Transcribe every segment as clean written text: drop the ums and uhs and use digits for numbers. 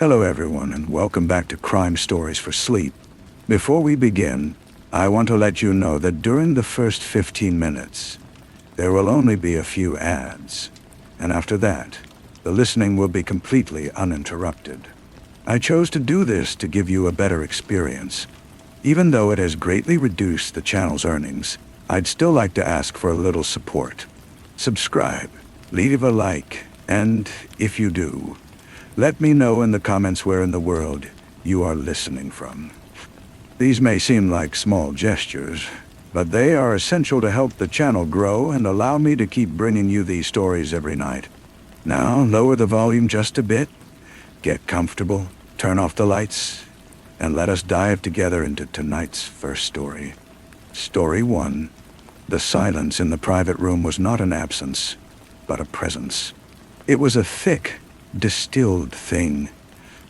Hello everyone, and welcome back to Crime Stories for Sleep. Before we begin, I want to let you know that during the first 15 minutes, there will only be a few ads, and after that, the listening will be completely uninterrupted. I chose to do this to give you a better experience. Even though it has greatly reduced the channel's earnings, I'd still like to ask for a little support. Subscribe, leave a like, and if you do, let me know in the comments where in the world you are listening from. These may seem like small gestures, but they are essential to help the channel grow and allow me to keep bringing you these stories every night. Now, lower the volume just a bit, get comfortable, turn off the lights, and let us dive together into tonight's first story. Story 1. The silence in the private room was not an absence, but a presence. It was a thick, distilled thing,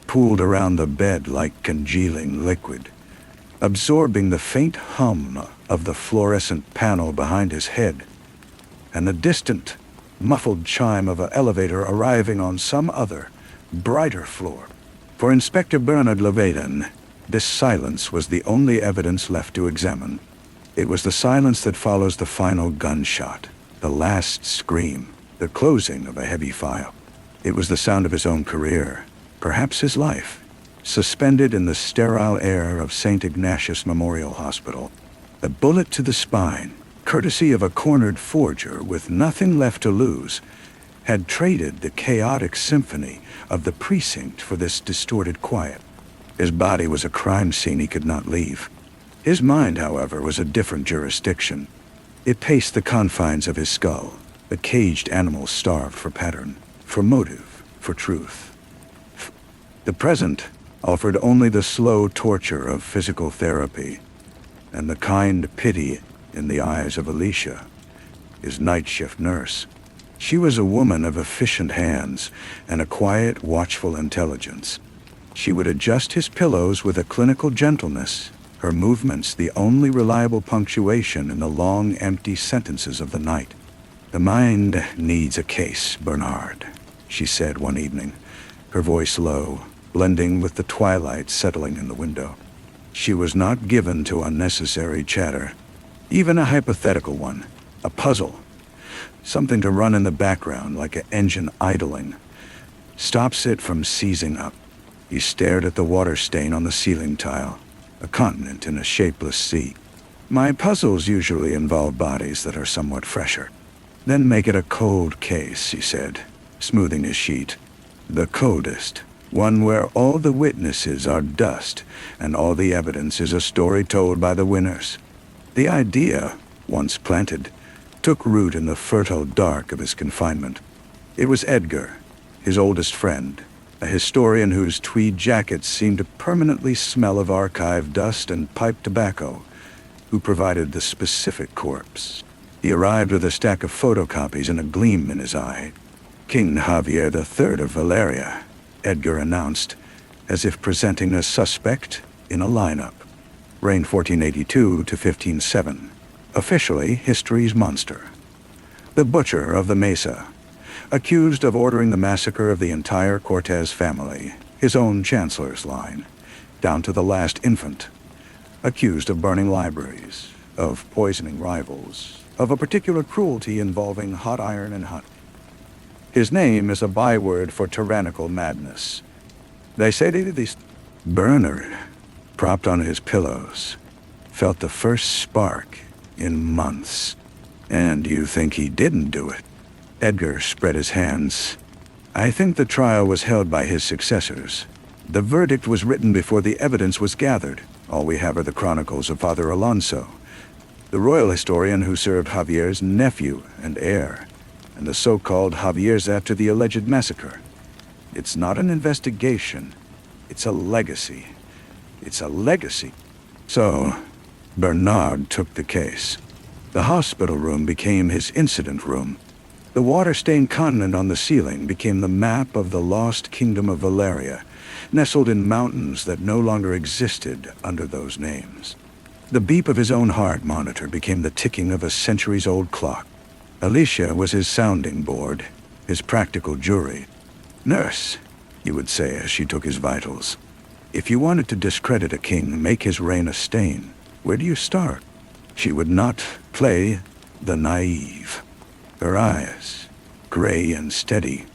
pooled around the bed like congealing liquid, absorbing the faint hum of the fluorescent panel behind his head, and the distant, muffled chime of an elevator arriving on some other, brighter floor. For Inspector Bernard Levaden, this silence was the only evidence left to examine. It was the silence that follows the final gunshot, the last scream, the closing of a heavy file. It was the sound of his own career, perhaps his life, suspended in the sterile air of St. Ignatius Memorial Hospital. A bullet to the spine, courtesy of a cornered forger with nothing left to lose, had traded the chaotic symphony of the precinct for this distorted quiet. His body was a crime scene he could not leave. His mind, however, was a different jurisdiction. It paced the confines of his skull, a caged animal starved for pattern, for motive, for truth. The present offered only the slow torture of physical therapy, and the kind pity in the eyes of Alicia, his night shift nurse. She was a woman of efficient hands and a quiet, watchful intelligence. She would adjust his pillows with a clinical gentleness, her movements the only reliable punctuation in the long, empty sentences of the night. "The mind needs a case, Bernard," she said one evening, her voice low, blending with the twilight settling in the window. She was not given to unnecessary chatter, even a hypothetical one, a puzzle, something to run in the background like an engine idling, stops it from seizing up. He stared at the water stain on the ceiling tile, a continent in a shapeless sea. "My puzzles usually involve bodies that are somewhat fresher. Then make it a cold case," he said, smoothing his sheet. "The coldest, one where all the witnesses are dust and all the evidence is a story told by the winners." The idea, once planted, took root in the fertile dark of his confinement. It was Edgar, his oldest friend, a historian whose tweed jacket seemed to permanently smell of archive dust and pipe tobacco, who provided the specific corpse. He arrived with a stack of photocopies and a gleam in his eye. "King Javier III of Valeria," Edgar announced, as if presenting a suspect in a lineup. Reign 1482 to 1507. Officially history's monster. The butcher of the Mesa, accused of ordering the massacre of the entire Cortez family, his own chancellor's line, down to the last infant. Accused of burning libraries, of poisoning rivals, of a particular cruelty involving hot iron and honey. His name is a byword for tyrannical madness. They say that these... Bernard, propped on his pillows, felt the first spark in months. "And you think he didn't do it?" Edgar spread his hands. "I think the trial was held by his successors. The verdict was written before the evidence was gathered. All we have are the chronicles of Father Alonso, the royal historian who served Javier's nephew and heir, and the so-called Javiers after the alleged massacre. It's not an investigation. It's a legacy. It's a legacy." So, Bernard took the case. The hospital room became his incident room. The water-stained continent on the ceiling became the map of the lost kingdom of Valeria, nestled in mountains that no longer existed under those names. The beep of his own heart monitor became the ticking of a centuries-old clock. Alicia was his sounding board, his practical jury. "Nurse, he would say as she took his vitals. If you wanted to discredit a king, make his reign a stain, where do you start? She would not play the naive. Her eyes, gray and steady,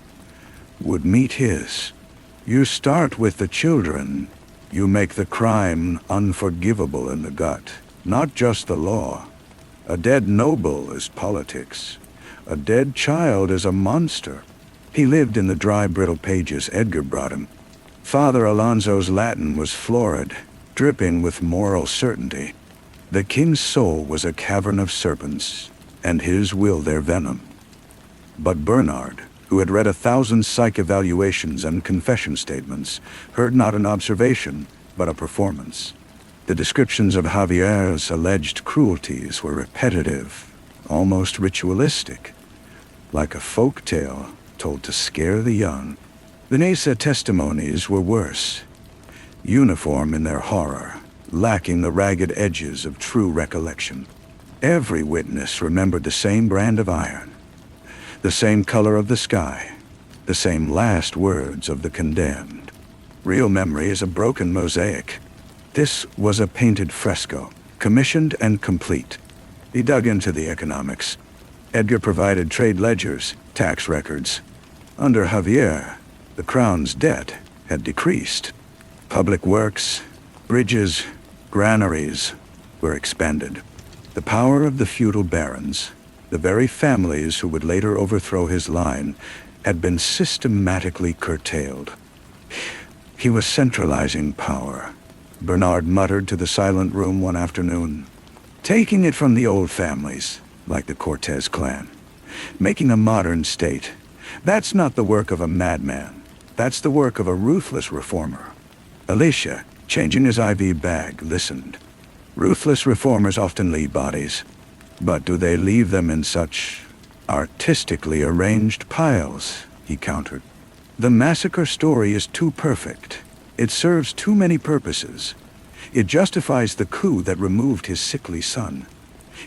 would meet his. You start with the children. You make the crime unforgivable in the gut, not just the law. A dead noble is politics. A dead child is a monster. He lived in the dry, brittle pages Edgar brought him. Father Alonso's Latin was florid, dripping with moral certainty. The king's soul was a cavern of serpents, and his will their venom. But Bernard, who had read 1,000 psych evaluations and confession statements, heard not an observation, but a performance. The descriptions of Javier's alleged cruelties were repetitive, almost ritualistic, like a folk tale told to scare the young. The Nasa testimonies were worse, uniform in their horror, lacking the ragged edges of true recollection. Every witness remembered the same brand of iron, the same color of the sky, the same last words of the condemned. Real memory is a broken mosaic. This was a painted fresco, commissioned and complete. He dug into the economics. Edgar provided trade ledgers, tax records. Under Javier, the crown's debt had decreased. Public works, bridges, granaries were expanded. The power of the feudal barons, the very families who would later overthrow his line, had been systematically curtailed. He was centralizing power, Bernard muttered to the silent room one afternoon. Taking it from the old families, like the Cortez clan. Making a modern state. That's not the work of a madman. That's the work of a ruthless reformer. Alicia, changing his IV bag, listened. Ruthless reformers often leave bodies. But do they leave them in such artistically arranged piles? He countered. The massacre story is too perfect. It serves too many purposes. It justifies the coup that removed his sickly son.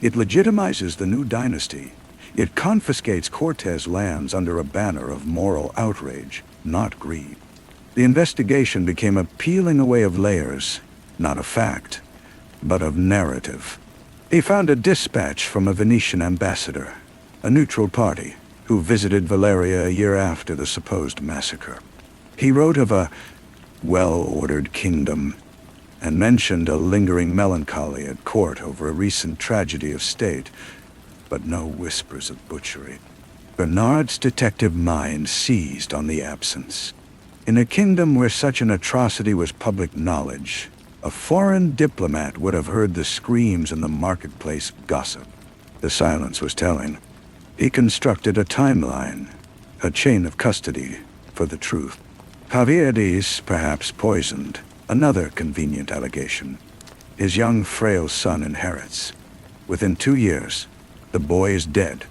It legitimizes the new dynasty. It confiscates Cortez lands under a banner of moral outrage, not greed. The investigation became a peeling away of layers, not of fact, but of narrative. He found a dispatch from a Venetian ambassador, a neutral party, who visited Valeria a year after the supposed massacre. He wrote of a well-ordered kingdom, and mentioned a lingering melancholy at court over a recent tragedy of state, but no whispers of butchery. Bernard's detective mind seized on the absence. In a kingdom where such an atrocity was public knowledge, a foreign diplomat would have heard the screams and the marketplace gossip. The silence was telling. He constructed a timeline, a chain of custody for the truth. Javier Diaz, perhaps poisoned, another convenient allegation. His young, frail son inherits. Within 2 years, the boy is dead.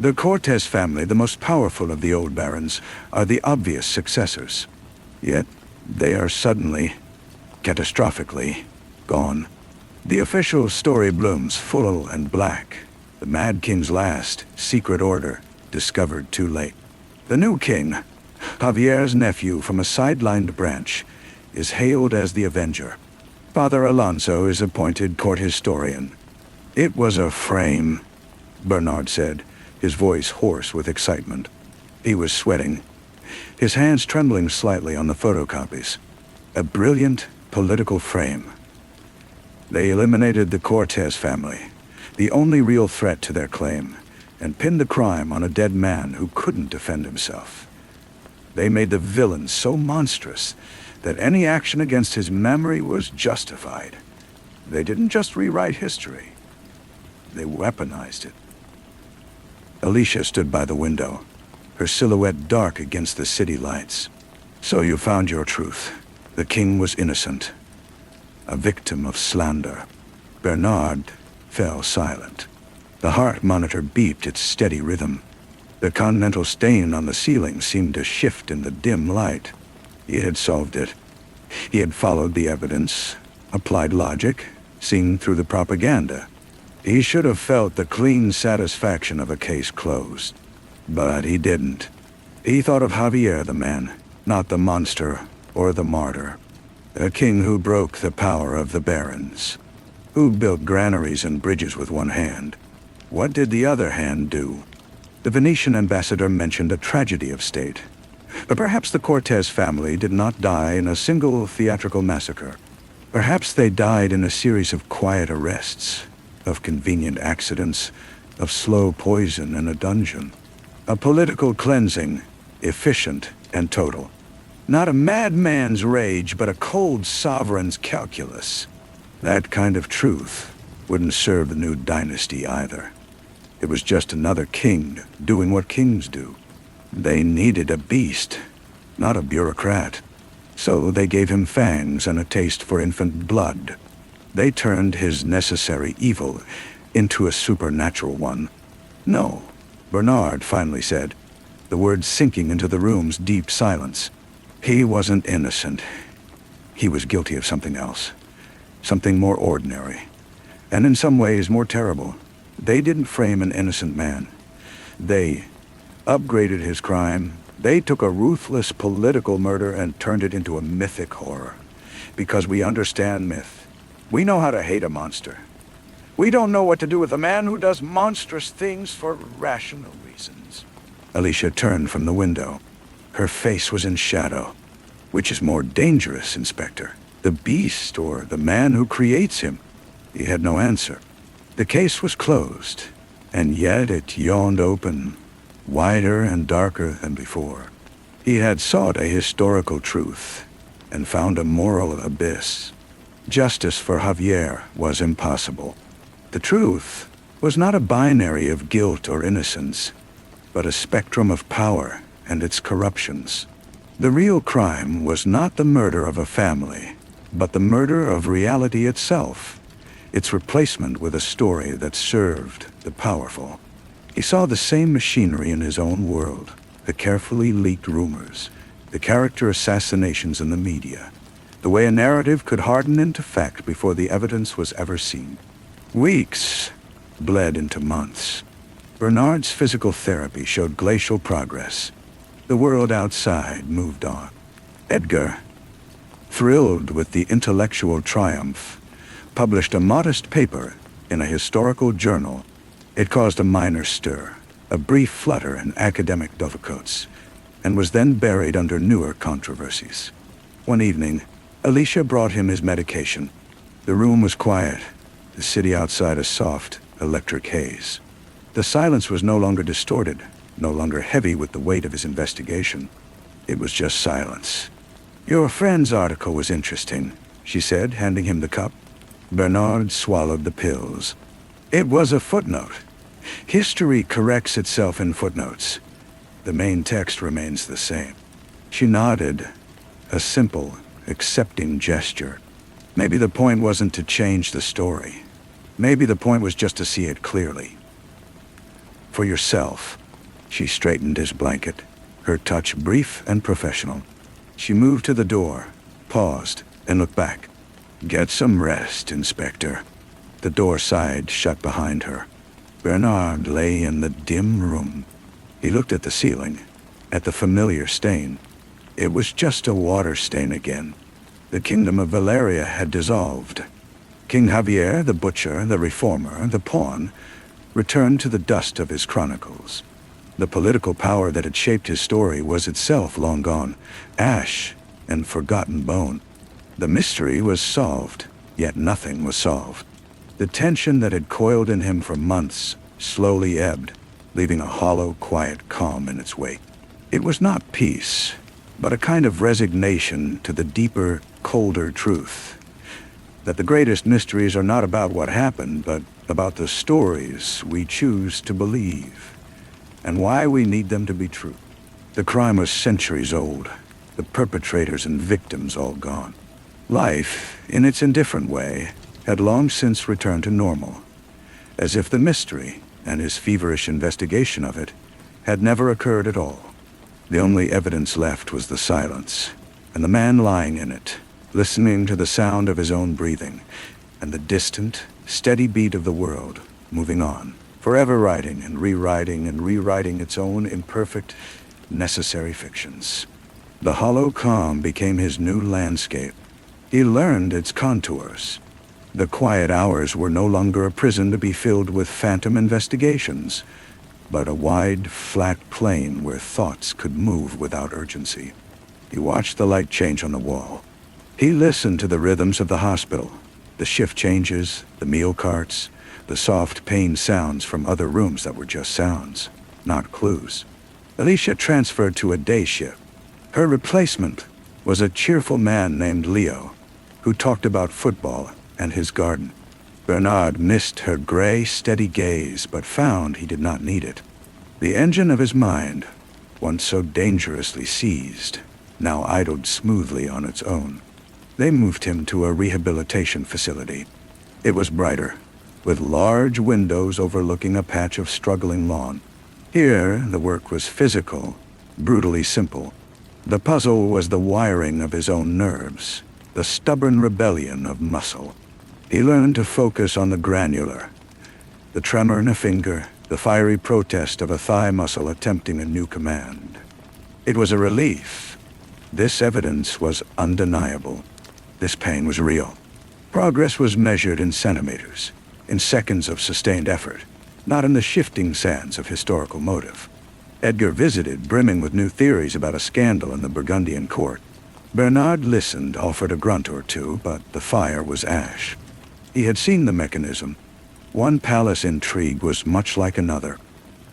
The Cortez family, the most powerful of the old barons, are the obvious successors. Yet, they are suddenly, catastrophically, gone. The official story blooms full and black. The Mad King's last, secret order, discovered too late. The new king, Javier's nephew from a sidelined branch, is hailed as the Avenger. Father Alonso is appointed court historian. It was a frame, Bernard said, his voice hoarse with excitement. He was sweating, his hands trembling slightly on the photocopies. A brilliant political frame. They eliminated the Cortez family, the only real threat to their claim, and pinned the crime on a dead man who couldn't defend himself. They made the villain so monstrous that any action against his memory was justified. They didn't just rewrite history. They weaponized it. Alicia stood by the window, her silhouette dark against the city lights. So you found your truth. The king was innocent. A victim of slander. Bernard fell silent. The heart monitor beeped its steady rhythm. The continental stain on the ceiling seemed to shift in the dim light. He had solved it. He had followed the evidence, applied logic, seen through the propaganda. He should have felt the clean satisfaction of a case closed. But he didn't. He thought of Javier, the man, not the monster or the martyr. A king who broke the power of the barons, who built granaries and bridges with one hand. What did the other hand do? The Venetian ambassador mentioned a tragedy of state. But perhaps the Cortez family did not die in a single theatrical massacre. Perhaps they died in a series of quiet arrests, of convenient accidents, of slow poison in a dungeon. A political cleansing, efficient and total. Not a madman's rage, but a cold sovereign's calculus. That kind of truth wouldn't serve the new dynasty either. It was just another king doing what kings do. They needed a beast, not a bureaucrat. So they gave him fangs and a taste for infant blood. They turned his necessary evil into a supernatural one. No, Bernard finally said, the words sinking into the room's deep silence. He wasn't innocent. He was guilty of something else. Something more ordinary. And in some ways more terrible. They didn't frame an innocent man. They upgraded his crime. They took a ruthless political murder and turned it into a mythic horror. Because we understand myth. We know how to hate a monster. We don't know what to do with a man who does monstrous things for rational reasons. Alicia turned from the window. Her face was in shadow. Which is more dangerous, Inspector? The beast or the man who creates him? He had no answer. The case was closed, and yet it yawned open, wider and darker than before. He had sought a historical truth and found a moral abyss. Justice for Javier was impossible. The truth was not a binary of guilt or innocence, but a spectrum of power and its corruptions. The real crime was not the murder of a family, but the murder of reality itself, its replacement with a story that served the powerful. He saw the same machinery in his own world, the carefully leaked rumors, the character assassinations in the media, the way a narrative could harden into fact before the evidence was ever seen. Weeks bled into months. Bernard's physical therapy showed glacial progress. The world outside moved on. Edgar, thrilled with the intellectual triumph, published a modest paper in a historical journal. It caused a minor stir, a brief flutter in academic dovecoats, and was then buried under newer controversies. One evening, Alicia brought him his medication. The room was quiet, the city outside a soft, electric haze. The silence was no longer distorted, no longer heavy with the weight of his investigation. It was just silence. Your friend's article was interesting, she said, handing him the cup. Bernard swallowed the pills. It was a footnote. History corrects itself in footnotes. The main text remains the same. She nodded, a simple, accepting gesture. Maybe the point wasn't to change the story. Maybe the point was just to see it clearly. For yourself. She straightened his blanket, her touch brief and professional. She moved to the door, paused, and looked back. Get some rest, Inspector. The door sighed shut behind her. Bernard lay in the dim room. He looked at the ceiling, at the familiar stain. It was just a water stain again. The kingdom of Valeria had dissolved. King Javier, the butcher, the reformer, the pawn, returned to the dust of his chronicles. The political power that had shaped his story was itself long gone, ash and forgotten bone. The mystery was solved, yet nothing was solved. The tension that had coiled in him for months slowly ebbed, leaving a hollow, quiet calm in its wake. It was not peace, but a kind of resignation to the deeper, colder truth. That the greatest mysteries are not about what happened, but about the stories we choose to believe, and why we need them to be true. The crime was centuries old, the perpetrators and victims all gone. Life, in its indifferent way, had long since returned to normal, as if the mystery, and his feverish investigation of it, had never occurred at all. The only evidence left was the silence, and the man lying in it, listening to the sound of his own breathing, and the distant, steady beat of the world moving on, forever writing and rewriting its own imperfect, necessary fictions. The hollow calm became his new landscape. He learned its contours. The quiet hours were no longer a prison to be filled with phantom investigations, but a wide, flat plain where thoughts could move without urgency. He watched the light change on the wall. He listened to the rhythms of the hospital, the shift changes, the meal carts, the soft pain sounds from other rooms that were just sounds, not clues. Alicia transferred to a day shift. Her replacement was a cheerful man named Leo, who talked about football and his garden. Bernard missed her gray, steady gaze, but found he did not need it. The engine of his mind, once so dangerously seized, now idled smoothly on its own. They moved him to a rehabilitation facility. It was brighter, with large windows overlooking a patch of struggling lawn. Here, the work was physical, brutally simple. The puzzle was the wiring of his own nerves, the stubborn rebellion of muscle. He learned to focus on the granular, the tremor in a finger, the fiery protest of a thigh muscle attempting a new command. It was a relief. This evidence was undeniable. This pain was real. Progress was measured in centimeters, in seconds of sustained effort, not in the shifting sands of historical motive. Edgar visited, brimming with new theories about a scandal in the Burgundian court. Bernard listened, offered a grunt or two, but the fire was ash. He had seen the mechanism. One palace intrigue was much like another.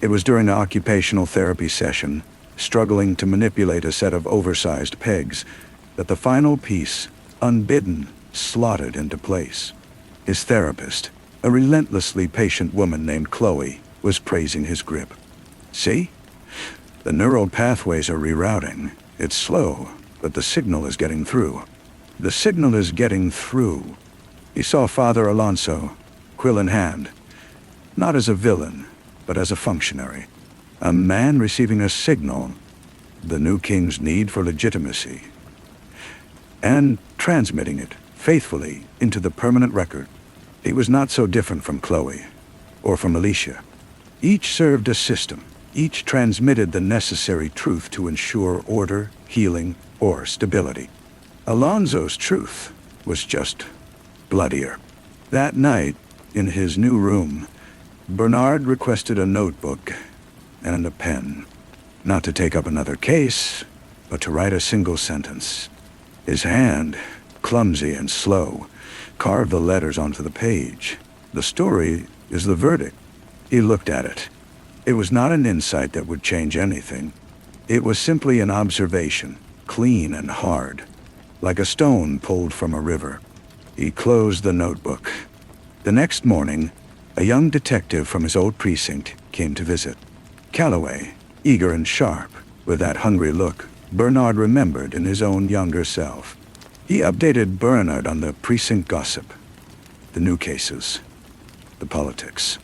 It was during an occupational therapy session, struggling to manipulate a set of oversized pegs, that the final piece, unbidden, slotted into place. His therapist, a relentlessly patient woman named Chloe, was praising his grip. See? The neural pathways are rerouting. It's slow, but the signal is getting through. The signal is getting through. He saw Father Alonso, quill in hand, not as a villain, but as a functionary. A man receiving a signal, the new king's need for legitimacy, and transmitting it faithfully into the permanent record. He was not so different from Chloe, or from Alicia. Each served a system. Each transmitted the necessary truth to ensure order, healing, or stability. Alonso's truth was just bloodier. That night, in his new room, Bernard requested a notebook and a pen, not to take up another case, but to write a single sentence. His hand, clumsy and slow, carved the letters onto the page. The story is the verdict. He looked at it. It was not an insight that would change anything. It was simply an observation, clean and hard, like a stone pulled from a river. He closed the notebook. The next morning, a young detective from his old precinct came to visit. Calloway, eager and sharp, with that hungry look Bernard remembered in his own younger self. He updated Bernard on the precinct gossip, the new cases, the politics.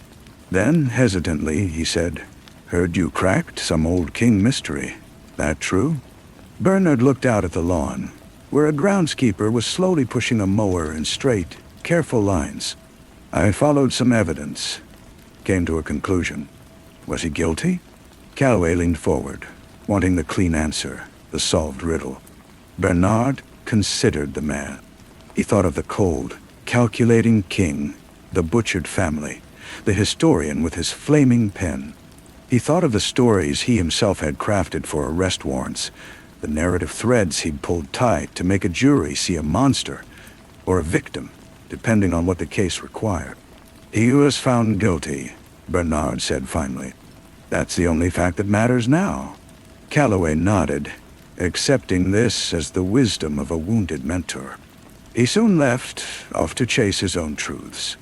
Then, hesitantly, he said, "Heard you cracked some old king mystery. That true?" Bernard looked out at the lawn, where a groundskeeper was slowly pushing a mower in straight, careful lines. "I followed some evidence. Came to a conclusion. Was he guilty?" Calloway leaned forward, wanting the clean answer, the solved riddle. Bernard considered the man. He thought of the cold, calculating king, the butchered family, the historian with his flaming pen. He thought of the stories he himself had crafted for arrest warrants, the narrative threads he'd pulled tight to make a jury see a monster or a victim, depending on what the case required. "He was found guilty," Bernard said finally. "That's the only fact that matters now." Calloway nodded, accepting this as the wisdom of a wounded mentor. He soon left, off to chase his own truths.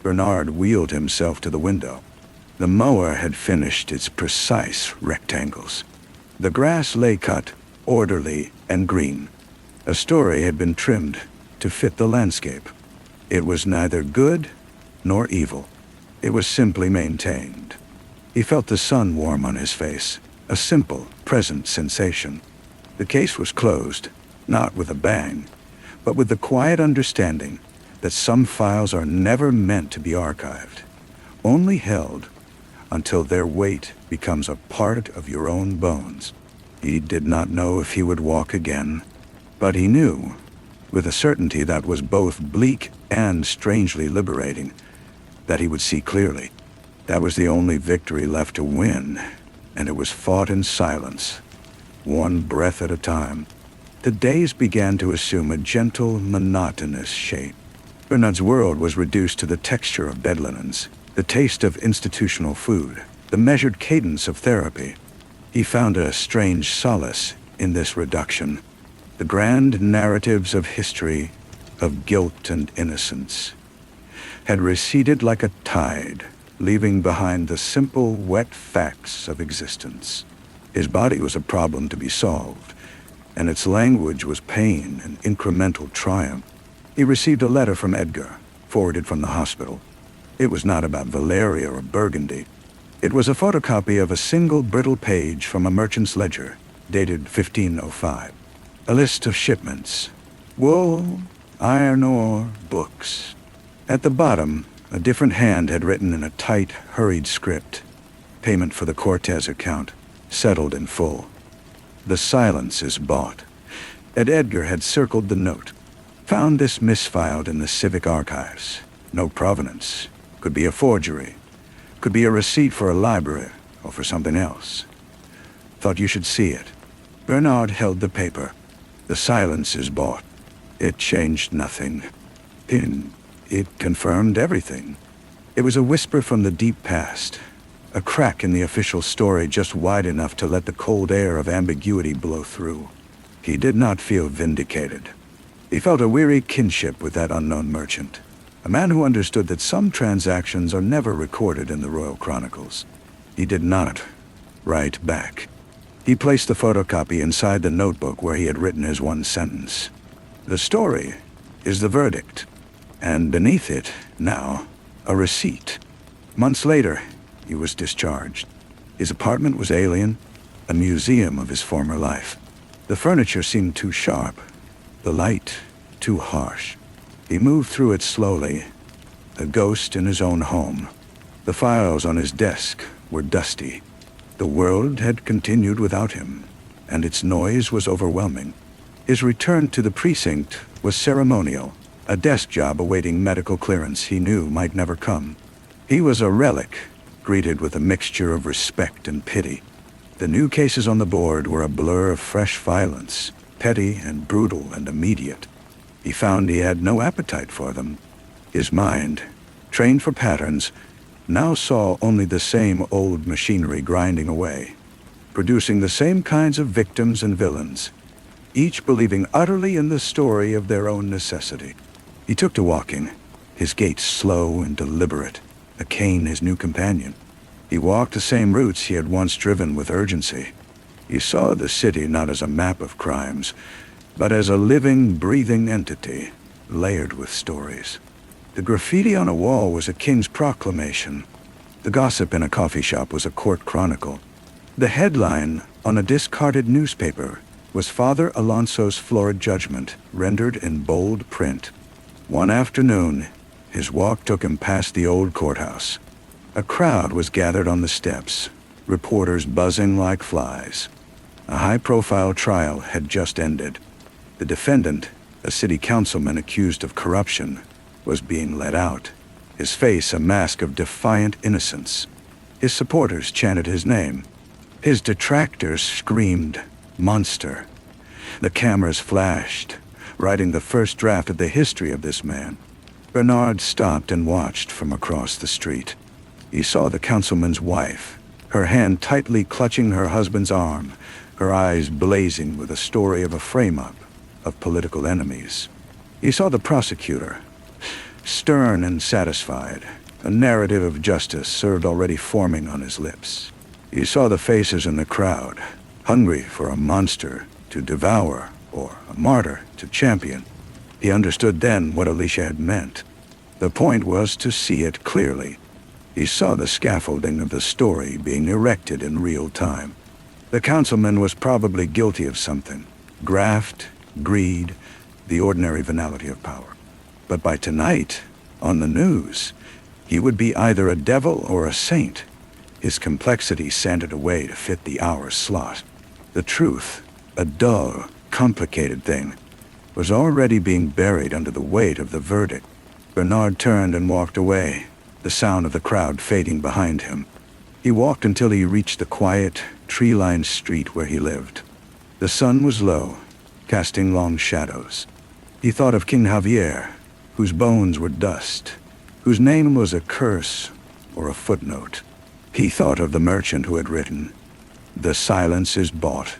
Bernard wheeled himself to the window. The mower had finished its precise rectangles. The grass lay cut, orderly and green. A story had been trimmed to fit the landscape. It was neither good nor evil. It was simply maintained. He felt the sun warm on his face, a simple, present sensation. The case was closed, not with a bang, but with the quiet understanding that some files are never meant to be archived, only held until their weight becomes a part of your own bones. He did not know if he would walk again, but he knew, with a certainty that was both bleak and strangely liberating, that he would see clearly. That was the only victory left to win, and it was fought in silence, one breath at a time. The days began to assume a gentle, monotonous shape. Bernard's world was reduced to the texture of bed linens, the taste of institutional food, the measured cadence of therapy. He found a strange solace in this reduction. The grand narratives of history, of guilt and innocence, had receded like a tide, leaving behind the simple, wet facts of existence. His body was a problem to be solved, and its language was pain and incremental triumph. He received a letter from Edgar, forwarded from the hospital. It was not about Valeria or Burgundy. It was a photocopy of a single brittle page from a merchant's ledger, dated 1505. A list of shipments: wool, iron ore, books. At the bottom, a different hand had written in a tight, hurried script: payment for the Cortez account, settled in full. The silence is bought. And Edgar had circled the note. Found this misfiled in the civic archives. No provenance. Could be a forgery. Could be a receipt for a library, or for something else. Thought you should see it. Bernard held the paper. The silence is bought. It changed nothing. It confirmed everything. It was a whisper from the deep past, a crack in the official story just wide enough to let the cold air of ambiguity blow through. He did not feel vindicated. He felt a weary kinship with that unknown merchant, a man who understood that some transactions are never recorded in the Royal Chronicles. He did not write back. He placed the photocopy inside the notebook where he had written his one sentence. The story is the verdict, and beneath it, now, a receipt. Months later, he was discharged. His apartment was alien, a museum of his former life. The furniture seemed too sharp, the light too harsh. He moved through it slowly, a ghost in his own home. The files on his desk were dusty. The world had continued without him, and its noise was overwhelming. His return to the precinct was ceremonial, a desk job awaiting medical clearance he knew might never come. He was a relic, greeted with a mixture of respect and pity. The new cases on the board were a blur of fresh violence, petty and brutal and immediate. He found he had no appetite for them. His mind, trained for patterns, now saw only the same old machinery grinding away, producing the same kinds of victims and villains, each believing utterly in the story of their own necessity. He took to walking, his gait slow and deliberate, a cane his new companion. He walked the same routes he had once driven with urgency. He saw the city not as a map of crimes, but as a living, breathing entity, layered with stories. The graffiti on a wall was a king's proclamation. The gossip in a coffee shop was a court chronicle. The headline on a discarded newspaper was Father Alonso's florid judgment, rendered in bold print. One afternoon, his walk took him past the old courthouse. A crowd was gathered on the steps, reporters buzzing like flies. A high-profile trial had just ended. The defendant, a city councilman accused of corruption, was being let out, his face a mask of defiant innocence. His supporters chanted his name. His detractors screamed, "Monster." The cameras flashed, writing the first draft of the history of this man. Bernard stopped and watched from across the street. He saw the councilman's wife, her hand tightly clutching her husband's arm, her eyes blazing with a story of a frame-up of political enemies. He saw the prosecutor, stern and satisfied, a narrative of justice served already forming on his lips. He saw the faces in the crowd, hungry for a monster to devour or a martyr to champion. He understood then what Alicia had meant. The point was to see it clearly. He saw the scaffolding of the story being erected in real time. The councilman was probably guilty of something: graft, greed, the ordinary venality of power. But by tonight, on the news, he would be either a devil or a saint, his complexity sanded away to fit the hour's slot. The truth, a dull, complicated thing, was already being buried under the weight of the verdict. Bernard turned and walked away, the sound of the crowd fading behind him. He walked until he reached the quiet, tree-lined street where he lived. The sun was low, casting long shadows. He thought of King Javier, whose bones were dust, whose name was a curse or a footnote. He thought of the merchant who had written, "The silence is bought,"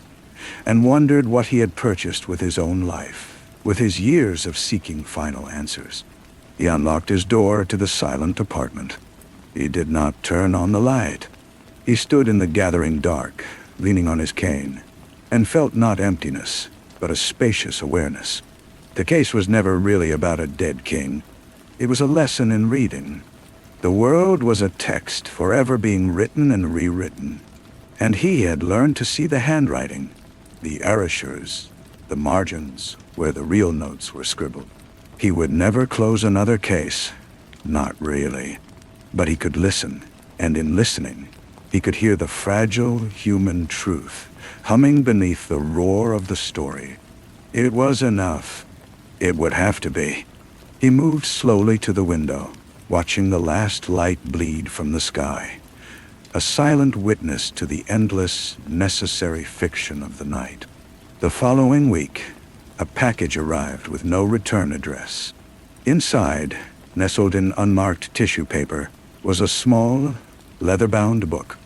and wondered what he had purchased with his own life, with his years of seeking final answers. He unlocked his door to the silent apartment. He did not turn on the light. He stood in the gathering dark, leaning on his cane, and felt not emptiness, but a spacious awareness. The case was never really about a dead king. It was a lesson in reading. The world was a text forever being written and rewritten, and he had learned to see the handwriting, the erasures, the margins, where the real notes were scribbled. He would never close another case, not really. But he could listen, and in listening, he could hear the fragile human truth humming beneath the roar of the story. It was enough. It would have to be. He moved slowly to the window, watching the last light bleed from the sky, a silent witness to the endless, necessary fiction of the night. The following week, a package arrived with no return address. Inside, nestled in unmarked tissue paper, was a small, leather-bound book.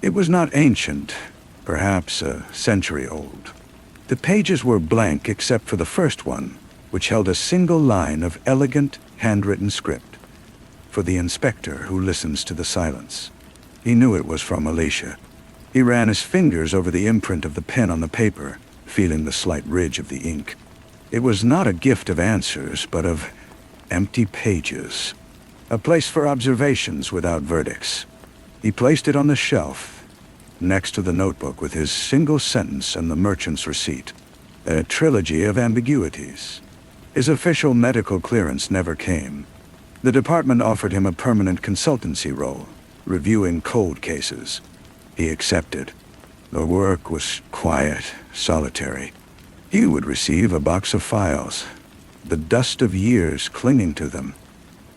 It was not ancient, perhaps a century old. The pages were blank except for the first one, which held a single line of elegant, handwritten script. For the inspector who listens to the silence. He knew it was from Alicia. He ran his fingers over the imprint of the pen on the paper, feeling the slight ridge of the ink. It was not a gift of answers, but of empty pages. A place for observations without verdicts. He placed it on the shelf, next to the notebook with his single sentence and the merchant's receipt. A trilogy of ambiguities. His official medical clearance never came. The department offered him a permanent consultancy role, reviewing cold cases. He accepted. The work was quiet, solitary. He would receive a box of files, the dust of years clinging to them,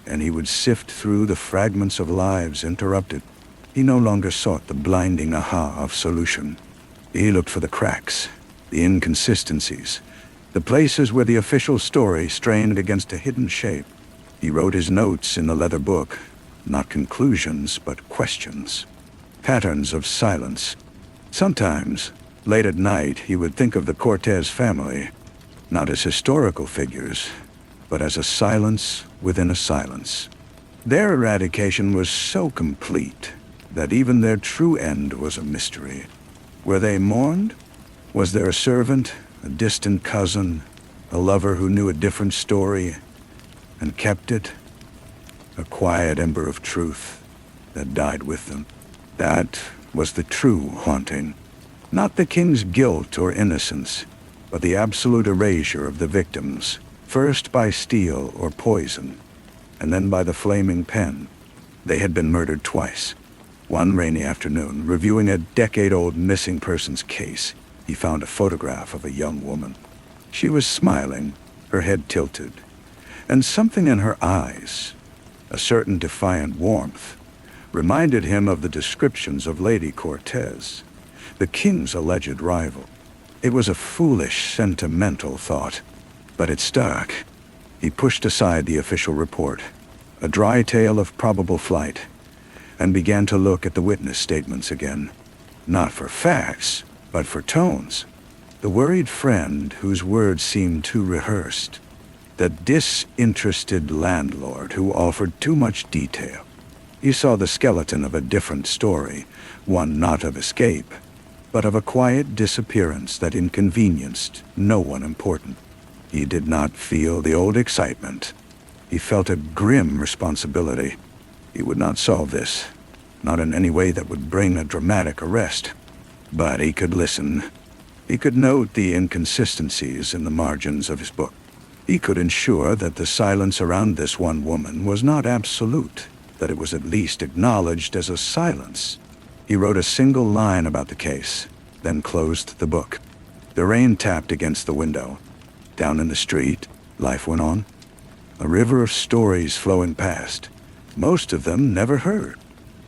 and he would sift through the fragments of lives interrupted. He no longer sought the blinding aha of solution. He looked for the cracks, the inconsistencies, the places where the official story strained against a hidden shape. He wrote his notes in the leather book, not conclusions, but questions, patterns of silence. Sometimes, late at night, he would think of the Cortez family, not as historical figures, but as a silence within a silence. Their eradication was so complete that even their true end was a mystery. Were they mourned? Was there a servant, a distant cousin, a lover who knew a different story and kept it? A quiet ember of truth that died with them. That was the true haunting. Not the king's guilt or innocence, but the absolute erasure of the victims, first by steel or poison, and then by the flaming pen. They had been murdered twice. One rainy afternoon, reviewing a decade-old missing persons case, he found a photograph of a young woman. She was smiling, her head tilted, and something in her eyes, a certain defiant warmth, reminded him of the descriptions of Lady Cortez, the king's alleged rival. It was a foolish, sentimental thought, but it stuck. He pushed aside the official report, a dry tale of probable flight, and began to look at the witness statements again. Not for facts, but for tones. The worried friend whose words seemed too rehearsed. The disinterested landlord who offered too much detail. He saw the skeleton of a different story, one not of escape, but of a quiet disappearance that inconvenienced no one important. He did not feel the old excitement. He felt a grim responsibility. He would not solve this, not in any way that would bring a dramatic arrest. But he could listen. He could note the inconsistencies in the margins of his book. He could ensure that the silence around this one woman was not absolute, that it was at least acknowledged as a silence. He wrote a single line about the case, then closed the book. The rain tapped against the window. Down in the street, life went on. A river of stories flowing past, most of them never heard.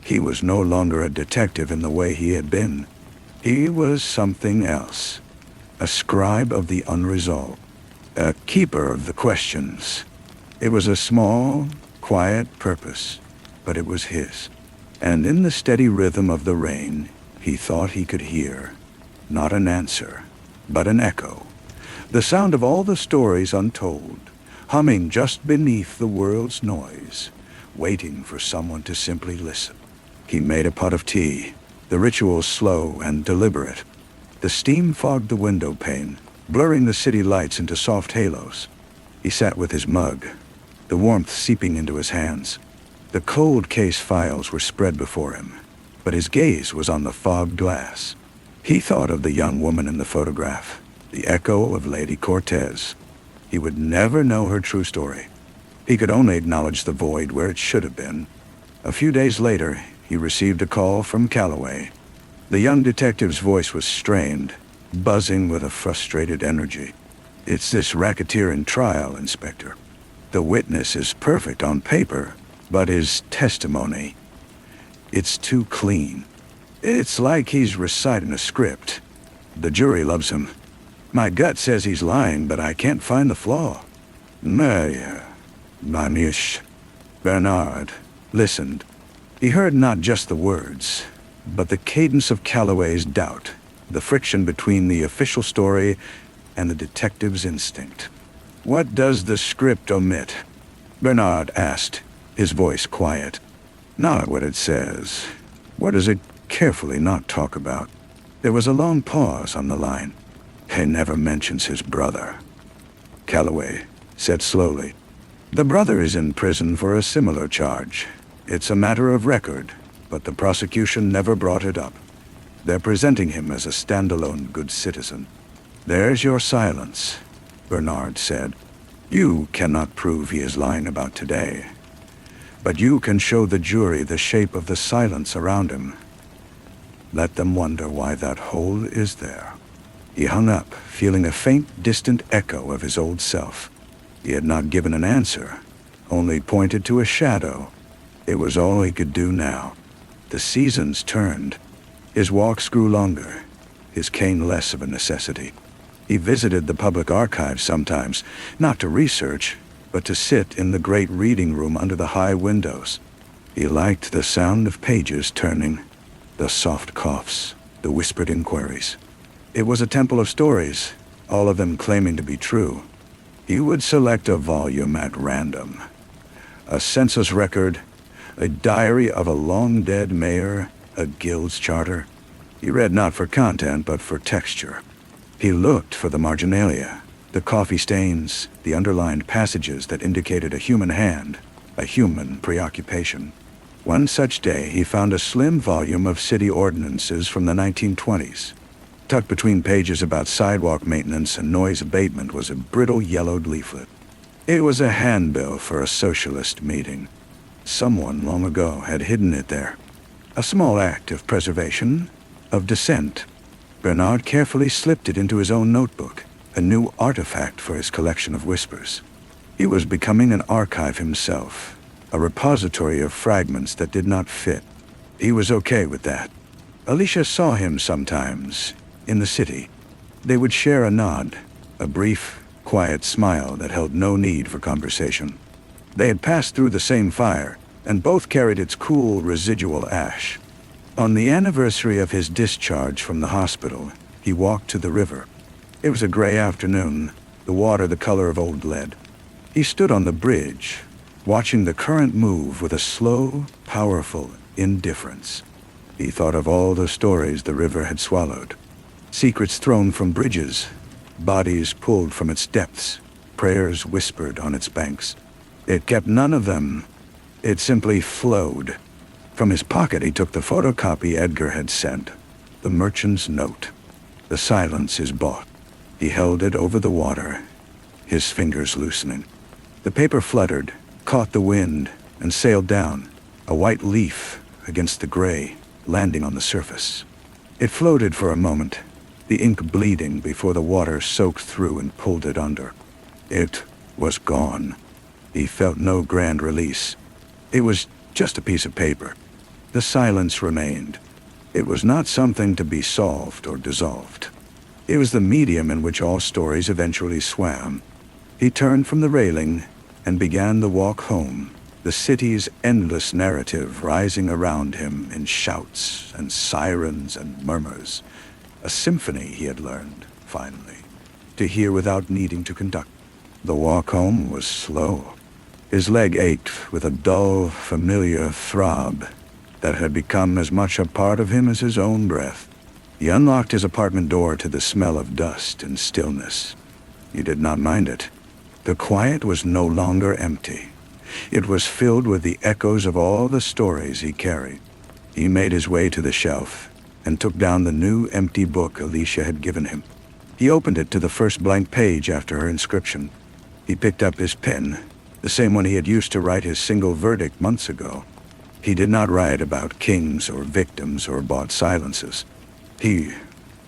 He was no longer a detective in the way he had been. He was something else. A scribe of the unresolved. A keeper of the questions. It was a small, quiet purpose, but it was his. And in the steady rhythm of the rain, he thought he could hear, not an answer, but an echo. The sound of all the stories untold, humming just beneath the world's noise, waiting for someone to simply listen. He made a pot of tea, the ritual slow and deliberate. The steam fogged the window pane, blurring the city lights into soft halos. He sat with his mug, the warmth seeping into his hands. The cold case files were spread before him, but his gaze was on the fogged glass. He thought of the young woman in the photograph, the echo of Lady Cortez. He would never know her true story. He could only acknowledge the void where it should have been. A few days later, he received a call from Calloway. The young detective's voice was strained, buzzing with a frustrated energy. "It's this racketeer in trial, Inspector. The witness is perfect on paper, but his testimony, it's too clean. It's like he's reciting a script. The jury loves him. My gut says he's lying, but I can't find the flaw." Manish. Bernard listened. He heard not just the words, but the cadence of Calloway's doubt, the friction between the official story and the detective's instinct. "What does the script omit?" Bernard asked, his voice quiet. "Not what it says. What does it carefully not talk about?" There was a long pause on the line. "He never mentions his brother," Calloway said slowly. "The brother is in prison for a similar charge. It's a matter of record, but the prosecution never brought it up. They're presenting him as a standalone good citizen." "There's your silence," Bernard said. "You cannot prove he is lying about today, but you can show the jury the shape of the silence around him. Let them wonder why that hole is there." He hung up, feeling a faint, distant echo of his old self. He had not given an answer, only pointed to a shadow. It was all he could do now. The seasons turned. His walks grew longer, his cane less of a necessity. He visited the public archives sometimes, not to research, but to sit in the great reading room under the high windows. He liked the sound of pages turning, the soft coughs, the whispered inquiries. It was a temple of stories, all of them claiming to be true. He would select a volume at random. A census record, a diary of a long-dead mayor, a guild's charter. He read not for content, but for texture. He looked for the marginalia, the coffee stains, the underlined passages that indicated a human hand, a human preoccupation. One such day, he found a slim volume of city ordinances from the 1920s. Tucked between pages about sidewalk maintenance and noise abatement was a brittle yellowed leaflet. It was a handbill for a socialist meeting. Someone long ago had hidden it there. A small act of preservation, of dissent. Bernard carefully slipped it into his own notebook, a new artifact for his collection of whispers. He was becoming an archive himself, a repository of fragments that did not fit. He was okay with that. Alicia saw him sometimes, in the city. They would share a nod, a brief, quiet smile that held no need for conversation. They had passed through the same fire, and both carried its cool, residual ash. On the anniversary of his discharge from the hospital, he walked to the river. It was a gray afternoon, the water the color of old lead. He stood on the bridge, watching the current move with a slow, powerful indifference. He thought of all the stories the river had swallowed. Secrets thrown from bridges, bodies pulled from its depths, prayers whispered on its banks. It kept none of them. It simply flowed. From his pocket he took the photocopy Edgar had sent, the merchant's note. The silence is bought. He held it over the water, his fingers loosening. The paper fluttered, caught the wind, and sailed down, a white leaf against the gray, landing on the surface. It floated for a moment, the ink bleeding before the water soaked through and pulled it under. It was gone. He felt no grand release. It was just a piece of paper. The silence remained. It was not something to be solved or dissolved. It was the medium in which all stories eventually swam. He turned from the railing and began the walk home, the city's endless narrative rising around him in shouts and sirens and murmurs. A symphony he had learned, finally, to hear without needing to conduct. The walk home was slow. His leg ached with a dull, familiar throb that had become as much a part of him as his own breath. He unlocked his apartment door to the smell of dust and stillness. He did not mind it. The quiet was no longer empty. It was filled with the echoes of all the stories he carried. He made his way to the shelf and took down the new empty book Alicia had given him. He opened it to the first blank page after her inscription. He picked up his pen, the same one he had used to write his single verdict months ago. He did not write about kings or victims or bought silences. He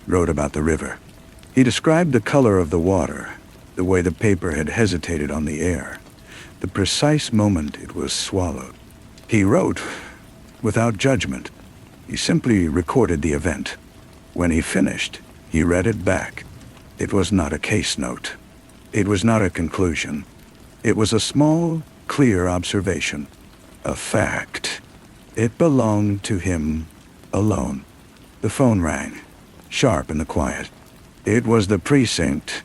wrote about the river. He described the color of the water, the way the paper had hesitated on the air, the precise moment it was swallowed. He wrote without judgment. He simply recorded the event. When he finished, he read it back. It was not a case note. It was not a conclusion. It was a small, clear observation. A fact. It belonged to him alone. The phone rang, sharp in the quiet. It was the precinct.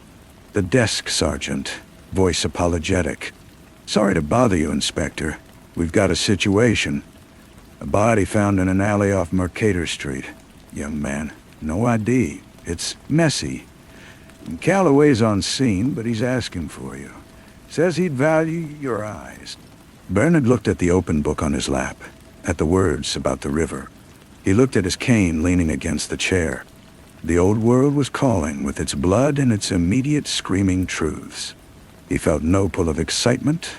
The desk sergeant, voice apologetic. "Sorry to bother you, Inspector. We've got a situation. A body found in an alley off Mercator Street. Young man, no ID. It's messy. Calloway's on scene, but he's asking for you. Says he'd value your eyes." Bernard looked at the open book on his lap, at the words about the river. He looked at his cane leaning against the chair. The old world was calling with its blood and its immediate screaming truths. He felt no pull of excitement,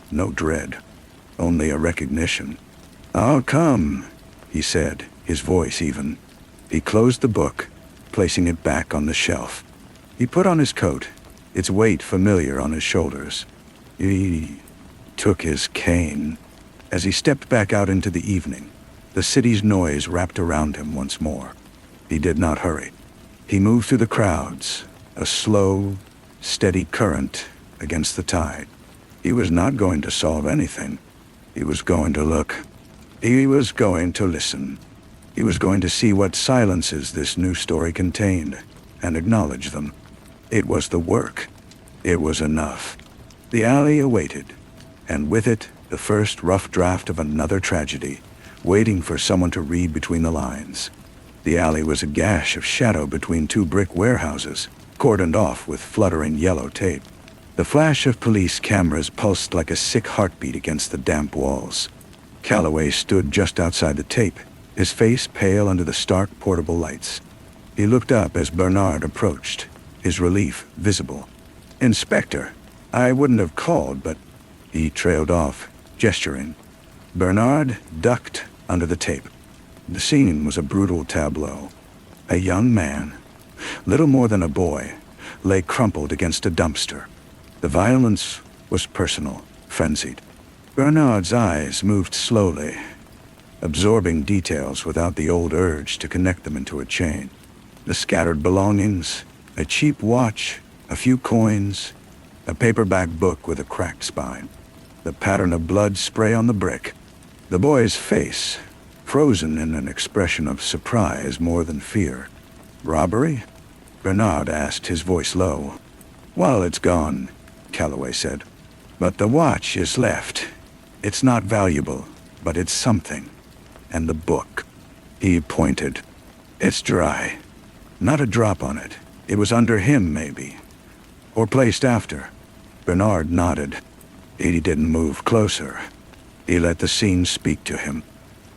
no dread, only a recognition. "I'll come," he said, his voice even. He closed the book, placing it back on the shelf. He put on his coat, its weight familiar on his shoulders. He took his cane. As he stepped back out into the evening, the city's noise wrapped around him once more. He did not hurry. He moved through the crowds, a slow, steady current against the tide. He was not going to solve anything. He was going to look. He was going to listen. He was going to see what silences this new story contained, and acknowledge them. It was the work. It was enough. The alley awaited, and with it, the first rough draft of another tragedy, waiting for someone to read between the lines. The alley was a gash of shadow between two brick warehouses, cordoned off with fluttering yellow tape. The flash of police cameras pulsed like a sick heartbeat against the damp walls. Calloway stood just outside the tape, his face pale under the stark portable lights. He looked up as Bernard approached, his relief visible. "Inspector, I wouldn't have called, but..." He trailed off, gesturing. Bernard ducked under the tape. The scene was a brutal tableau. A young man, little more than a boy, lay crumpled against a dumpster. The violence was personal, frenzied. Bernard's eyes moved slowly, absorbing details without the old urge to connect them into a chain. The scattered belongings, a cheap watch, a few coins, a paperback book with a cracked spine, the pattern of blood spray on the brick. The boy's face, frozen in an expression of surprise more than fear. "Robbery?" Bernard asked, his voice low. "Well, it's gone," Calloway said. "But the watch is left. It's not valuable, but it's something. And the book." He pointed. "It's dry. Not a drop on it. It was under him, maybe. Or placed after." Bernard nodded. He didn't move closer. He let the scene speak to him.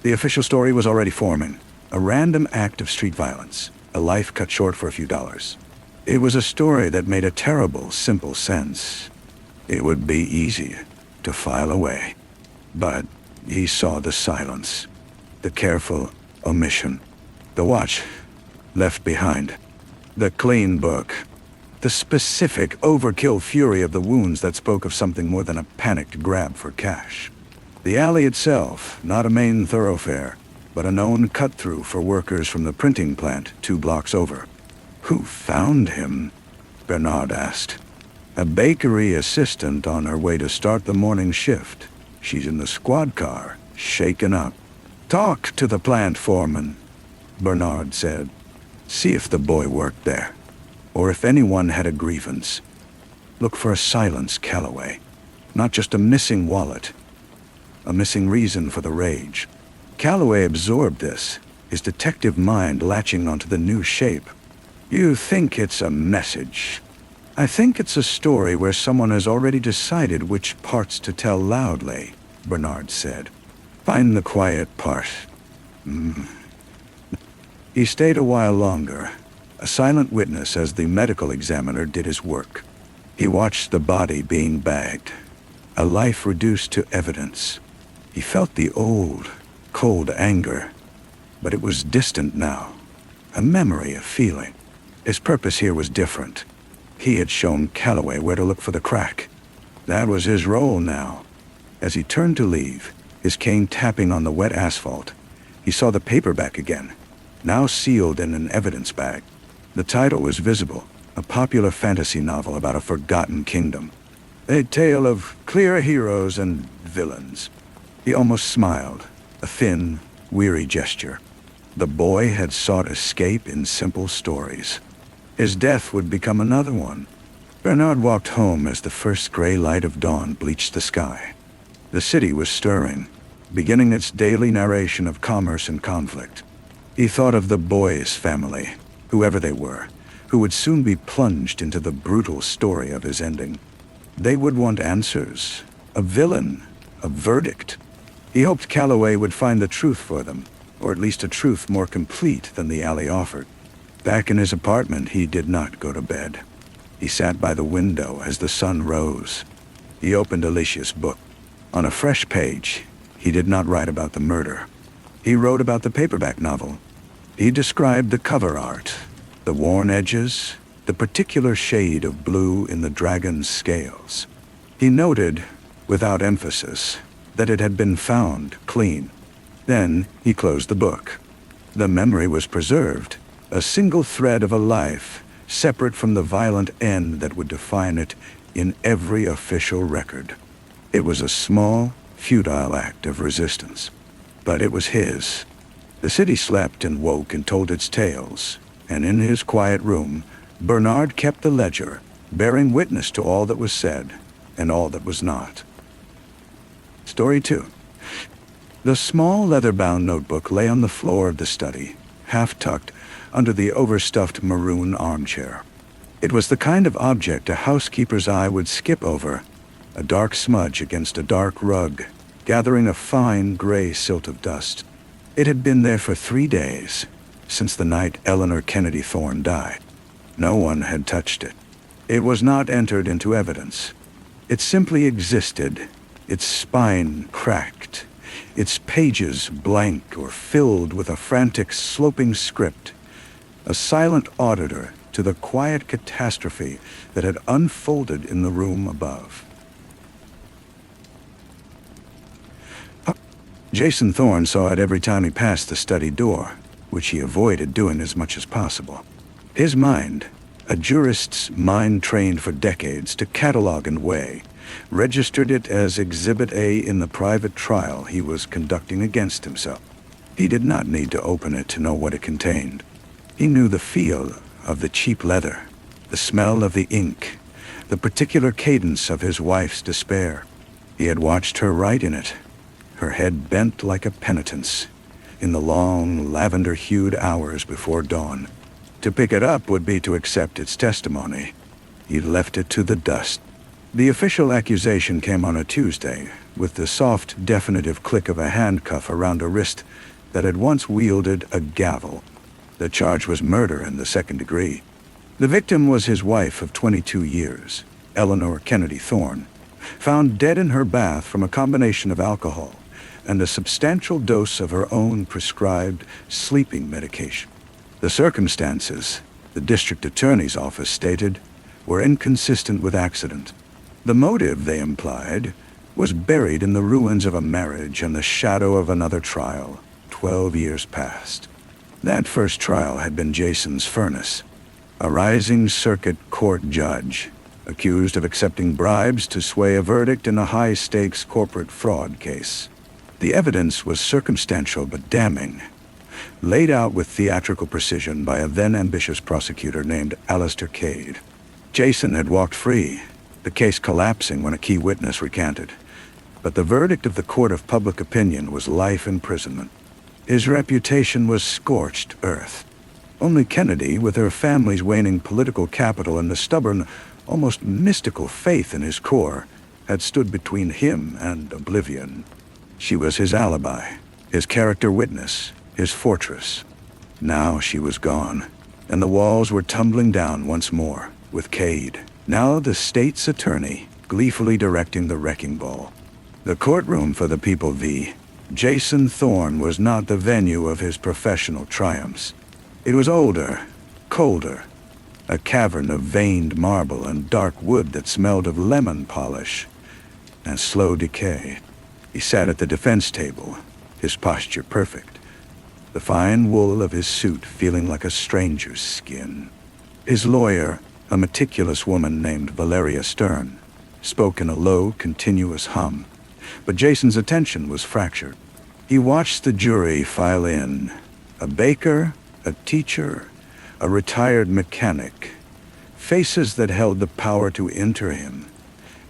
The official story was already forming. A random act of street violence. A life cut short for a few dollars. It was a story that made a terrible, simple sense. It would be easy to file away. But he saw the silence, the careful omission. The watch Left behind. The clean book. The specific, overkill fury of the wounds that spoke of something more than a panicked grab for cash. The alley itself, not a main thoroughfare, but a known cut-through for workers from the printing plant 2 blocks over. Who found him? Bernard asked. A bakery assistant on her way to start the morning shift. She's in the squad car, shaken up. Talk to the plant foreman, Bernard said. See if the boy worked there, or if anyone had a grievance. Look for a silence, Calloway. Not just a missing wallet. A missing reason for the rage. Calloway absorbed this, his detective mind latching onto the new shape. You think it's a message. I think it's a story where someone has already decided which parts to tell loudly, Bernard said. Find the quiet part. He stayed a while longer, a silent witness as the medical examiner did his work. He watched the body being bagged, a life reduced to evidence. He felt the old, cold anger, but it was distant now, a memory of feeling. His purpose here was different. He had shown Calloway where to look for the crack. That was his role now. As he turned to leave, his cane tapping on the wet asphalt, he saw the paperback again, now sealed in an evidence bag. The title was visible, a popular fantasy novel about a forgotten kingdom. A tale of clear heroes and villains. He almost smiled, a thin, weary gesture. The boy had sought escape in simple stories. His death would become another one. Bernard walked home as the first gray light of dawn bleached the sky. The city was stirring, beginning its daily narration of commerce and conflict. He thought of the boy's family, whoever they were, who would soon be plunged into the brutal story of his ending. They would want answers, a villain, a verdict. He hoped Calloway would find the truth for them, or at least a truth more complete than the alley offered. Back in his apartment, he did not go to bed. He sat by the window as the sun rose. He opened Alicia's book. On a fresh page, he did not write about the murder. He wrote about the paperback novel. He described the cover art, the worn edges, the particular shade of blue in the dragon's scales. He noted, without emphasis, that it had been found clean. Then he closed the book. The memory was preserved, a single thread of a life, separate from the violent end that would define it in every official record. It was a small, futile act of resistance, but it was his. The city slept and woke and told its tales, and in his quiet room, Bernard kept the ledger, bearing witness to all that was said and all that was not. Story 2. The small leather-bound notebook lay on the floor of the study, half-tucked under the overstuffed maroon armchair. It was the kind of object a housekeeper's eye would skip over, a dark smudge against a dark rug, gathering a fine gray silt of dust. It had been there for 3 days, since the night Eleanor Kennedy Thorne died. No one had touched it. It was not entered into evidence. It simply existed, its spine cracked, its pages blank or filled with a frantic sloping script, a silent auditor to the quiet catastrophe that had unfolded in the room above. Jason Thorne saw it every time he passed the study door, which he avoided doing as much as possible. His mind, a jurist's mind trained for decades to catalog and weigh, registered it as Exhibit A in the private trial he was conducting against himself. He did not need to open it to know what it contained. He knew the feel of the cheap leather, the smell of the ink, the particular cadence of his wife's despair. He had watched her write in it, her head bent like a penitent's, in the long, lavender-hued hours before dawn. To pick it up would be to accept its testimony. He left it to the dust. The official accusation came on a Tuesday, with the soft, definitive click of a handcuff around a wrist that had once wielded a gavel. The charge was murder in the second degree. The victim was his wife of 22 years, Eleanor Kennedy Thorne, found dead in her bath from a combination of alcohol and a substantial dose of her own prescribed sleeping medication. The circumstances, the district attorney's office stated, were inconsistent with accident. The motive, they implied, was buried in the ruins of a marriage and the shadow of another trial, 12 years past. That first trial had been Jason's furnace, a rising circuit court judge, accused of accepting bribes to sway a verdict in a high-stakes corporate fraud case. The evidence was circumstantial but damning, laid out with theatrical precision by a then-ambitious prosecutor named Alistair Cade. Jason had walked free, the case collapsing when a key witness recanted. But the verdict of the court of public opinion was life imprisonment. His reputation was scorched earth. Only Kennedy, with her family's waning political capital and the stubborn, almost mystical faith in his core, had stood between him and oblivion. She was his alibi, his character witness, his fortress. Now she was gone, and the walls were tumbling down once more, with Cade, now the state's attorney, gleefully directing the wrecking ball. The courtroom for the people v. Jason Thorne was not the venue of his professional triumphs. It was older, colder, a cavern of veined marble and dark wood that smelled of lemon polish and slow decay. He sat at the defense table, his posture perfect, the fine wool of his suit feeling like a stranger's skin. His lawyer, a meticulous woman named Valeria Stern, spoke in a low, continuous hum, but Jason's attention was fractured. He watched the jury file in, a baker, a teacher, a retired mechanic, faces that held the power to enter him,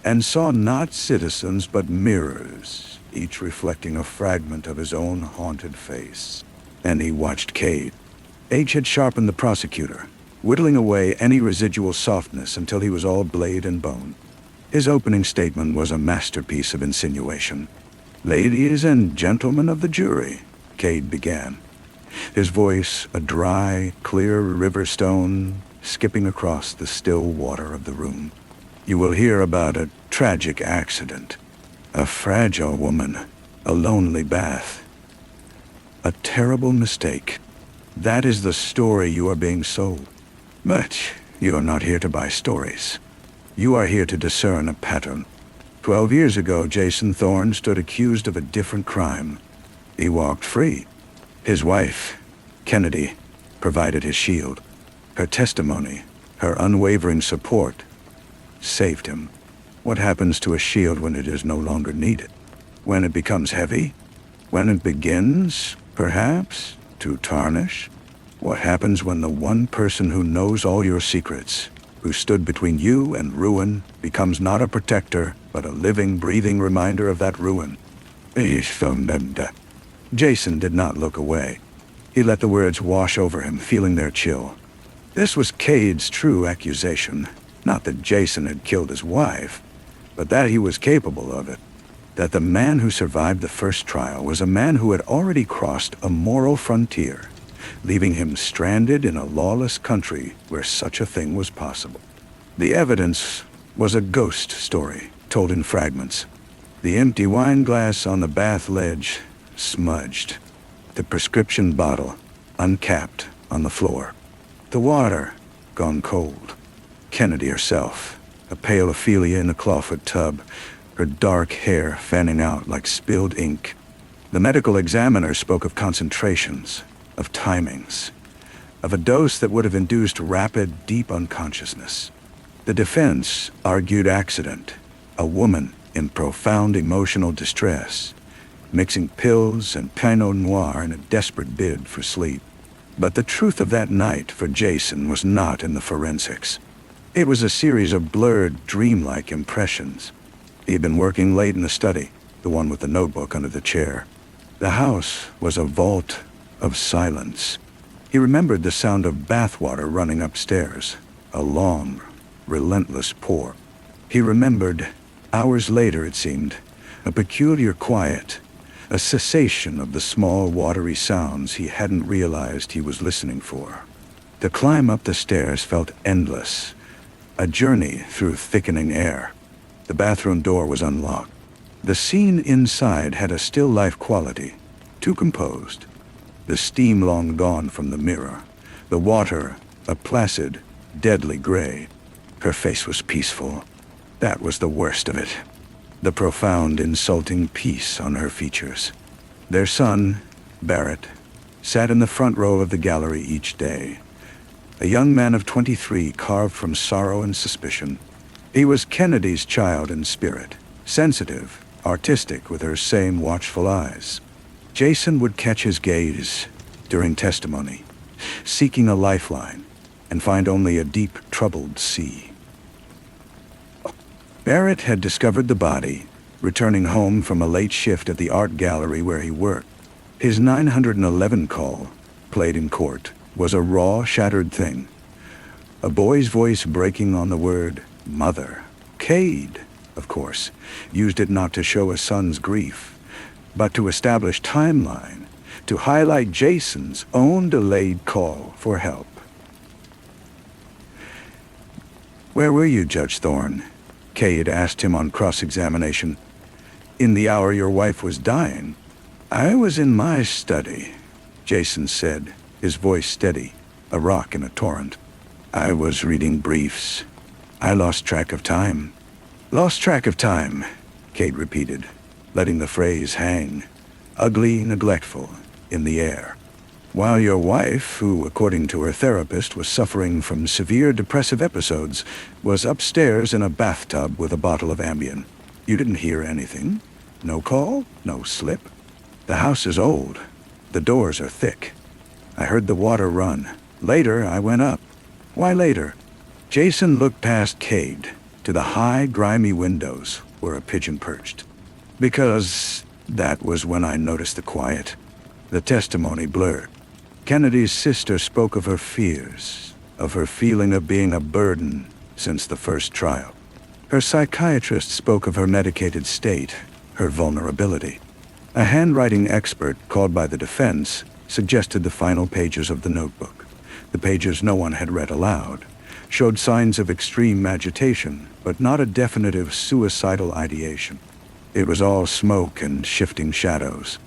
and saw not citizens but mirrors, each reflecting a fragment of his own haunted face. And he watched Cade. Age had sharpened the prosecutor, whittling away any residual softness until he was all blade and bone. His opening statement was a masterpiece of insinuation. "Ladies and gentlemen of the jury," Cade began, his voice a dry, clear river stone skipping across the still water of the room. "You will hear about a tragic accident, a fragile woman, a lonely bath, a terrible mistake. That is the story you are being sold. But you are not here to buy stories. You are here to discern a pattern. 12 years ago, Jason Thorne stood accused of a different crime. He walked free. His wife, Kennedy, provided his shield. Her testimony, her unwavering support, saved him. What happens to a shield when it is no longer needed? When it becomes heavy? When it begins, perhaps, to tarnish? What happens when the one person who knows all your secrets, who stood between you and ruin, becomes not a protector, but a living, breathing reminder of that ruin?" Jason did not look away. He let the words wash over him, feeling their chill. This was Cade's true accusation. Not that Jason had killed his wife, but that he was capable of it. That the man who survived the first trial was a man who had already crossed a moral frontier, leaving him stranded in a lawless country where such a thing was possible. The evidence was a ghost story, told in fragments. The empty wine glass on the bath ledge, smudged. The prescription bottle, uncapped, on the floor. The water, gone cold. Kennedy herself, a pale Ophelia in a clawfoot tub, her dark hair fanning out like spilled ink. The medical examiner spoke of concentrations, of timings, of a dose that would have induced rapid, deep unconsciousness. The defense argued accident, a woman in profound emotional distress, mixing pills and Pinot Noir in a desperate bid for sleep. But the truth of that night for Jason was not in the forensics. It was a series of blurred, dreamlike impressions. He had been working late in the study, the one with the notebook under the chair. The house was a vault of silence. He remembered the sound of bathwater running upstairs, a long, relentless pour. He remembered, hours later it seemed, a peculiar quiet, a cessation of the small watery sounds he hadn't realized he was listening for. The climb up the stairs felt endless, a journey through thickening air. The bathroom door was unlocked. The scene inside had a still life quality, too composed. The steam long gone from the mirror, The water, a placid, deadly gray. Her face was peaceful. That was the worst of it. The profound, insulting peace on her features. Their son, Barrett, sat in the front row of the gallery each day. A young man of 23 carved from sorrow and suspicion. He was Kennedy's child in spirit, sensitive, artistic with her same watchful eyes. Jason would catch his gaze during testimony, seeking a lifeline, and find only a deep, troubled sea. Barrett had discovered the body, returning home from a late shift at the art gallery where he worked. His 911 call, played in court, was a raw, shattered thing. A boy's voice breaking on the word, mother. Cade, of course, used it not to show a son's grief, but to establish timeline, to highlight Jason's own delayed call for help. "Where were you, Judge Thorne?" Cade asked him on cross-examination. "In the hour your wife was dying." "I was in my study," Jason said, his voice steady, a rock in a torrent. "I was reading briefs. I lost track of time." "Lost track of time," Cade repeated, letting the phrase hang, ugly, neglectful, in the air. "While your wife, who, according to her therapist, was suffering from severe depressive episodes, was upstairs in a bathtub with a bottle of Ambien. You didn't hear anything? No call? No slip? The house is old. The doors are thick. I heard the water run. Later, I went up." "Why later?" Jason looked past Cade to the high, grimy windows where a pigeon perched. "Because that was when I noticed the quiet." The testimony blurred. Kennedy's sister spoke of her fears, of her feeling of being a burden since the first trial. Her psychiatrist spoke of her medicated state, her vulnerability. A handwriting expert called by the defense suggested the final pages of the notebook. The pages no one had read aloud showed signs of extreme agitation, but not a definitive suicidal ideation. It was all smoke and shifting shadows.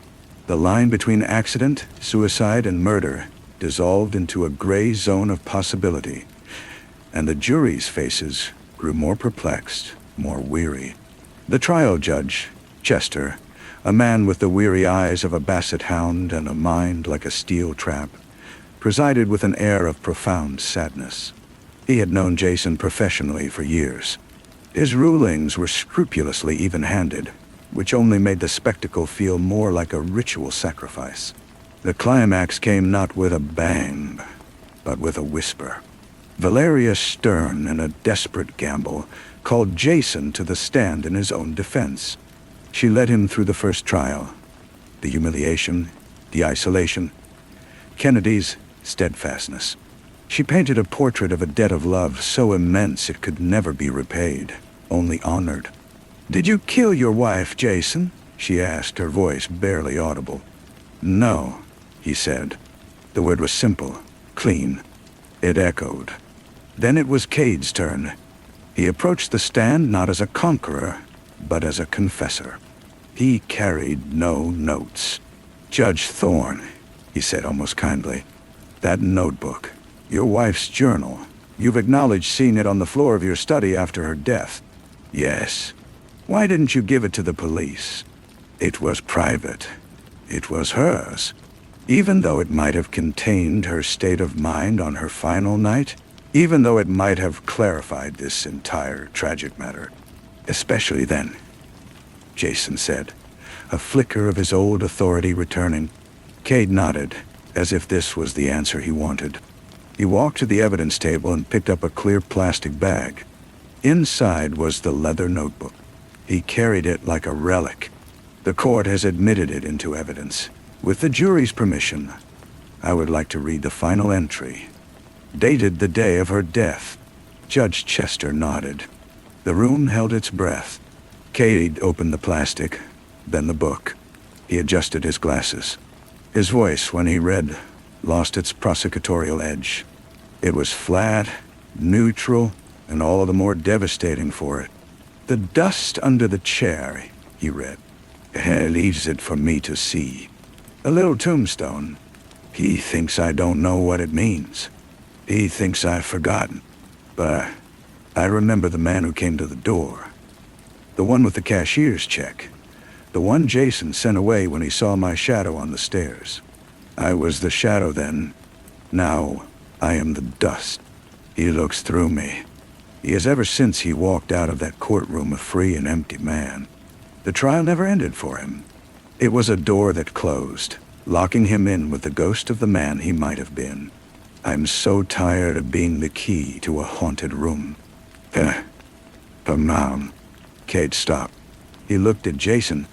The line between accident, suicide, and murder dissolved into a gray zone of possibility, and the jury's faces grew more perplexed, more weary. The trial judge, Chester, a man with the weary eyes of a basset hound and a mind like a steel trap, presided with an air of profound sadness. He had known Jason professionally for years. His rulings were scrupulously even-handed, which only made the spectacle feel more like a ritual sacrifice. The climax came not with a bang, but with a whisper. Valeria Stern, in a desperate gamble, called Jason to the stand in his own defense. She led him through the first trial, the humiliation, the isolation, Kennedy's steadfastness. She painted a portrait of a debt of love so immense it could never be repaid, only honored. "Did you kill your wife, Jason?" she asked, her voice barely audible. "No," he said. The word was simple, clean. It echoed. Then it was Cade's turn. He approached the stand not as a conqueror, but as a confessor. He carried no notes. "Judge Thorne," he said almost kindly, "that notebook, your wife's journal, you've acknowledged seeing it on the floor of your study after her death." "Yes." "Why didn't you give it to the police?" "It was private. It was hers. Even though it might have contained her state of mind on her final night, even though it might have clarified this entire tragic matter. Especially then," Jason said, a flicker of his old authority returning. Cade nodded, as if this was the answer he wanted. He walked to the evidence table and picked up a clear plastic bag. Inside was the leather notebook. He carried it like a relic. "The court has admitted it into evidence. With the jury's permission, I would like to read the final entry, dated the day of her death." Judge Chester nodded. The room held its breath. Cade opened the plastic, then the book. He adjusted his glasses. His voice, when he read, lost its prosecutorial edge. It was flat, neutral, and all the more devastating for it. "The dust under the chair," he read, "leaves it for me to see. A little tombstone." He thinks I don't know what it means. He thinks I've forgotten. But I remember the man who came to the door. The one with the cashier's check. The one Jason sent away when he saw my shadow on the stairs. I was the shadow then. Now I am the dust. He looks through me. He has ever since he walked out of that courtroom a free and empty man. The trial never ended for him. It was a door that closed, locking him in with the ghost of the man he might have been. I'm so tired of being the key to a haunted room. Mom. Cade stopped. He looked at Jason.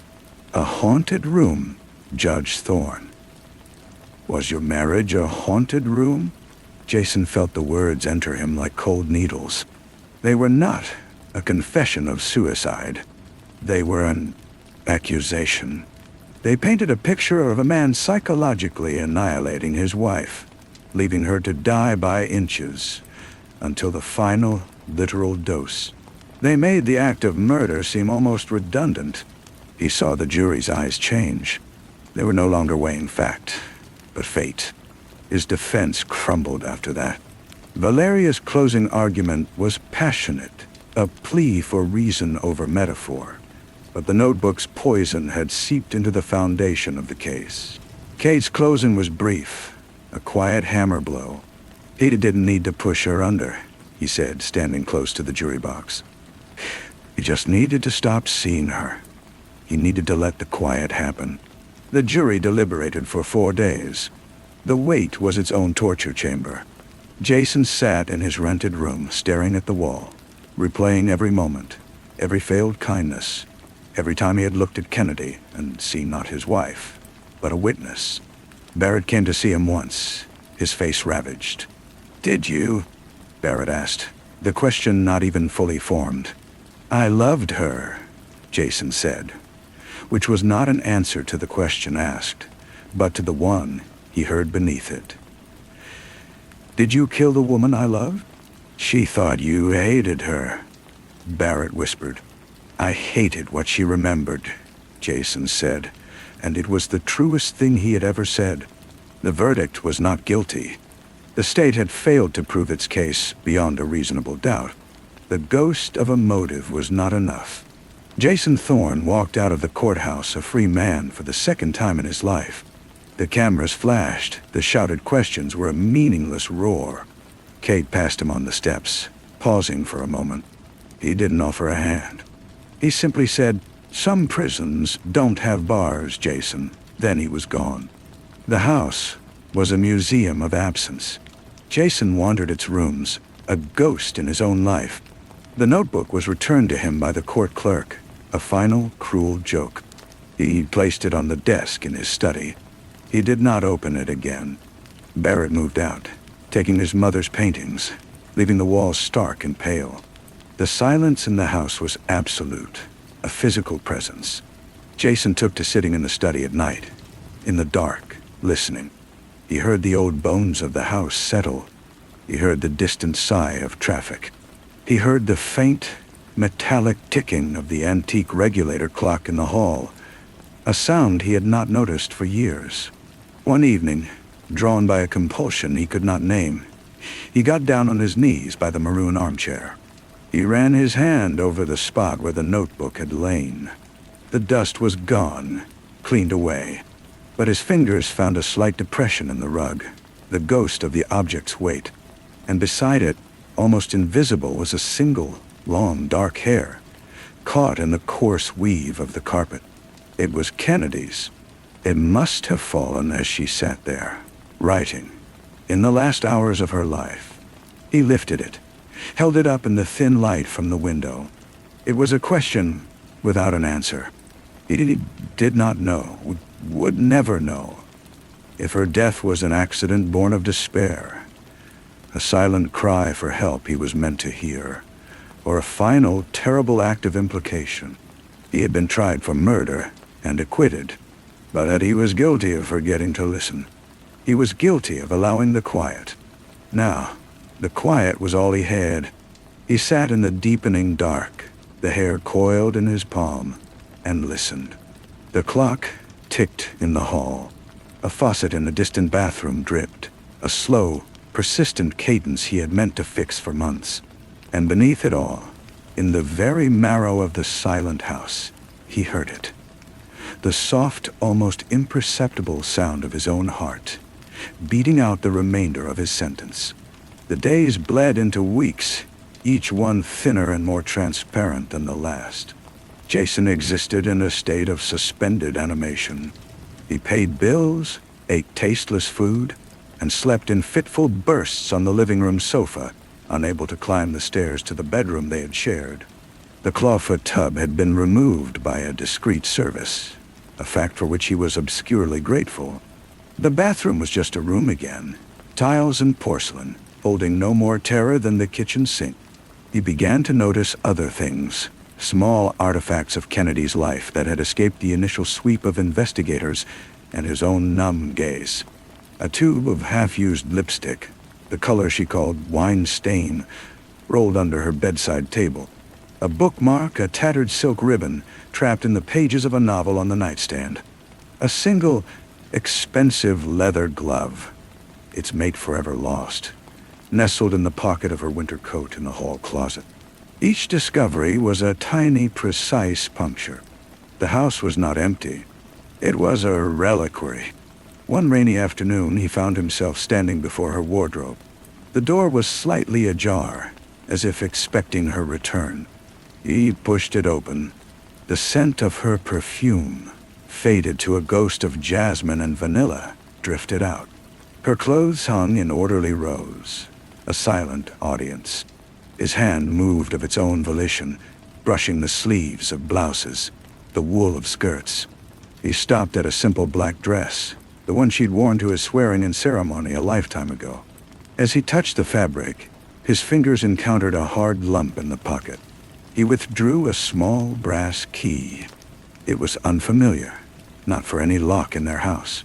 A haunted room, Judge Thorne. Was your marriage a haunted room? Jason felt the words enter him like cold needles. They were not a confession of suicide. They were an accusation. They painted a picture of a man psychologically annihilating his wife, leaving her to die by inches until the final, literal dose. They made the act of murder seem almost redundant. He saw the jury's eyes change. They were no longer weighing fact, but fate. His defense crumbled after that. Valeria's closing argument was passionate, a plea for reason over metaphor. But the notebook's poison had seeped into the foundation of the case. Cade's closing was brief, a quiet hammer blow. He didn't need to push her under, he said, standing close to the jury box. He just needed to stop seeing her. He needed to let the quiet happen. The jury deliberated for 4 days. The wait was its own torture chamber. Jason sat in his rented room, staring at the wall, replaying every moment, every failed kindness, every time he had looked at Kennedy and seen not his wife, but a witness. Barrett came to see him once, his face ravaged. "Did you?" Barrett asked, the question not even fully formed. "I loved her," Jason said, which was not an answer to the question asked, but to the one he heard beneath it. "Did you kill the woman I loved?" "She thought you hated her," Barrett whispered. "I hated what she remembered," Jason said, and it was the truest thing he had ever said. The verdict was not guilty. The state had failed to prove its case beyond a reasonable doubt. The ghost of a motive was not enough. Jason Thorne walked out of the courthouse a free man for the second time in his life. The cameras flashed. The shouted questions were a meaningless roar. Cade passed him on the steps, pausing for a moment. He didn't offer a hand. He simply said, "Some prisons don't have bars, Jason." Then he was gone. The house was a museum of absence. Jason wandered its rooms, a ghost in his own life. The notebook was returned to him by the court clerk, a final, cruel joke. He placed it on the desk in his study. He did not open it again. Barrett moved out, taking his mother's paintings, leaving the walls stark and pale. The silence in the house was absolute, a physical presence. Jason took to sitting in the study at night, in the dark, listening. He heard the old bones of the house settle. He heard the distant sigh of traffic. He heard the faint, metallic ticking of the antique regulator clock in the hall, a sound he had not noticed for years. One evening, drawn by a compulsion he could not name, he got down on his knees by the maroon armchair. He ran his hand over the spot where the notebook had lain. The dust was gone, cleaned away, but his fingers found a slight depression in the rug, the ghost of the object's weight, and beside it, almost invisible, was a single, long, dark hair, caught in the coarse weave of the carpet. It was Kennedy's. It must have fallen as she sat there, writing, in the last hours of her life. He lifted it, held it up in the thin light from the window. It was a question without an answer. He did not know, would never know, if her death was an accident born of despair, a silent cry for help he was meant to hear, or a final, terrible act of implication. He had been tried for murder and acquitted, but that he was guilty of forgetting to listen. He was guilty of allowing the quiet. Now, the quiet was all he had. He sat in the deepening dark, the hair coiled in his palm, and listened. The clock ticked in the hall. A faucet in the distant bathroom dripped, a slow, persistent cadence he had meant to fix for months. And beneath it all, in the very marrow of the silent house, he heard it. The soft, almost imperceptible sound of his own heart, beating out the remainder of his sentence. The days bled into weeks, each one thinner and more transparent than the last. Jason existed in a state of suspended animation. He paid bills, ate tasteless food, and slept in fitful bursts on the living room sofa, unable to climb the stairs to the bedroom they had shared. The clawfoot tub had been removed by a discreet service, a fact for which he was obscurely grateful. The bathroom was just a room again, tiles and porcelain, holding no more terror than the kitchen sink. He began to notice other things, small artifacts of Kennedy's life that had escaped the initial sweep of investigators and his own numb gaze. A tube of half-used lipstick, the color she called wine stain, rolled under her bedside table. A bookmark, a tattered silk ribbon, trapped in the pages of a novel on the nightstand. A single, expensive leather glove, its mate forever lost, nestled in the pocket of her winter coat in the hall closet. Each discovery was a tiny, precise puncture. The house was not empty. It was a reliquary. One rainy afternoon, he found himself standing before her wardrobe. The door was slightly ajar, as if expecting her return. He pushed it open. The scent of her perfume, faded to a ghost of jasmine and vanilla, drifted out. Her clothes hung in orderly rows, a silent audience. His hand moved of its own volition, brushing the sleeves of blouses, the wool of skirts. He stopped at a simple black dress, the one she'd worn to his swearing-in ceremony a lifetime ago. As he touched the fabric, his fingers encountered a hard lump in the pocket. He withdrew a small brass key. It was unfamiliar, not for any lock in their house.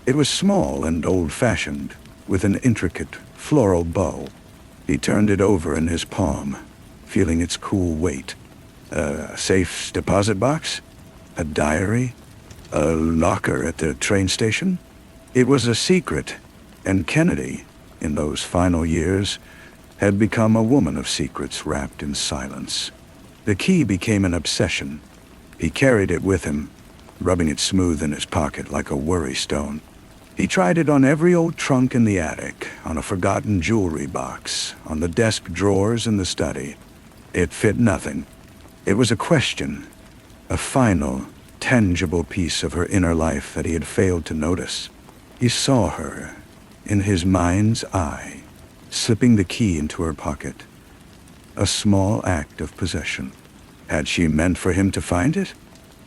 It was small and old-fashioned, with an intricate floral bow. He turned it over in his palm, feeling its cool weight. A safe deposit box? A diary? A locker at the train station? It was a secret, and Kennedy, in those final years, had become a woman of secrets wrapped in silence. The key became an obsession. He carried it with him, rubbing it smooth in his pocket like a worry stone. He tried it on every old trunk in the attic, on a forgotten jewelry box, on the desk drawers in the study. It fit nothing. It was a question, a final, tangible piece of her inner life that he had failed to notice. He saw her, in his mind's eye, slipping the key into her pocket. A small act of possession. Had she meant for him to find it?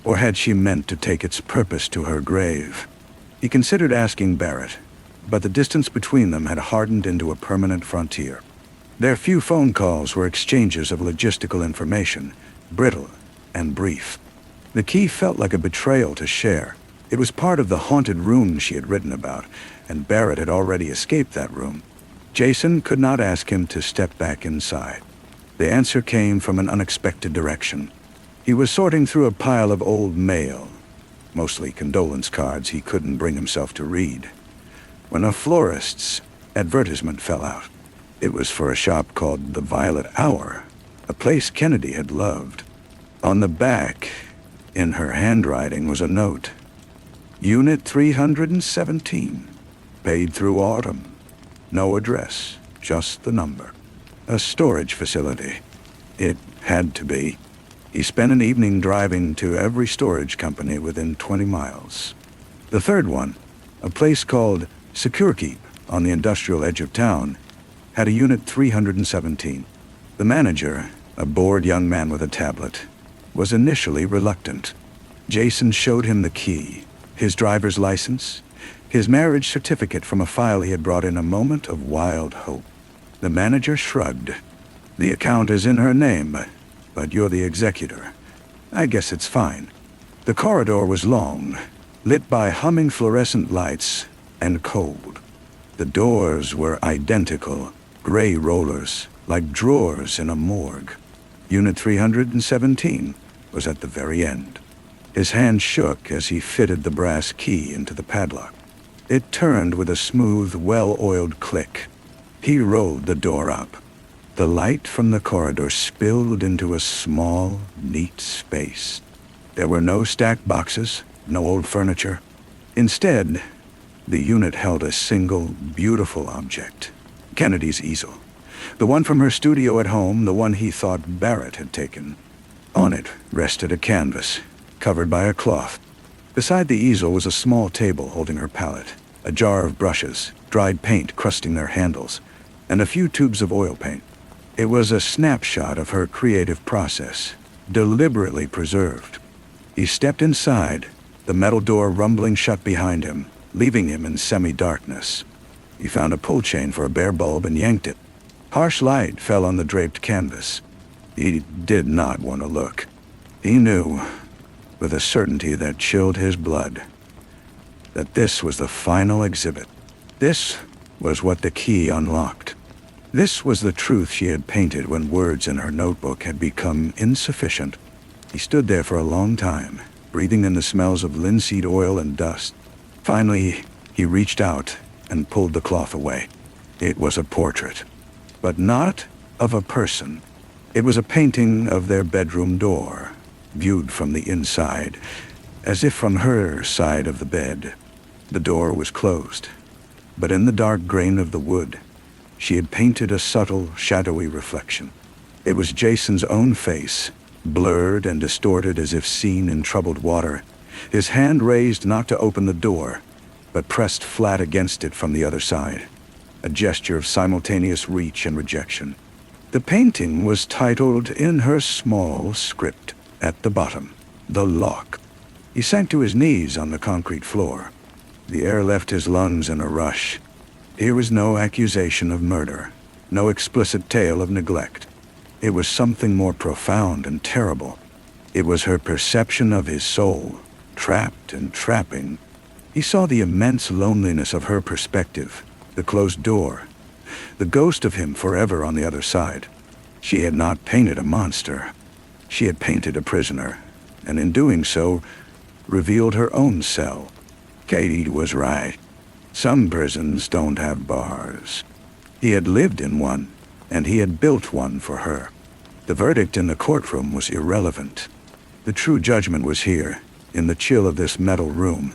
Or had she meant to take its purpose to her grave? He considered asking Barrett, but the distance between them had hardened into a permanent frontier. Their few phone calls were exchanges of logistical information, brittle and brief. The key felt like a betrayal to share. It was part of the haunted room she had written about, and Barrett had already escaped that room. Jason could not ask him to step back inside. The answer came from an unexpected direction. He was sorting through a pile of old mail, mostly condolence cards he couldn't bring himself to read, when a florist's advertisement fell out. It was for a shop called the Violet Hour, a place Kennedy had loved. On the back, in her handwriting, was a note. Unit 317, paid through autumn. No address, just the number. A storage facility. It had to be. He spent an evening driving to every storage company within 20 miles. The third one, a place called Secure Keep on the industrial edge of town, had a Unit 317. The manager, a bored young man with a tablet, was initially reluctant. Jason showed him the key, his driver's license, his marriage certificate from a file he had brought in a moment of wild hope. The manager shrugged. The account is in her name, but you're the executor. I guess it's fine. The corridor was long, lit by humming fluorescent lights, and cold. The doors were identical, gray rollers, like drawers in a morgue. Unit 317 was at the very end. His hand shook as he fitted the brass key into the padlock. It turned with a smooth, well-oiled click. He rolled the door up. The light from the corridor spilled into a small, neat space. There were no stacked boxes, no old furniture. Instead, the unit held a single, beautiful object. Kennedy's easel. The one from her studio at home, the one he thought Barrett had taken. On it rested a canvas, covered by a cloth. Beside the easel was a small table holding her palette, a jar of brushes, dried paint crusting their handles, and a few tubes of oil paint. It was a snapshot of her creative process, deliberately preserved. He stepped inside, the metal door rumbling shut behind him, leaving him in semi-darkness. He found a pull chain for a bare bulb and yanked it. Harsh light fell on the draped canvas. He did not want to look. He knew, with a certainty that chilled his blood, that this was the final exhibit. This was what the key unlocked. This was the truth she had painted when words in her notebook had become insufficient. He stood there for a long time, breathing in the smells of linseed oil and dust. Finally, he reached out and pulled the cloth away. It was a portrait, but not of a person. It was a painting of their bedroom door, viewed from the inside, as if from her side of the bed. The door was closed, but in the dark grain of the wood, she had painted a subtle, shadowy reflection. It was Jason's own face, blurred and distorted as if seen in troubled water, his hand raised not to open the door, but pressed flat against it from the other side, a gesture of simultaneous reach and rejection. The painting was titled in her small script at the bottom, "The Lock." He sank to his knees on the concrete floor. The air left his lungs in a rush. Here was no accusation of murder, no explicit tale of neglect. It was something more profound and terrible. It was her perception of his soul, trapped and trapping. He saw the immense loneliness of her perspective, the closed door, the ghost of him forever on the other side. She had not painted a monster. She had painted a prisoner, and in doing so, revealed her own cell. Katie was right. Some prisons don't have bars. He had lived in one, and he had built one for her. The verdict in the courtroom was irrelevant. The true judgment was here, in the chill of this metal room,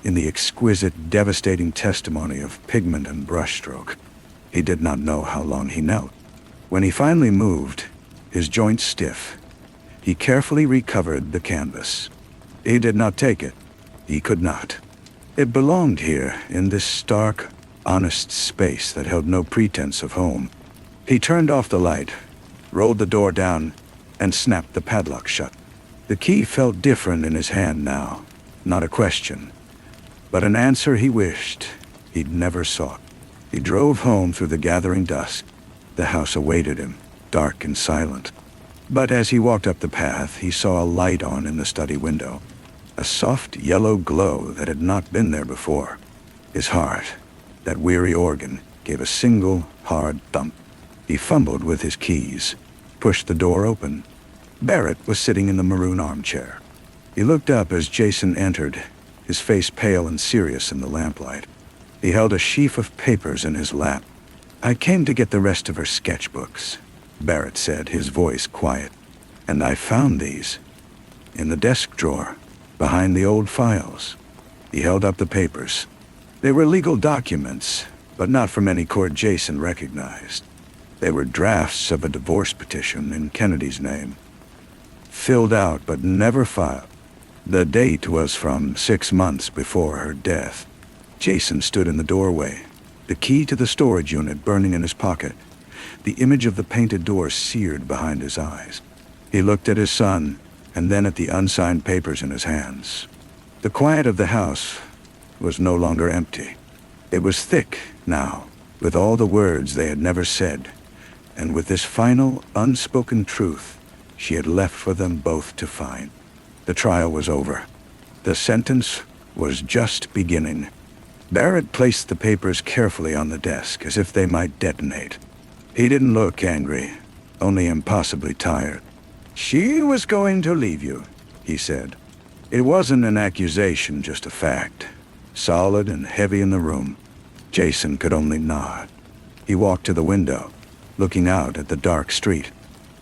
in the exquisite, devastating testimony of pigment and brushstroke. He did not know how long he knelt. When he finally moved, his joints stiff, he carefully recovered the canvas. He did not take it. He could not. It belonged here, in this stark, honest space that held no pretense of home. He turned off the light, rolled the door down, and snapped the padlock shut. The key felt different in his hand now. Not a question, but an answer he wished he'd never sought. He drove home through the gathering dusk. The house awaited him, dark and silent. But as he walked up the path, he saw a light on in the study window. A soft yellow glow that had not been there before. His heart, that weary organ, gave a single, hard thump. He fumbled with his keys, pushed the door open. Barrett was sitting in the maroon armchair. He looked up as Jason entered, his face pale and serious in the lamplight. He held a sheaf of papers in his lap. "I came to get the rest of her sketchbooks," Barrett said, his voice quiet. "And I found these in the desk drawer, behind the old files." He held up the papers. They were legal documents, but not from any court Jason recognized. They were drafts of a divorce petition in Kennedy's name, filled out but never filed. The date was from 6 months before her death. Jason stood in the doorway, the key to the storage unit burning in his pocket, the image of the painted door seared behind his eyes. He looked at his son, and then at the unsigned papers in his hands. The quiet of the house was no longer empty. It was thick now, with all the words they had never said, and with this final, unspoken truth she had left for them both to find. The trial was over. The sentence was just beginning. Barrett placed the papers carefully on the desk, as if they might detonate. He didn't look angry, only impossibly tired. "She was going to leave you," he said. It wasn't an accusation, just a fact. solid and heavy in the room. Jason could only nod. He walked to the window, looking out at the dark street.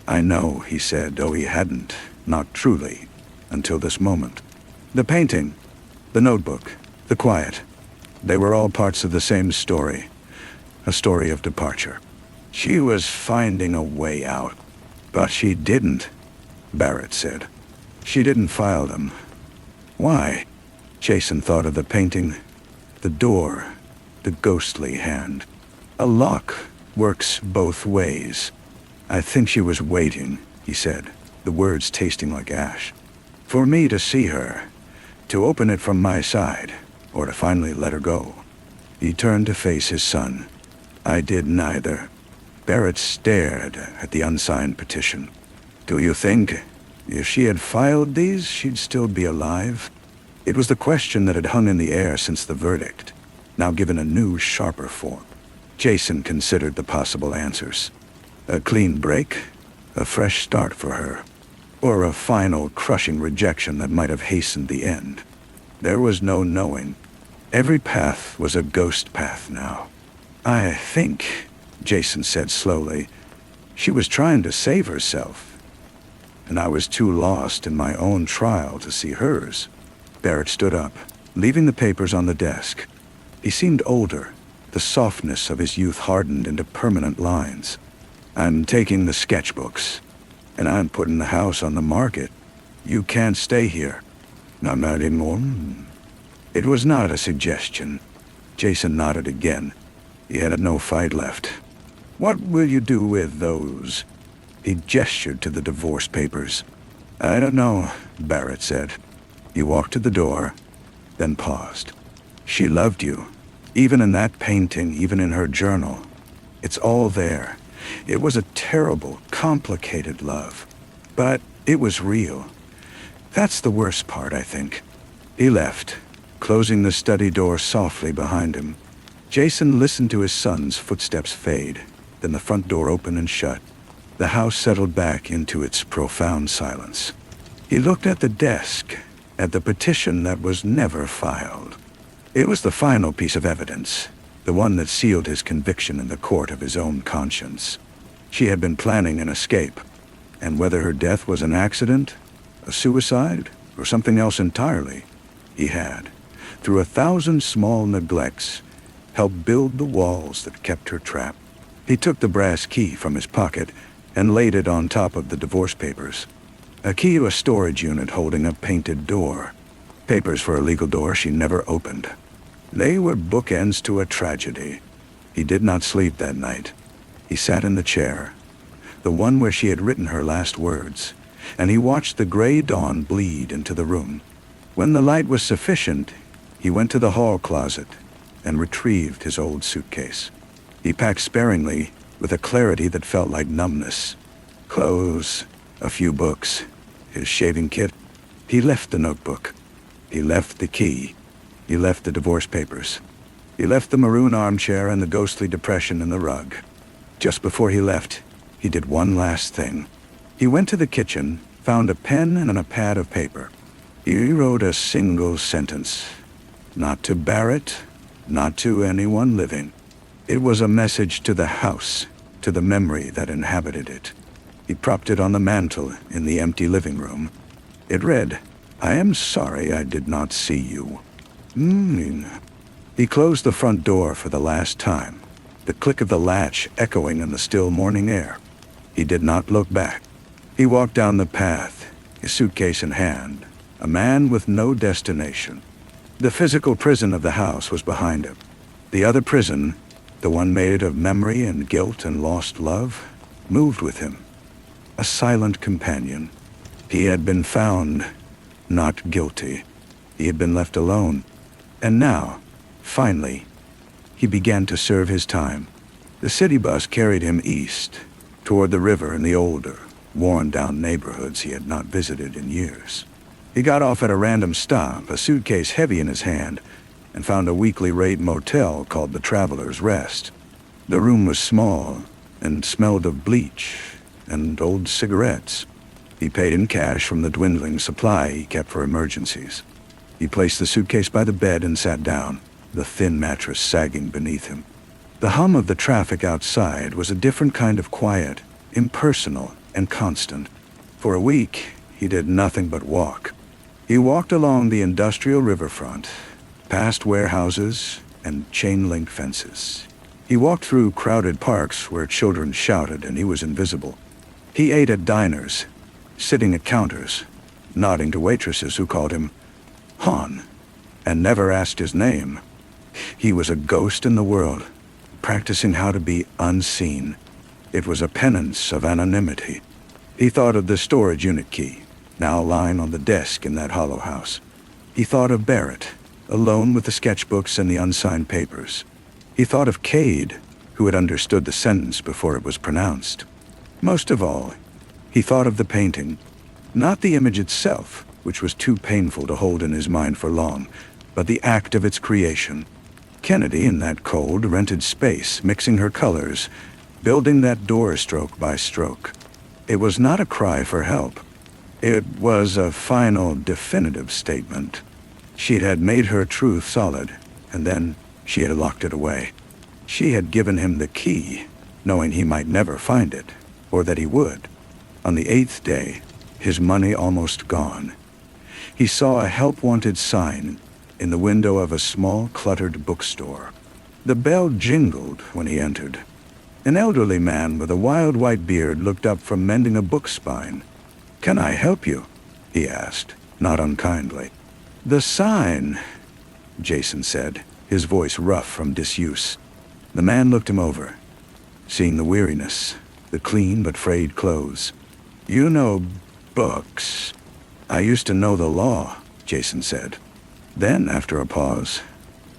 "I know," he said, though he hadn't, not truly, until this moment. The painting, the notebook, the quiet, they were all parts of the same story, a story of departure. She was finding a way out, but she didn't, Barrett said. She didn't file them. Why? Jason thought of the painting, the door, the ghostly hand. A lock works both ways. "I think she was waiting," he said, the words tasting like ash. "For me to see her, to open it from my side, or to finally let her go." He turned to face his son. "I did neither." Barrett stared at the unsigned petition. "Do you think, if she had filed these, she'd still be alive?" It was the question that had hung in the air since the verdict, now given a new, sharper form. Jason considered the possible answers. A clean break, a fresh start for her, or a final crushing rejection that might have hastened the end. There was no knowing. Every path was a ghost path now. "I think," Jason said slowly, "she was trying to save herself, and I was too lost in my own trial to see hers." Barrett stood up, leaving the papers on the desk. He seemed older, the softness of his youth hardened into permanent lines. "I'm taking the sketchbooks, and I'm putting the house on the market. You can't stay here." "Not anymore." It was not a suggestion. Jason nodded again. He had no fight left. "What will you do with those?" He gestured to the divorce papers. "I don't know," Barrett said. He walked to the door, then paused. "She loved you, even in that painting, even in her journal. It's all there. It was a terrible, complicated love, but it was real. That's the worst part, I think." He left, closing the study door softly behind him. Jason listened to his son's footsteps fade, then the front door opened and shut. The house settled back into its profound silence. He looked at the desk, at the petition that was never filed. It was the final piece of evidence, the one that sealed his conviction in the court of his own conscience. She had been planning an escape, and whether her death was an accident, a suicide, or something else entirely, he had, through 1,000 small neglects, helped build the walls that kept her trapped. He took the brass key from his pocket and laid it on top of the divorce papers. A key to a storage unit holding a painted door. Papers for a legal door she never opened. They were bookends to a tragedy. He did not sleep that night. He sat in the chair, the one where she had written her last words, and he watched the gray dawn bleed into the room. When the light was sufficient, he went to the hall closet and retrieved his old suitcase. He packed sparingly, with a clarity that felt like numbness. Clothes, a few books, his shaving kit. He left the notebook. He left the key. He left the divorce papers. He left the maroon armchair and the ghostly depression in the rug. Just before he left, he did one last thing. He went to the kitchen, found a pen and a pad of paper. He wrote a single sentence. Not to Barrett, not to anyone living. It was a message to the house, to the memory that inhabited it. He propped it on the mantel in the empty living room. It read, "I am sorry I did not see you." He closed the front door for the last time, the click of the latch echoing in the still morning air. He did not look back. He walked down the path, his suitcase in hand, a man with no destination. The physical prison of the house was behind him. The other prison, the one made of memory and guilt and lost love, moved with him. A silent companion. He had been found not guilty. He had been left alone. And now, finally, he began to serve his time. The city bus carried him east, toward the river and the older, worn-down neighborhoods he had not visited in years. He got off at a random stop, a suitcase heavy in his hand, and found a weekly rate motel called the Traveler's Rest. The room was small and smelled of bleach and old cigarettes. He paid in cash from the dwindling supply he kept for emergencies. He placed the suitcase by the bed and sat down, the thin mattress sagging beneath him. The hum of the traffic outside was a different kind of quiet, impersonal and constant. For a week, he did nothing but walk. He walked along the industrial riverfront, past warehouses and chain-link fences. He walked through crowded parks where children shouted and he was invisible. He ate at diners, sitting at counters, nodding to waitresses who called him Han, and never asked his name. He was a ghost in the world, practicing how to be unseen. It was a penance of anonymity. He thought of the storage unit key, now lying on the desk in that hollow house. He thought of Barrett, alone with the sketchbooks and the unsigned papers. He thought of Cade, who had understood the sentence before it was pronounced. Most of all, he thought of the painting, not the image itself, which was too painful to hold in his mind for long, but the act of its creation. Kennedy, in that cold, rented space, mixing her colors, building that door stroke by stroke. It was not a cry for help. It was a final, definitive statement. She had made her truth solid, and then she had locked it away. She had given him the key, knowing he might never find it, or that he would. On the 8th day, his money almost gone, he saw a help-wanted sign in the window of a small, cluttered bookstore. The bell jingled when he entered. An elderly man with a wild white beard looked up from mending a book spine. "Can I help you?" he asked, not unkindly. "The sign," Jason said, his voice rough from disuse. The man looked him over, seeing the weariness, the clean but frayed clothes. "You know books." "I used to know the law," Jason said. Then, after a pause,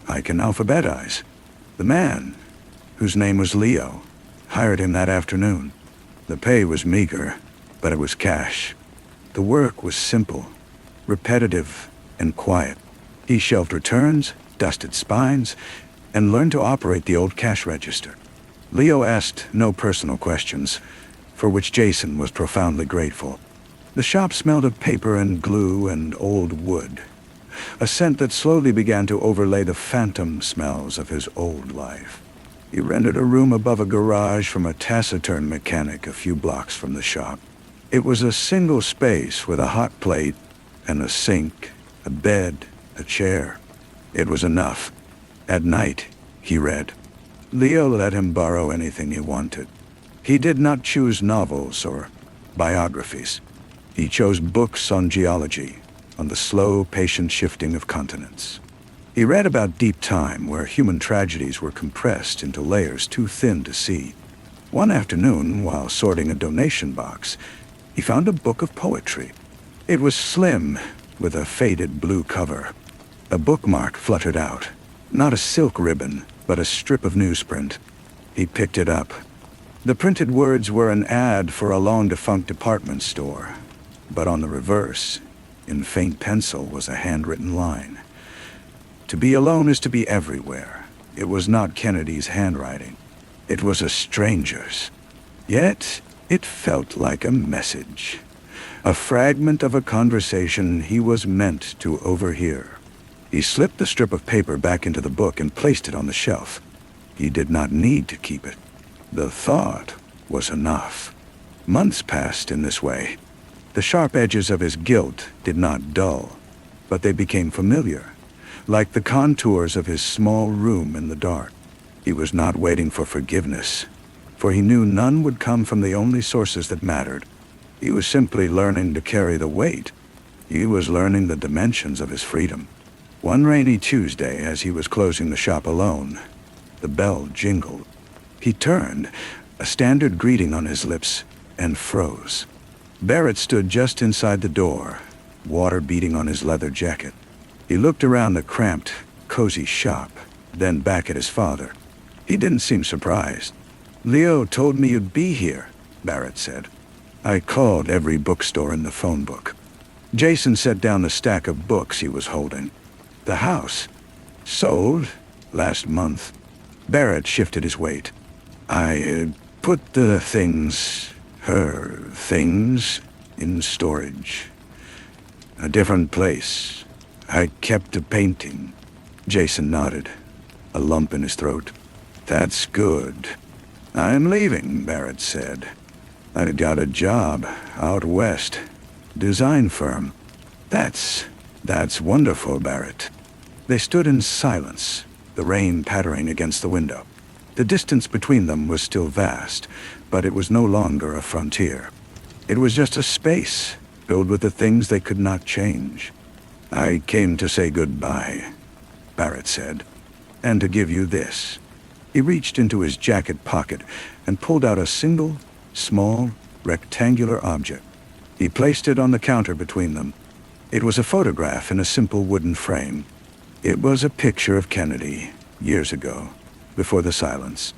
"I can alphabetize." The man, whose name was Leo, hired him that afternoon. The pay was meager, but it was cash. The work was simple, repetitive, and quiet. He shelved returns, dusted spines, and learned to operate the old cash register. Leo asked no personal questions, for which Jason was profoundly grateful. The shop smelled of paper and glue and old wood, a scent that slowly began to overlay the phantom smells of his old life. He rented a room above a garage from a taciturn mechanic a few blocks from the shop. It was a single space with a hot plate and a sink, a bed, a chair. It was enough. At night, he read. Leo let him borrow anything he wanted. He did not choose novels or biographies. He chose books on geology, on the slow, patient shifting of continents. He read about deep time, where human tragedies were compressed into layers too thin to see. One afternoon, while sorting a donation box, he found a book of poetry. It was slim, with a faded blue cover. A bookmark fluttered out, not a silk ribbon, but a strip of newsprint. He picked it up. The printed words were an ad for a long-defunct department store, but on the reverse, in faint pencil, was a handwritten line. "To be alone is to be everywhere." It was not Kennedy's handwriting. It was a stranger's. Yet, it felt like a message. A fragment of a conversation he was meant to overhear. He slipped the strip of paper back into the book and placed it on the shelf. He did not need to keep it. The thought was enough. Months passed in this way. The sharp edges of his guilt did not dull, but they became familiar, like the contours of his small room in the dark. He was not waiting for forgiveness, for he knew none would come from the only sources that mattered. He was simply learning to carry the weight. He was learning the dimensions of his freedom. One rainy Tuesday, as he was closing the shop alone, the bell jingled. He turned, a standard greeting on his lips, and froze. Barrett stood just inside the door, water beading on his leather jacket. He looked around the cramped, cozy shop, then back at his father. He didn't seem surprised. "Leo told me you'd be here," Barrett said. "I called every bookstore in the phone book." Jason set down the stack of books he was holding. "The house? Sold? Last month." Barrett shifted his weight. "I put the things, her things, in storage. A different place. I kept a painting. Jason nodded, a lump in his throat. That's good. I'm leaving, Barrett said. I got a job out west. Design firm. That's wonderful, Barrett. They stood in silence, the rain pattering against the window. The distance between them was still vast, but it was no longer a frontier. It was just a space filled with the things they could not change. I came to say goodbye, Barrett said, and to give you this. He reached into his jacket pocket and pulled out a single, small, rectangular object. He placed it on the counter between them. It was a photograph in a simple wooden frame. It was a picture of Kennedy, years ago, before the silence.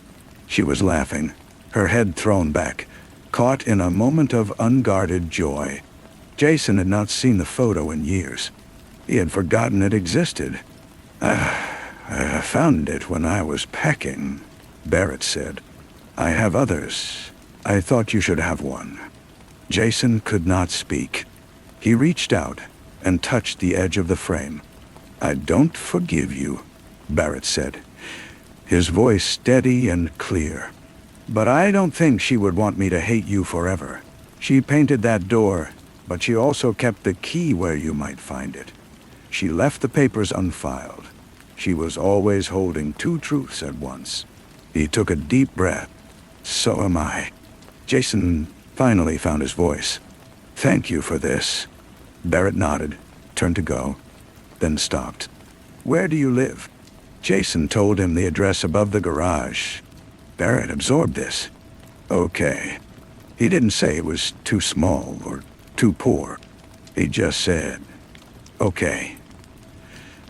She was laughing, her head thrown back, caught in a moment of unguarded joy. Jason had not seen the photo in years. He had forgotten it existed. I found it when I was packing, Barrett said. I have others. I thought you should have one. Jason could not speak. He reached out and touched the edge of the frame. I don't forgive you, Barrett said, his voice steady and clear. But I don't think she would want me to hate you forever. She painted that door, but she also kept the key where you might find it. She left the papers unfiled. She was always holding two truths at once. He took a deep breath. So am I. Jason finally found his voice. Thank you for this. Barrett nodded, turned to go, then stopped. Where do you live? Jason told him the address above the garage. Barrett absorbed this. Okay. He didn't say it was too small or too poor. He just said, okay.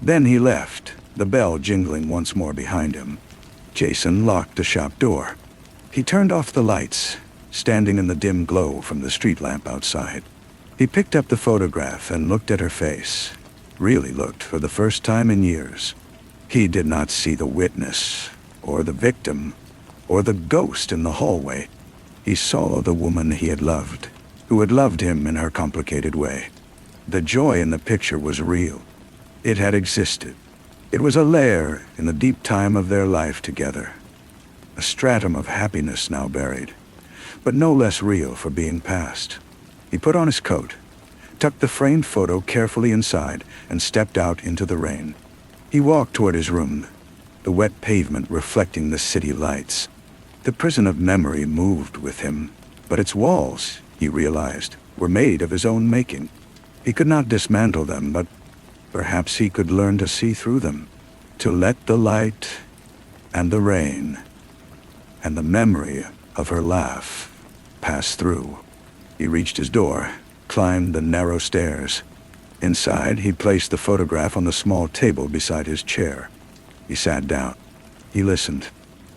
Then he left, the bell jingling once more behind him. Jason locked the shop door. He turned off the lights, standing in the dim glow from the street lamp outside. He picked up the photograph and looked at her face. Really looked for the first time in years. He did not see the witness, or the victim, or the ghost in the hallway. He saw the woman he had loved, who had loved him in her complicated way. The joy in the picture was real. It had existed. It was a layer in the deep time of their life together. A stratum of happiness now buried, but no less real for being past. He put on his coat, tucked the framed photo carefully inside, and stepped out into the rain. He walked toward his room, the wet pavement reflecting the city lights. The prison of memory moved with him, but its walls, he realized, were made of his own making. He could not dismantle them, but perhaps he could learn to see through them, to let the light and the rain and the memory of her laugh pass through. He reached his door, climbed the narrow stairs. Inside, he placed the photograph on the small table beside his chair. He sat down. He listened.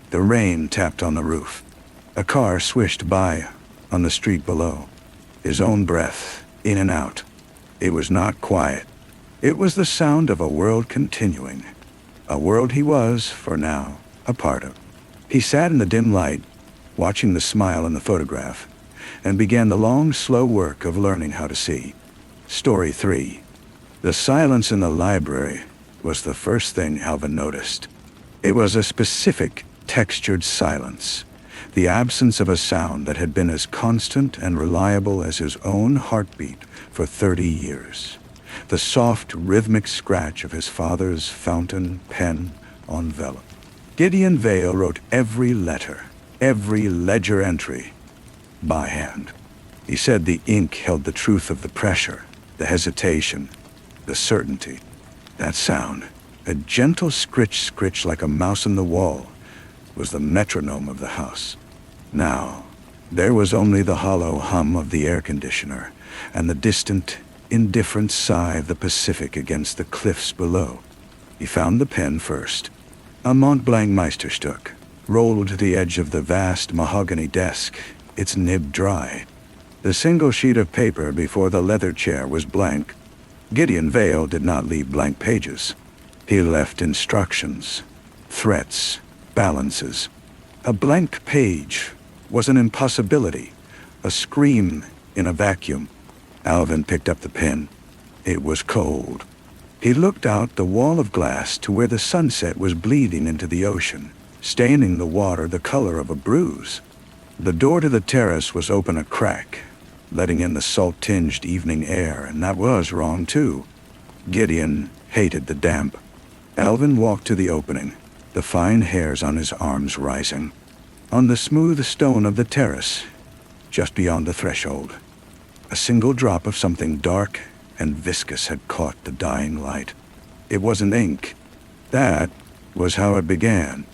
The rain tapped on the roof. A car swished by on the street below. His own breath, in and out. It was not quiet. It was the sound of a world continuing. A world he was, for now, a part of. He sat in the dim light, watching the smile in the photograph, and began the long, slow work of learning how to see. Story 3. The silence in the library was the first thing Alvin noticed. It was a specific, textured silence, the absence of a sound that had been as constant and reliable as his own heartbeat for 30 years. The soft, rhythmic scratch of his father's fountain pen on vellum. Gideon Vale wrote every letter, every ledger entry, by hand. He said the ink held the truth of the pressure, the hesitation, the certainty. That sound, a gentle scritch like a mouse in the wall, was the metronome of the house. Now, there was only the hollow hum of the air conditioner and the distant, indifferent sigh of the Pacific against the cliffs below. He found the pen first, a Mont Blanc Meisterstück, rolled to the edge of the vast mahogany desk, its nib dry. The single sheet of paper before the leather chair was blank. Gideon Vale did not leave blank pages. He left instructions, threats, balances. A blank page was an impossibility, a scream in a vacuum. Alvin picked up the pen. It was cold. He looked out the wall of glass to where the sunset was bleeding into the ocean, staining the water the color of a bruise. The door to the terrace was open a crack, letting in the salt-tinged evening air, and that was wrong too. Gideon hated the damp. Alvin walked to the opening, the fine hairs on his arms rising. On the smooth stone of the terrace, just beyond the threshold, a single drop of something dark and viscous had caught the dying light. It wasn't ink. That was how it began.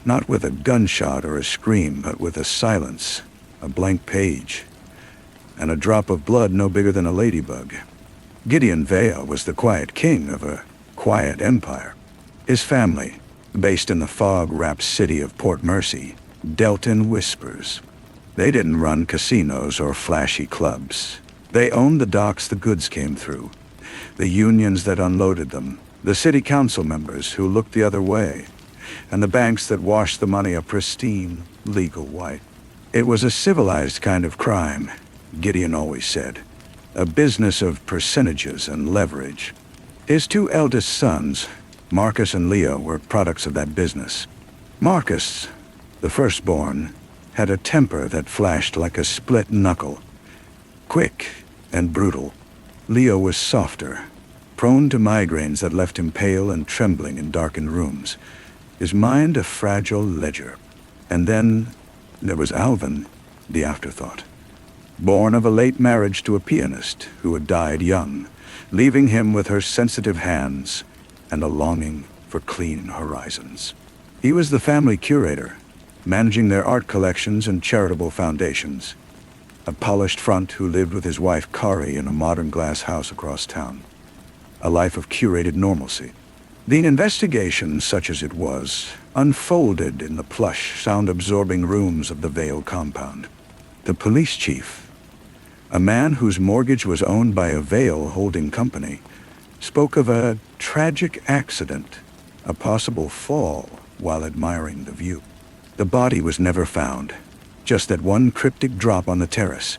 Not with a gunshot or a scream, but with a silence, a blank page, and a drop of blood no bigger than a ladybug. Gideon Vale was the quiet king of a quiet empire. His family, based in the fog-wrapped city of Port Mercy, dealt in whispers. They didn't run casinos or flashy clubs. They owned the docks the goods came through, the unions that unloaded them, the city council members who looked the other way, and the banks that washed the money a pristine, legal white. It was a civilized kind of crime, Gideon always said, a business of percentages and leverage. His two eldest sons, Marcus and Leo, were products of that business. Marcus, the firstborn, had a temper that flashed like a split knuckle, quick and brutal. Leo was softer, prone to migraines that left him pale and trembling in darkened rooms, his mind a fragile ledger. And then there was Alvin, the afterthought. Born of a late marriage to a pianist who had died young, leaving him with her sensitive hands and a longing for clean horizons. He was the family curator, managing their art collections and charitable foundations. A polished front who lived with his wife Kari in a modern glass house across town. A life of curated normalcy. The investigation, such as it was, unfolded in the plush, sound-absorbing rooms of the Vale compound. The police chief, a man whose mortgage was owned by a Vale holding company, spoke of a tragic accident, a possible fall, while admiring the view. The body was never found, just that one cryptic drop on the terrace,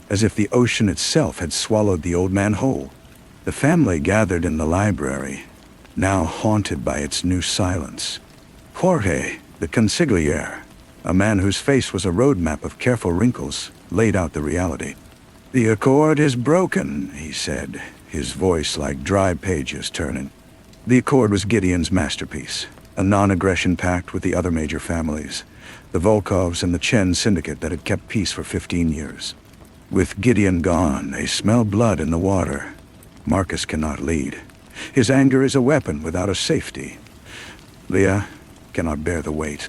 as if the ocean itself had swallowed the old man whole. The family gathered in the library, now haunted by its new silence. Jorge, the consigliere, a man whose face was a roadmap of careful wrinkles, laid out the reality. "The accord is broken," he said, his voice like dry pages turning. The accord was Gideon's masterpiece, a non-aggression pact with the other major families, the Volkovs and the Chen syndicate that had kept peace for 15 years. With Gideon gone, they smell blood in the water. Marcus cannot lead. His anger is a weapon without a safety. Leah cannot bear the weight.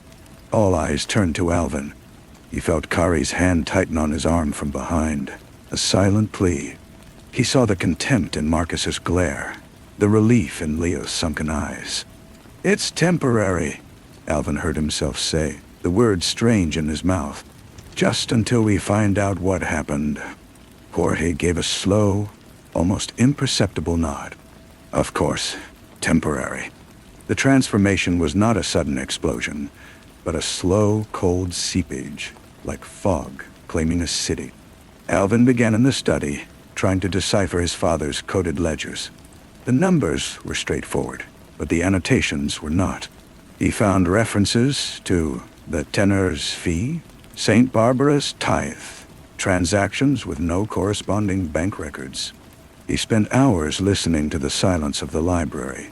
All eyes turned to Alvin. He felt Kari's hand tighten on his arm from behind, a silent plea. He saw the contempt in Marcus's glare, the relief in Leah's sunken eyes. "It's temporary," Alvin heard himself say, the words strange in his mouth. "Just until we find out what happened." Jorge gave a slow, almost imperceptible nod. "Of course, temporary." The transformation was not a sudden explosion, but a slow, cold seepage, like fog claiming a city. Alvin began in the study, trying to decipher his father's coded ledgers. The numbers were straightforward, but the annotations were not. He found references to the tenor's fee, St. Barbara's tithe, transactions with no corresponding bank records. He spent hours listening to the silence of the library,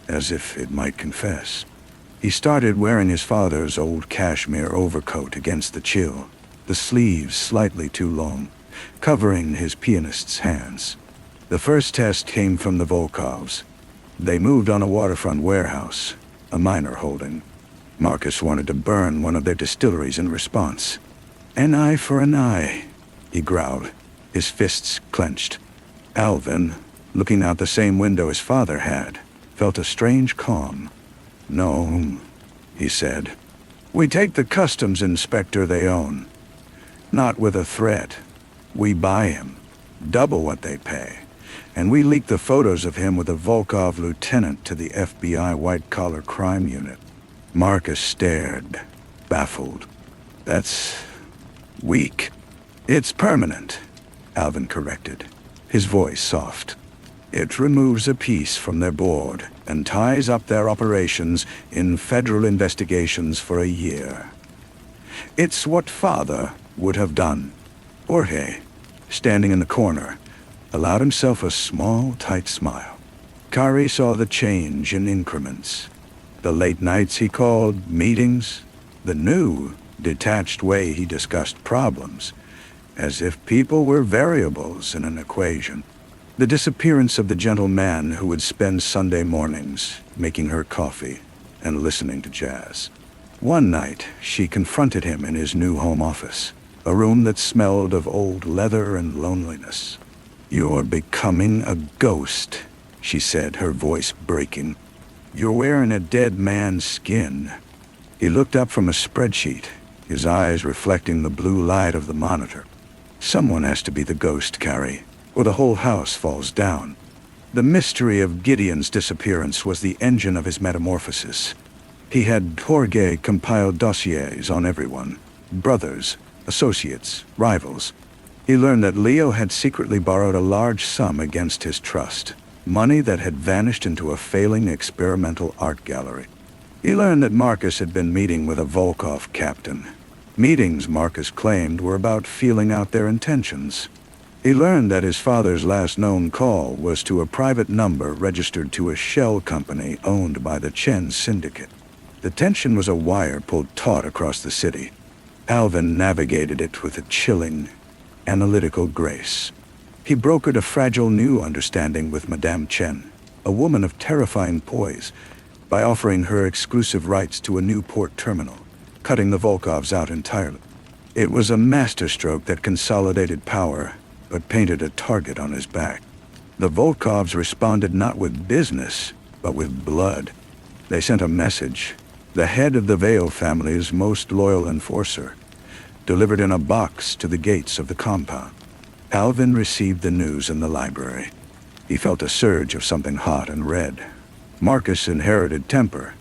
as if it might confess. He started wearing his father's old cashmere overcoat against the chill, the sleeves slightly too long, covering his pianist's hands. The first test came from the Volkovs. They moved on a waterfront warehouse, a minor holding. Marcus wanted to burn one of their distilleries in response. "An eye for an eye," he growled, his fists clenched. Alvin, looking out the same window his father had, felt a strange calm. "No," he said. "We take the customs inspector they own. Not with a threat. We buy him, double what they pay, and we leak the photos of him with a Volkov lieutenant to the FBI white-collar crime unit." Marcus stared, baffled. "That's weak." "It's permanent," Alvin corrected, his voice soft. It removes a piece from their board and ties up their operations in federal investigations for a year. It's what Father would have done. Jorge, standing in the corner, allowed himself a small, tight smile. Kari saw the change in increments. The late nights he called meetings, the new, detached way he discussed problems, as if people were variables in an equation. The disappearance of the gentle man who would spend Sunday mornings making her coffee and listening to jazz. One night, she confronted him in his new home office, a room that smelled of old leather and loneliness. "You're becoming a ghost," she said, her voice breaking. "You're wearing a dead man's skin." He looked up from a spreadsheet, his eyes reflecting the blue light of the monitor. "Someone has to be the ghost, Kari, or the whole house falls down." The mystery of Gideon's disappearance was the engine of his metamorphosis. He had Jorge compile dossiers on everyone, brothers, associates, rivals. He learned that Leo had secretly borrowed a large sum against his trust, money that had vanished into a failing experimental art gallery. He learned that Marcus had been meeting with a Volkov captain. Meetings, Marcus claimed, were about feeling out their intentions. He learned that his father's last known call was to a private number registered to a shell company owned by the Chen Syndicate. The tension was a wire pulled taut across the city. Alvin navigated it with a chilling, analytical grace. He brokered a fragile new understanding with Madame Chen, a woman of terrifying poise, by offering her exclusive rights to a new port terminal, cutting the Volkovs out entirely. It was a masterstroke that consolidated power, but painted a target on his back. The Volkovs responded not with business, but with blood. They sent a message, the head of the Vale family's most loyal enforcer, delivered in a box to the gates of the compound. Alvin received the news in the library. He felt a surge of something hot and red. Marcus inherited temper,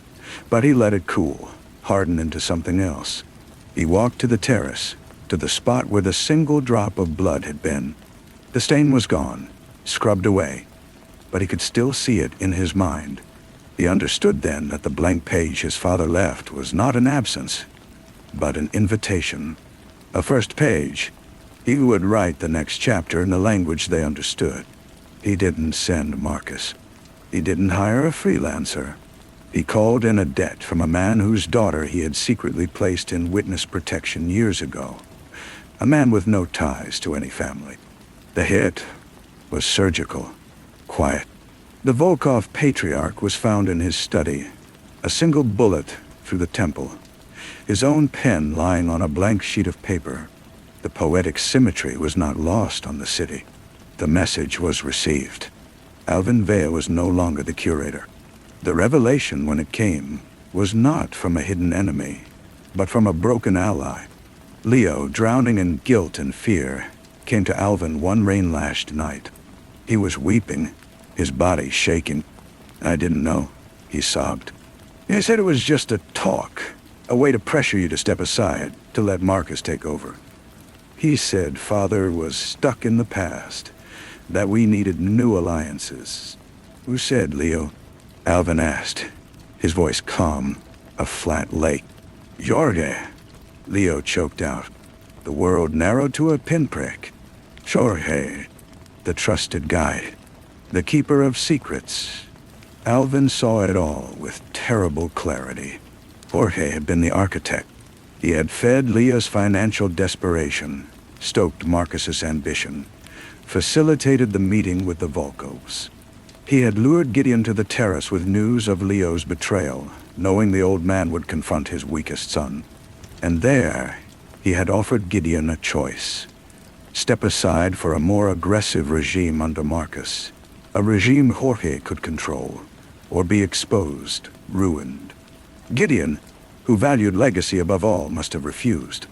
but he let it cool, harden into something else. He walked to the terrace, to the spot where the single drop of blood had been. The stain was gone, scrubbed away, but he could still see it in his mind. He understood then that the blank page his father left was not an absence, but an invitation. A first page. He would write the next chapter in the language they understood. He didn't send Marcus. He didn't hire a freelancer. He called in a debt from a man whose daughter he had secretly placed in witness protection years ago. A man with no ties to any family. The hit was surgical, quiet. The Volkov patriarch was found in his study, a single bullet through the temple, his own pen lying on a blank sheet of paper. The poetic symmetry was not lost on the city. The message was received. Alvin Vale was no longer the curator. The revelation, when it came, was not from a hidden enemy, but from a broken ally. Leo, drowning in guilt and fear, came to Alvin one rain-lashed night. He was weeping, his body shaking. "I didn't know," he sobbed. "He said it was just a talk, a way to pressure you to step aside, to let Marcus take over. He said Father was stuck in the past, that we needed new alliances." "Who said, Leo?" Alvin asked, his voice calm, a flat lake. "Jorge," Leo choked out. The world narrowed to a pinprick. Jorge, the trusted guide, the keeper of secrets. Alvin saw it all with terrible clarity. Jorge had been the architect. He had fed Leo's financial desperation, stoked Marcus's ambition, facilitated the meeting with the Volkovs. He had lured Gideon to the terrace with news of Leo's betrayal, knowing the old man would confront his weakest son. And there, he had offered Gideon a choice. Step aside for a more aggressive regime under Marcus, a regime Jorge could control, or be exposed, ruined. Gideon, who valued legacy above all, must have refused.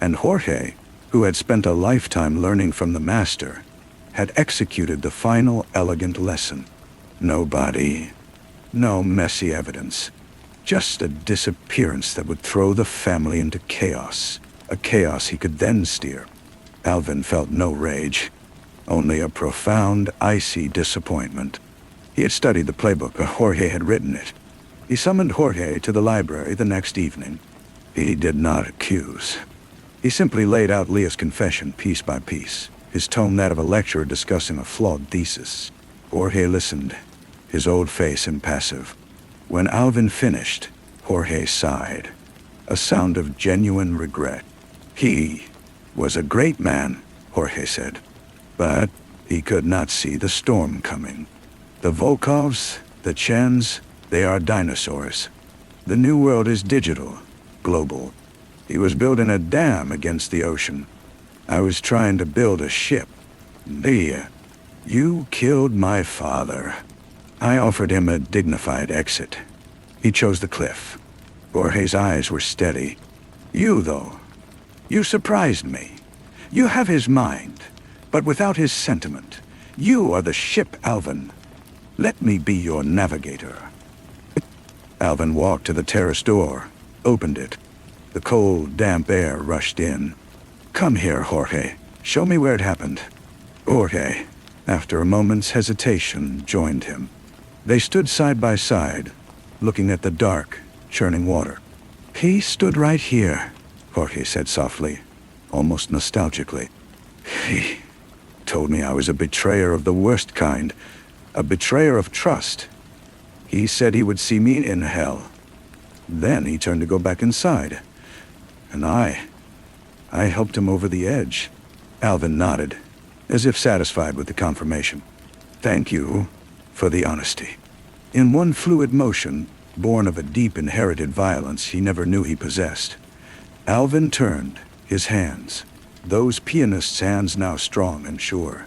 And Jorge, who had spent a lifetime learning from the master, had executed the final elegant lesson. No body, no messy evidence, just a disappearance that would throw the family into chaos, a chaos he could then steer. Alvin felt no rage, only a profound, icy disappointment. He had studied the playbook, Jorge had written it. He summoned Jorge to the library the next evening. He did not accuse. He simply laid out Leah's confession piece by piece, his tone that of a lecturer discussing a flawed thesis. Jorge listened, his old face impassive. When Alvin finished, Jorge sighed, a sound of genuine regret. He was a great man, Jorge said, but he could not see the storm coming. The Volkovs, the Chens, they are dinosaurs. The New World is digital, global. He was building a dam against the ocean. I was trying to build a ship. Leah, you killed my father. I offered him a dignified exit. He chose the cliff. Jorge's eyes were steady. You, though, you surprised me. You have his mind, but without his sentiment. You are the ship, Alvin. Let me be your navigator. Alvin walked to the terrace door, opened it. The cold, damp air rushed in. Come here, Jorge. Show me where it happened. Jorge, after a moment's hesitation, joined him. They stood side by side, looking at the dark, churning water. He stood right here, Jorge said softly, almost nostalgically. He told me I was a betrayer of the worst kind, a betrayer of trust. He said he would see me in hell. Then he turned to go back inside. And I helped him over the edge. Alvin nodded, as if satisfied with the confirmation. Thank you for the honesty. In one fluid motion, born of a deep inherited violence he never knew he possessed, Alvin turned, his hands, those pianist's hands now strong and sure,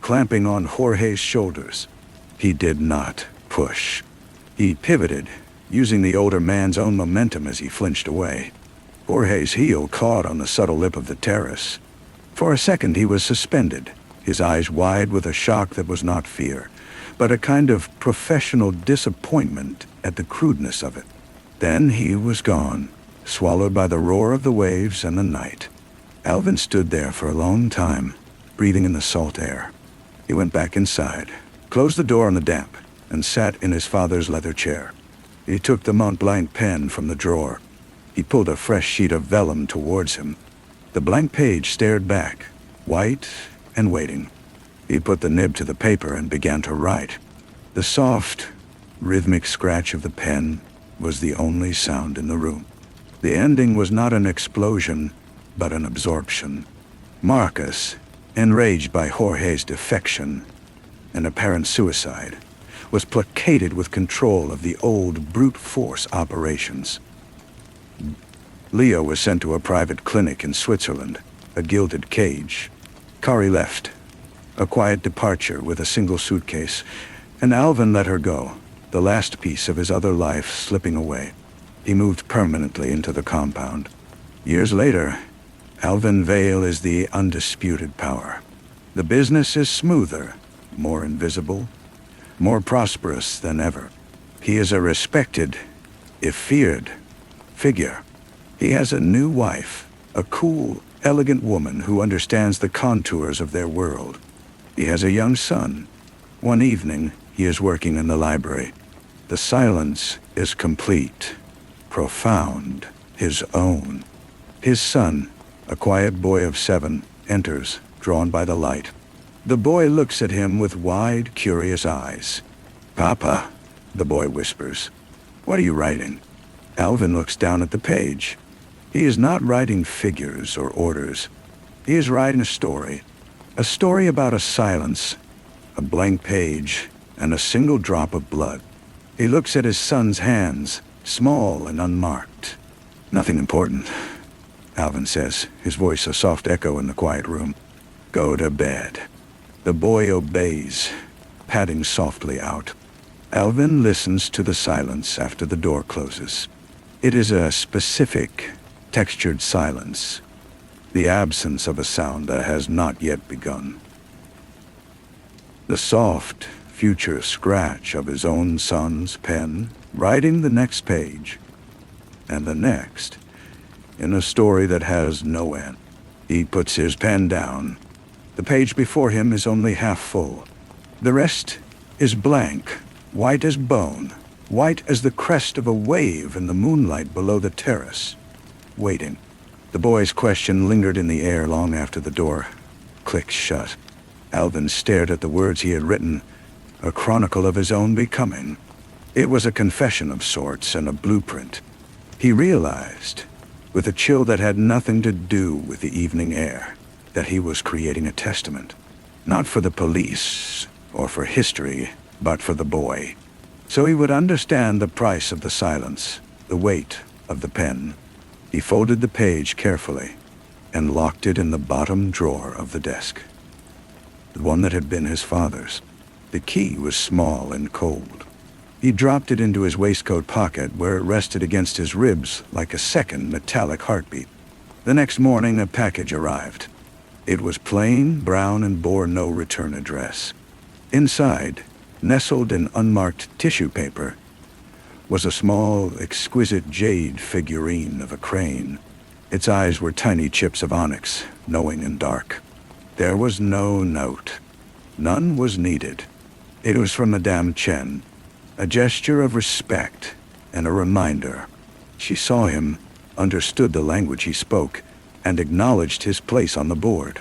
clamping on Jorge's shoulders. He did not push. He pivoted, using the older man's own momentum as he flinched away. Jorge's heel caught on the subtle lip of the terrace. For a second he was suspended, his eyes wide with a shock that was not fear, but a kind of professional disappointment at the crudeness of it. Then he was gone, swallowed by the roar of the waves and the night. Alvin stood there for a long time, breathing in the salt air. He went back inside, closed the door on the damp, and sat in his father's leather chair. He took the Mont Blanc pen from the drawer. He pulled a fresh sheet of vellum towards him. The blank page stared back, white and waiting. He put the nib to the paper and began to write. The soft, rhythmic scratch of the pen was the only sound in the room. The ending was not an explosion, but an absorption. Marcus, enraged by Jorge's defection and apparent suicide, was placated with control of the old brute force operations. Leo was sent to a private clinic in Switzerland, a gilded cage. Kari left, a quiet departure with a single suitcase, and Alvin let her go, the last piece of his other life slipping away. He moved permanently into the compound. Years later, Alvin Vale is the undisputed power. The business is smoother, more invisible, more prosperous than ever. He is a respected, if feared, figure. He has a new wife, a cool, elegant woman who understands the contours of their world. He has a young son. One evening, he is working in the library. The silence is complete, profound, his own. His son, a quiet boy of 7, enters, drawn by the light. The boy looks at him with wide, curious eyes. "Papa," the boy whispers, "what are you writing?" Alvin looks down at the page. He is not writing figures or orders. He is writing a story about a silence, a blank page, and a single drop of blood. He looks at his son's hands, small and unmarked. "Nothing important," Alvin says, his voice a soft echo in the quiet room. "Go to bed." The boy obeys, padding softly out. Alvin listens to the silence after the door closes. It is a specific, textured silence, the absence of a sound that has not yet begun. The soft, future scratch of his own son's pen, writing the next page, and the next, in a story that has no end. He puts his pen down. The The page before him is only half full. The rest is blank, white as bone, white as the crest of a wave in the moonlight below the terrace. Waiting. The boy's question lingered in the air long after the door clicked shut. Alvin stared at the words he had written, a chronicle of his own becoming. It was a confession of sorts and a blueprint. He realized, with a chill that had nothing to do with the evening air, that he was creating a testament, not for the police or for history, but for the boy. So he would understand the price of the silence, the weight of the pen. He folded the page carefully and locked it in the bottom drawer of the desk, the one that had been his father's. The key was small and cold. He dropped it into his waistcoat pocket, where it rested against his ribs like a second metallic heartbeat. The next morning, a package arrived. It was plain, brown, and bore no return address. Inside, nestled in unmarked tissue paper, was a small, exquisite jade figurine of a crane. Its eyes were tiny chips of onyx, knowing and dark. There was no note. None was needed. It was from Madame Chen, a gesture of respect and a reminder. She saw him, understood the language he spoke, and acknowledged his place on the board.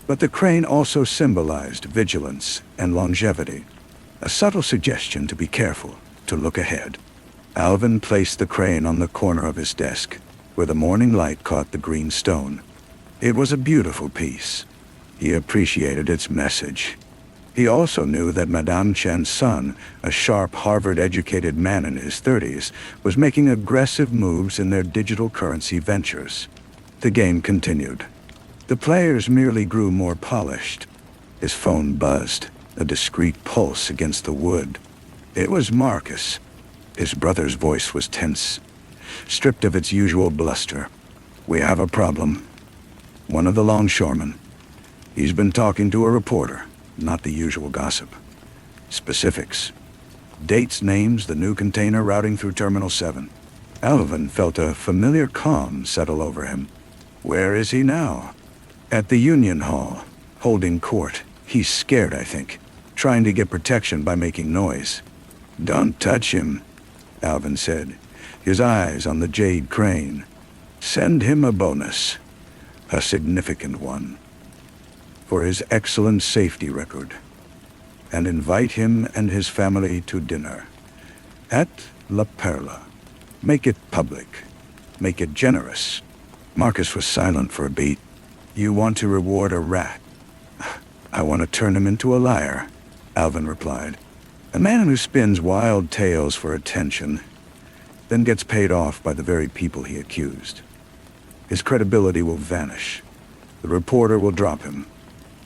But the crane also symbolized vigilance and longevity, a subtle suggestion to be careful, to look ahead. Alvin placed the crane on the corner of his desk, where the morning light caught the green stone. It was a beautiful piece. He appreciated its message. He also knew that Madame Chen's son, a sharp Harvard-educated man in his 30s, was making aggressive moves in their digital currency ventures. The game continued. The players merely grew more polished. His phone buzzed, a discreet pulse against the wood. It was Marcus. His brother's voice was tense, stripped of its usual bluster. "We have a problem. One of the longshoremen. He's been talking to a reporter, not the usual gossip. Specifics. Dates, names, the new container routing through Terminal 7. Alvin felt a familiar calm settle over him. Where is he now? At the Union Hall, holding court. He's scared, I think, trying to get protection by making noise. Don't touch him, Alvin said, his eyes on the jade crane. Send him a bonus, a significant one, for his excellent safety record, and invite him and his family to dinner at La Perla. Make it public. Make it generous. Marcus was silent for a beat. You want to reward a rat? I want to turn him into a liar, Alvin replied. A man who spins wild tales for attention, then gets paid off by the very people he accused. His credibility will vanish. The reporter will drop him,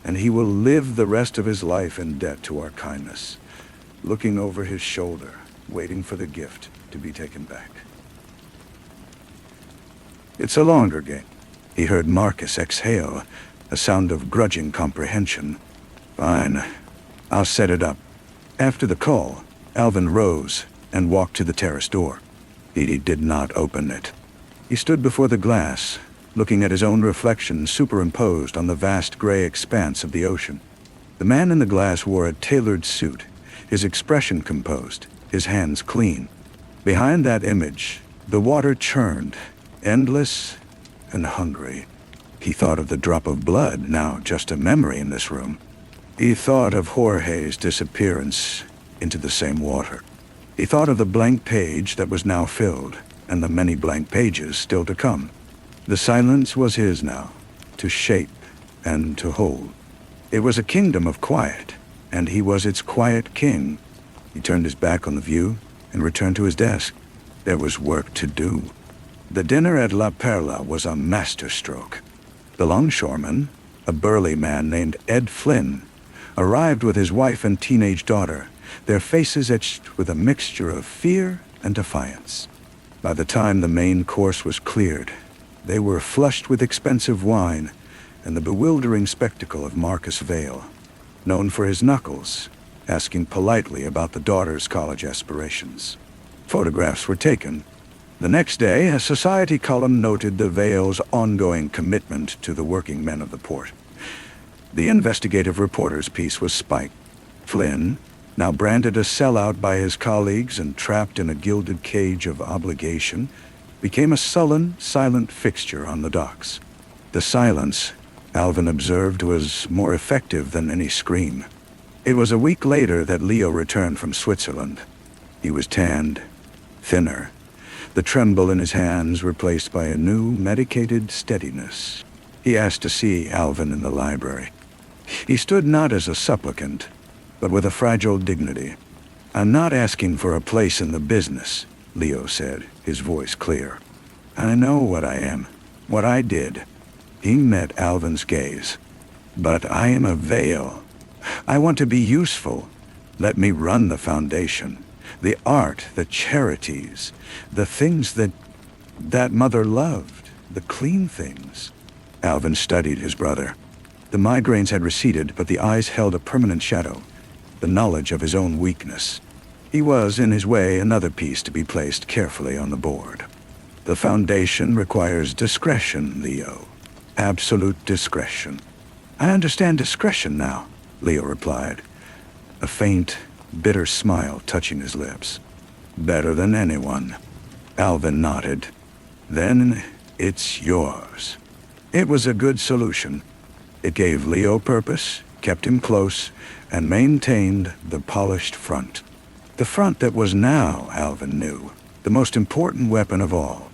and he will live the rest of his life in debt to our kindness, looking over his shoulder, waiting for the gift to be taken back. It's a longer game. He heard Marcus exhale, a sound of grudging comprehension. Fine, I'll set it up. After the call, Alvin rose and walked to the terrace door. He did not open it. He stood before the glass, looking at his own reflection superimposed on the vast gray expanse of the ocean. The man in the glass wore a tailored suit, his expression composed, his hands clean. Behind that image, the water churned, endless and hungry. He thought of the drop of blood, now just a memory in this room. He thought of Jorge's disappearance into the same water. He thought of the blank page that was now filled, and the many blank pages still to come. The silence was his now, to shape and to hold. It was a kingdom of quiet, and he was its quiet king. He turned his back on the view and returned to his desk. There was work to do. The dinner at La Perla was a masterstroke. The longshoreman, a burly man named Ed Flynn, arrived with his wife and teenage daughter, their faces etched with a mixture of fear and defiance. By the time the main course was cleared, they were flushed with expensive wine and the bewildering spectacle of Marcus Vale, known for his knuckles, asking politely about the daughter's college aspirations. Photographs were taken. The next day, a society column noted the Vale's ongoing commitment to the working men of the port. The investigative reporter's piece was spiked. Flynn, now branded a sellout by his colleagues and trapped in a gilded cage of obligation, became a sullen, silent fixture on the docks. The silence, Alvin observed, was more effective than any scream. It was a week later that Leo returned from Switzerland. He was tanned, thinner, the tremble in his hands replaced by a new, medicated steadiness. He asked to see Alvin in the library. He stood not as a supplicant, but with a fragile dignity. "I'm not asking for a place in the business," Leo said, his voice clear. "I know what I am, what I did." He met Alvin's gaze. "But I am a Vale. I want to be useful. Let me run the foundation. The art, the charities, the things that Mother loved, the clean things." Alvin studied his brother. The migraines had receded, but the eyes held a permanent shadow, the knowledge of his own weakness. He was, in his way, another piece to be placed carefully on the board. "The foundation requires discretion, Leo. Absolute discretion." "I understand discretion now," Leo replied, a faint, bitter smile touching his lips. "Better than anyone." Alvin nodded. "Then it's yours." It was a good solution. It gave Leo purpose, kept him close, and maintained the polished front. The front that was now, Alvin knew, the most important weapon of all.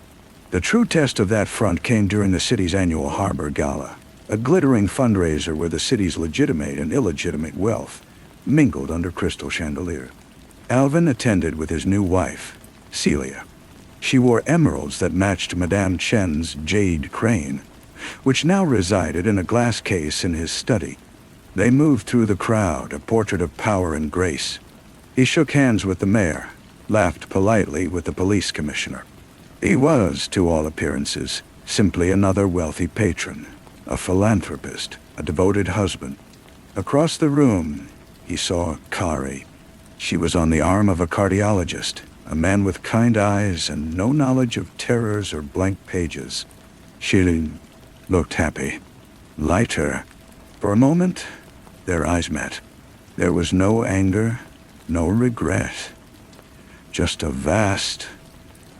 The true test of that front came during the city's annual Harbor Gala, a glittering fundraiser where the city's legitimate and illegitimate wealth mingled under crystal chandeliers. Alvin attended with his new wife, Celia. She wore emeralds that matched Madame Chen's jade crane, which now resided in a glass case in his study. They moved through the crowd, a portrait of power and grace. He shook hands with the mayor, laughed politely with the police commissioner. He was, to all appearances, simply another wealthy patron, a philanthropist, a devoted husband. Across the room, he saw Kari. She was on the arm of a cardiologist, a man with kind eyes and no knowledge of terrors or blank pages. She looked happy, lighter. For a moment, their eyes met. There was no anger, no regret, just a vast,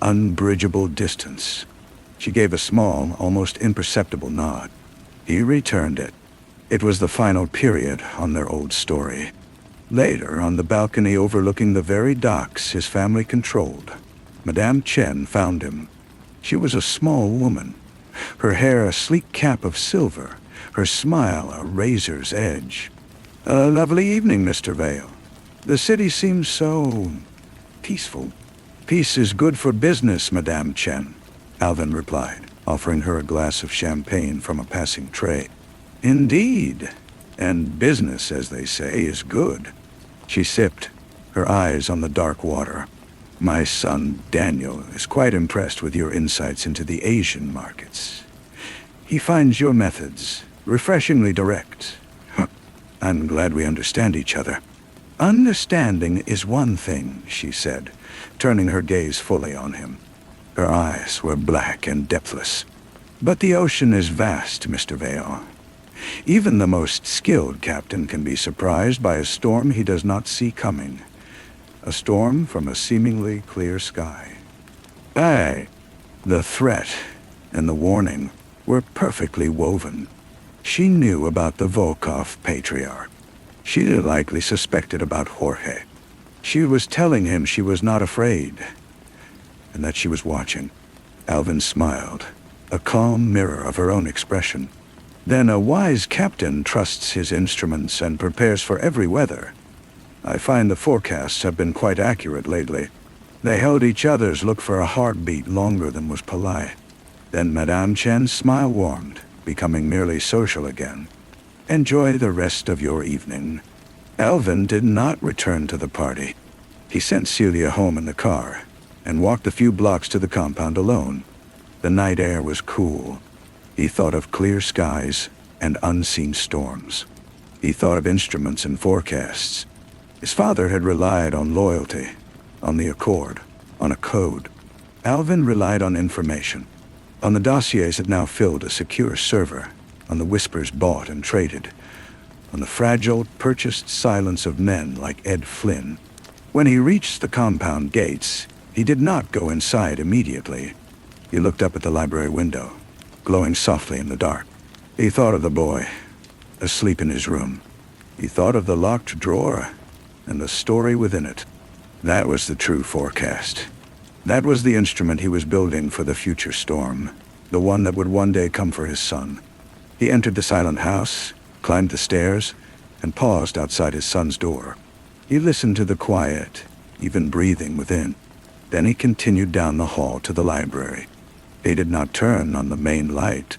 unbridgeable distance. She gave a small, almost imperceptible nod. He returned it. It was the final period on their old story. Later, on the balcony overlooking the very docks his family controlled, Madame Chen found him. She was a small woman, her hair a sleek cap of silver, her smile a razor's edge. "A lovely evening, Mr. Vale. The city seems so peaceful." "Peace is good for business, Madame Chen," Alvin replied, offering her a glass of champagne from a passing tray. "Indeed, and business, as they say, is good." She sipped, her eyes on the dark water. "My son, Daniel, is quite impressed with your insights into the Asian markets. He finds your methods refreshingly direct. I'm glad we understand each other." "Understanding is one thing," she said, turning her gaze fully on him. Her eyes were black and depthless. "But the ocean is vast, Mr. Vale. Even the most skilled captain can be surprised by a storm he does not see coming. A storm from a seemingly clear sky." Aye, the threat and the warning were perfectly woven. She knew about the Volkov patriarch. She likely suspected about Jorge. She was telling him she was not afraid, and that she was watching. Alvin smiled, a calm mirror of her own expression. "Then a wise captain trusts his instruments and prepares for every weather. I find the forecasts have been quite accurate lately. They held each other's look for a heartbeat longer than was polite." Then Madame Chen's smile warmed, becoming merely social again. "Enjoy the rest of your evening." Alvin did not return to the party. He sent Celia home in the car and walked a few blocks to the compound alone. The night air was cool. He thought of clear skies and unseen storms. He thought of instruments and forecasts. His father had relied on loyalty, on the accord, on a code. Alvin relied on information, on the dossiers that now filled a secure server, on the whispers bought and traded, on the fragile, purchased silence of men like Ed Flynn. When he reached the compound gates, he did not go inside immediately. He looked up at the library window, glowing softly in the dark. He thought of the boy, asleep in his room. He thought of the locked drawer and the story within it. That was the true forecast. That was the instrument he was building for the future storm, the one that would one day come for his son. He entered the silent house, climbed the stairs, and paused outside his son's door. He listened to the quiet, even breathing within. Then he continued down the hall to the library. He did not turn on the main light.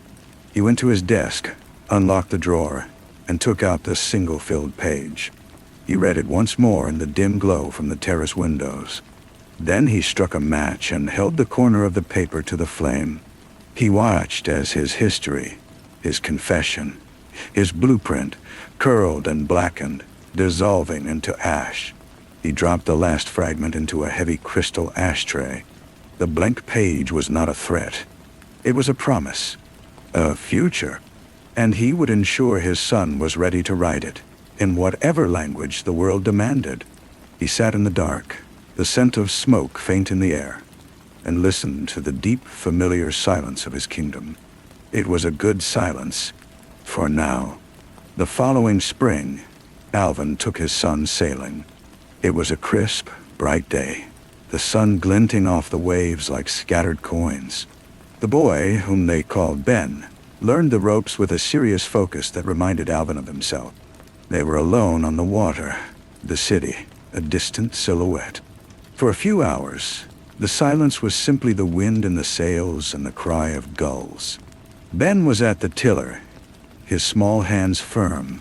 He went to his desk, unlocked the drawer, and took out the single-filled page. He read it once more in the dim glow from the terrace windows. Then he struck a match and held the corner of the paper to the flame. He watched as his history, his confession, his blueprint, curled and blackened, dissolving into ash. He dropped the last fragment into a heavy crystal ashtray. The blank page was not a threat. It was a promise, a future, and he would ensure his son was ready to write it, in whatever language the world demanded. He sat in the dark, the scent of smoke faint in the air, and listened to the deep, familiar silence of his kingdom. It was a good silence, for now. The following spring, Alvin took his son sailing. It was a crisp, bright day, the sun glinting off the waves like scattered coins. The boy, whom they called Ben, learned the ropes with a serious focus that reminded Alvin of himself. They were alone on the water, the city, a distant silhouette. For a few hours, the silence was simply the wind in the sails and the cry of gulls. Ben was at the tiller, his small hands firm.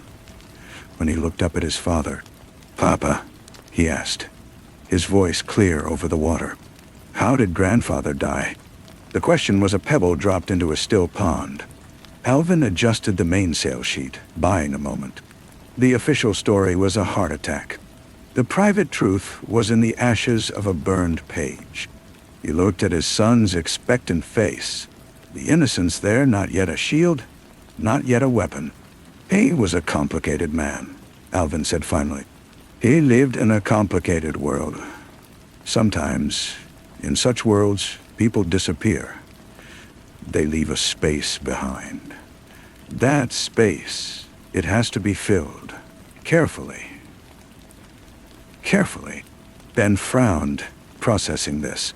When he looked up at his father, "Papa," he asked, his voice clear over the water, "how did grandfather die?" The question was a pebble dropped into a still pond. Alvin adjusted the mainsail sheet, buying a moment. The official story was a heart attack. The private truth was in the ashes of a burned page. He looked at his son's expectant face. The innocence there, not yet a shield, not yet a weapon. He was a complicated man, Alvin said finally. He lived in a complicated world. Sometimes, in such worlds, people disappear. They leave a space behind. That space, it has to be filled. Carefully. Carefully. Ben frowned, processing this.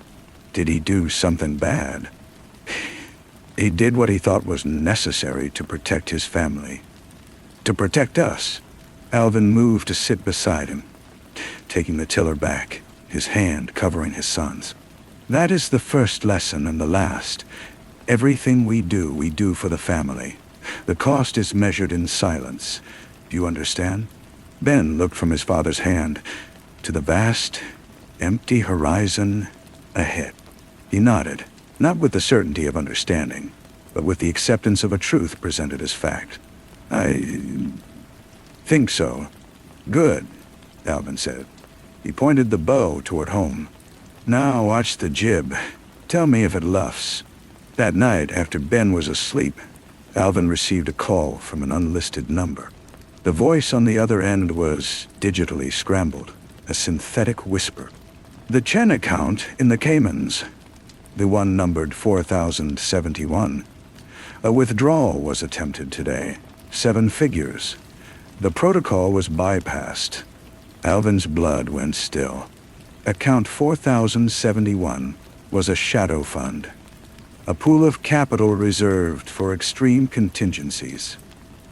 Did he do something bad? He did what he thought was necessary to protect his family. To protect us. Alvin moved to sit beside him, taking the tiller back, his hand covering his son's. That is the first lesson and the last. Everything we do for the family. The cost is measured in silence. Do you understand? Ben looked from his father's hand to the vast, empty horizon ahead. He nodded, not with the certainty of understanding, but with the acceptance of a truth presented as fact. I think so. Good, Alvin said. He pointed the bow toward home. Now watch the jib. Tell me if it luffs. That night, after Ben was asleep, Alvin received a call from an unlisted number. The voice on the other end was digitally scrambled, a synthetic whisper. The Chen account in the Caymans, the one numbered 4071. A withdrawal was attempted today, 7 figures. The protocol was bypassed. Alvin's blood went still. Account 4071 was a shadow fund, a pool of capital reserved for extreme contingencies.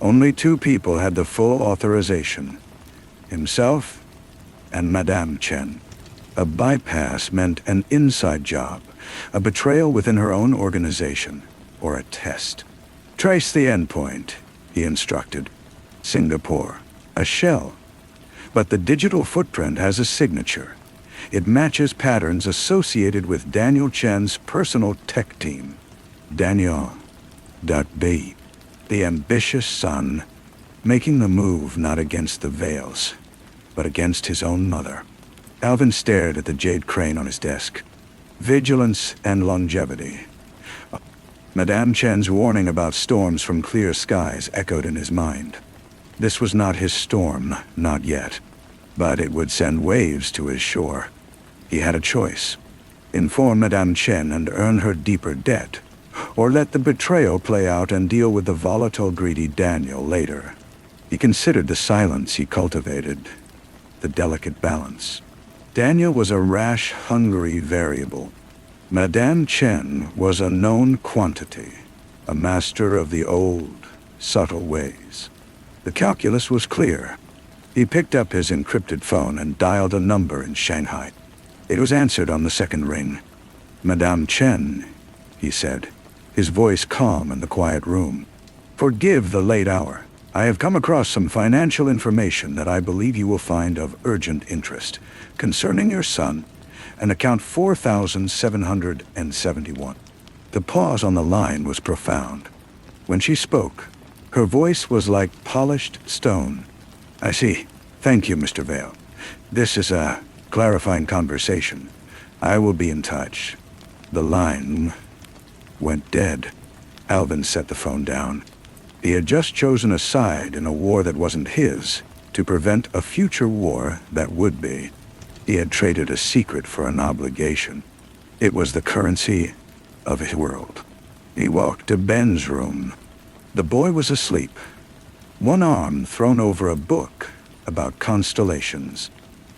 Only 2 people had the full authorization, himself and Madame Chen. A bypass meant an inside job, a betrayal within her own organization, or a test. Trace the endpoint, he instructed. Singapore, a shell. But the digital footprint has a signature. It matches patterns associated with Daniel Chen's personal tech team. Daniel.B. The ambitious son, making the move not against the Veils, but against his own mother. Alvin stared at the jade crane on his desk. Vigilance and longevity. Madame Chen's warning about storms from clear skies echoed in his mind. This was not his storm, not yet. But it would send waves to his shore. He had a choice. Inform Madame Chen and earn her deeper debt, or let the betrayal play out and deal with the volatile, greedy Daniel later. He considered the silence he cultivated, the delicate balance. Daniel was a rash, hungry variable. Madame Chen was a known quantity, a master of the old, subtle ways. The calculus was clear. He picked up his encrypted phone and dialed a number in Shanghai. It was answered on the second ring. "Madame Chen," he said, his voice calm in the quiet room. "Forgive the late hour. I have come across some financial information that I believe you will find of urgent interest concerning your son, and account 4,771. The pause on the line was profound. When she spoke, her voice was like polished stone. "I see. Thank you, Mr. Vale. This is a clarifying conversation. I will be in touch." The line went dead. Alvin set the phone down. He had just chosen a side in a war that wasn't his, to prevent a future war that would be. He had traded a secret for an obligation. It was the currency of his world. He walked to Ben's room. The boy was asleep, one arm thrown over a book about constellations.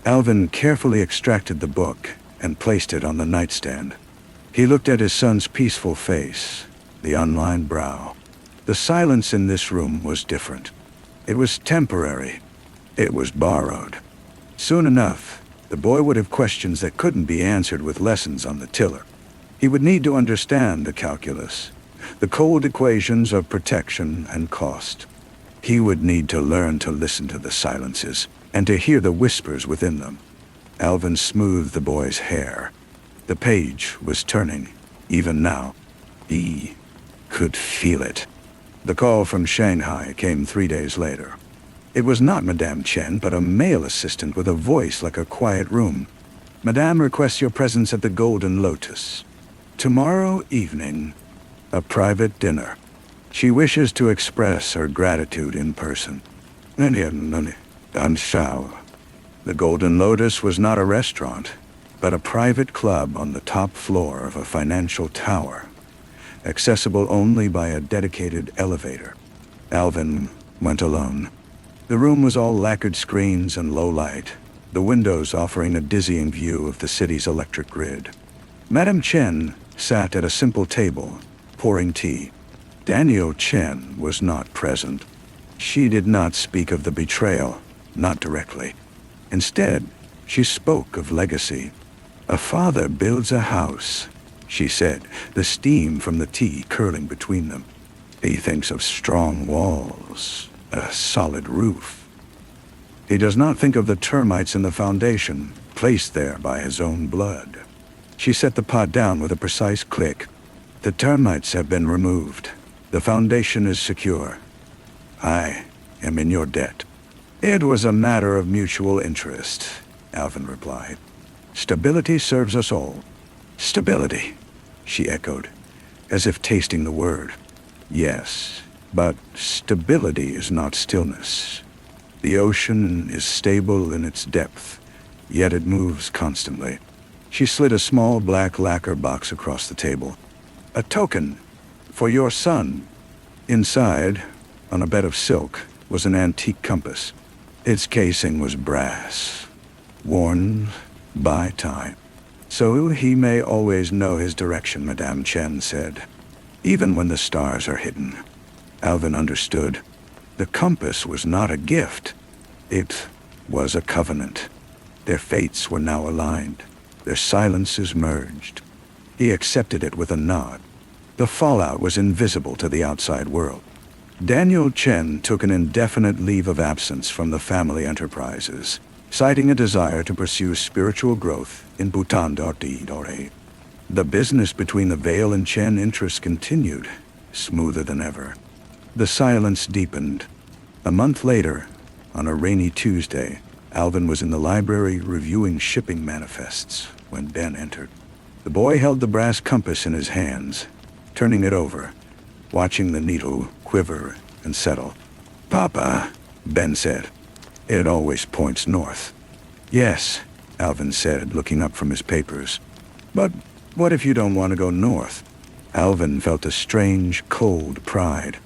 Alvin carefully extracted the book and placed it on the nightstand. He looked at his son's peaceful face, the unlined brow. The silence in this room was different. It was temporary. It was borrowed. Soon enough, the boy would have questions that couldn't be answered with lessons on the tiller. He would need to understand the calculus, the cold equations of protection and cost. He would need to learn to listen to the silences and to hear the whispers within them. Alvin smoothed the boy's hair. The page was turning, even now. He could feel it. The call from Shanghai came 3 days later. It was not Madame Chen, but a male assistant with a voice like a quiet room. "Madame requests your presence at the Golden Lotus. Tomorrow evening, a private dinner. She wishes to express her gratitude in person." Unsolved. The Golden Lotus was not a restaurant, but a private club on the top floor of a financial tower, accessible only by a dedicated elevator. Alvin went alone. The room was all lacquered screens and low light, the windows offering a dizzying view of the city's electric grid. Madame Chen sat at a simple table, pouring tea. Daniel Chen was not present. She did not speak of the betrayal, not directly. Instead, she spoke of legacy. "A father builds a house," she said, the steam from the tea curling between them. "He thinks of strong walls, a solid roof. He does not think of the termites in the foundation, placed there by his own blood." She set the pot down with a precise click. "The termites have been removed. The foundation is secure. I am in your debt." "It was a matter of mutual interest," Alvin replied. "Stability serves us all." "Stability," she echoed, as if tasting the word. "Yes, but stability is not stillness. The ocean is stable in its depth, yet it moves constantly." She slid a small black lacquer box across the table. "A token for your son." Inside, on a bed of silk, was an antique compass. Its casing was brass, worn by time. "So he may always know his direction," Madame Chen said, "even when the stars are hidden." Alvin understood. The compass was not a gift. It was a covenant. Their fates were now aligned, their silences merged. He accepted it with a nod. The fallout was invisible to the outside world. Daniel Chen took an indefinite leave of absence from the family enterprises, citing a desire to pursue spiritual growth in Bhutan. The business between the Vale and Chen interests continued, smoother than ever. The silence deepened. A month later, on a rainy Tuesday, Alvin was in the library reviewing shipping manifests when Ben entered. The boy held the brass compass in his hands, turning it over, watching the needle quiver and settle. "Papa," Ben said. It always points north. Yes, Alvin said, looking up from his papers. But what if you don't want to go north? Alvin felt a strange, cold pride.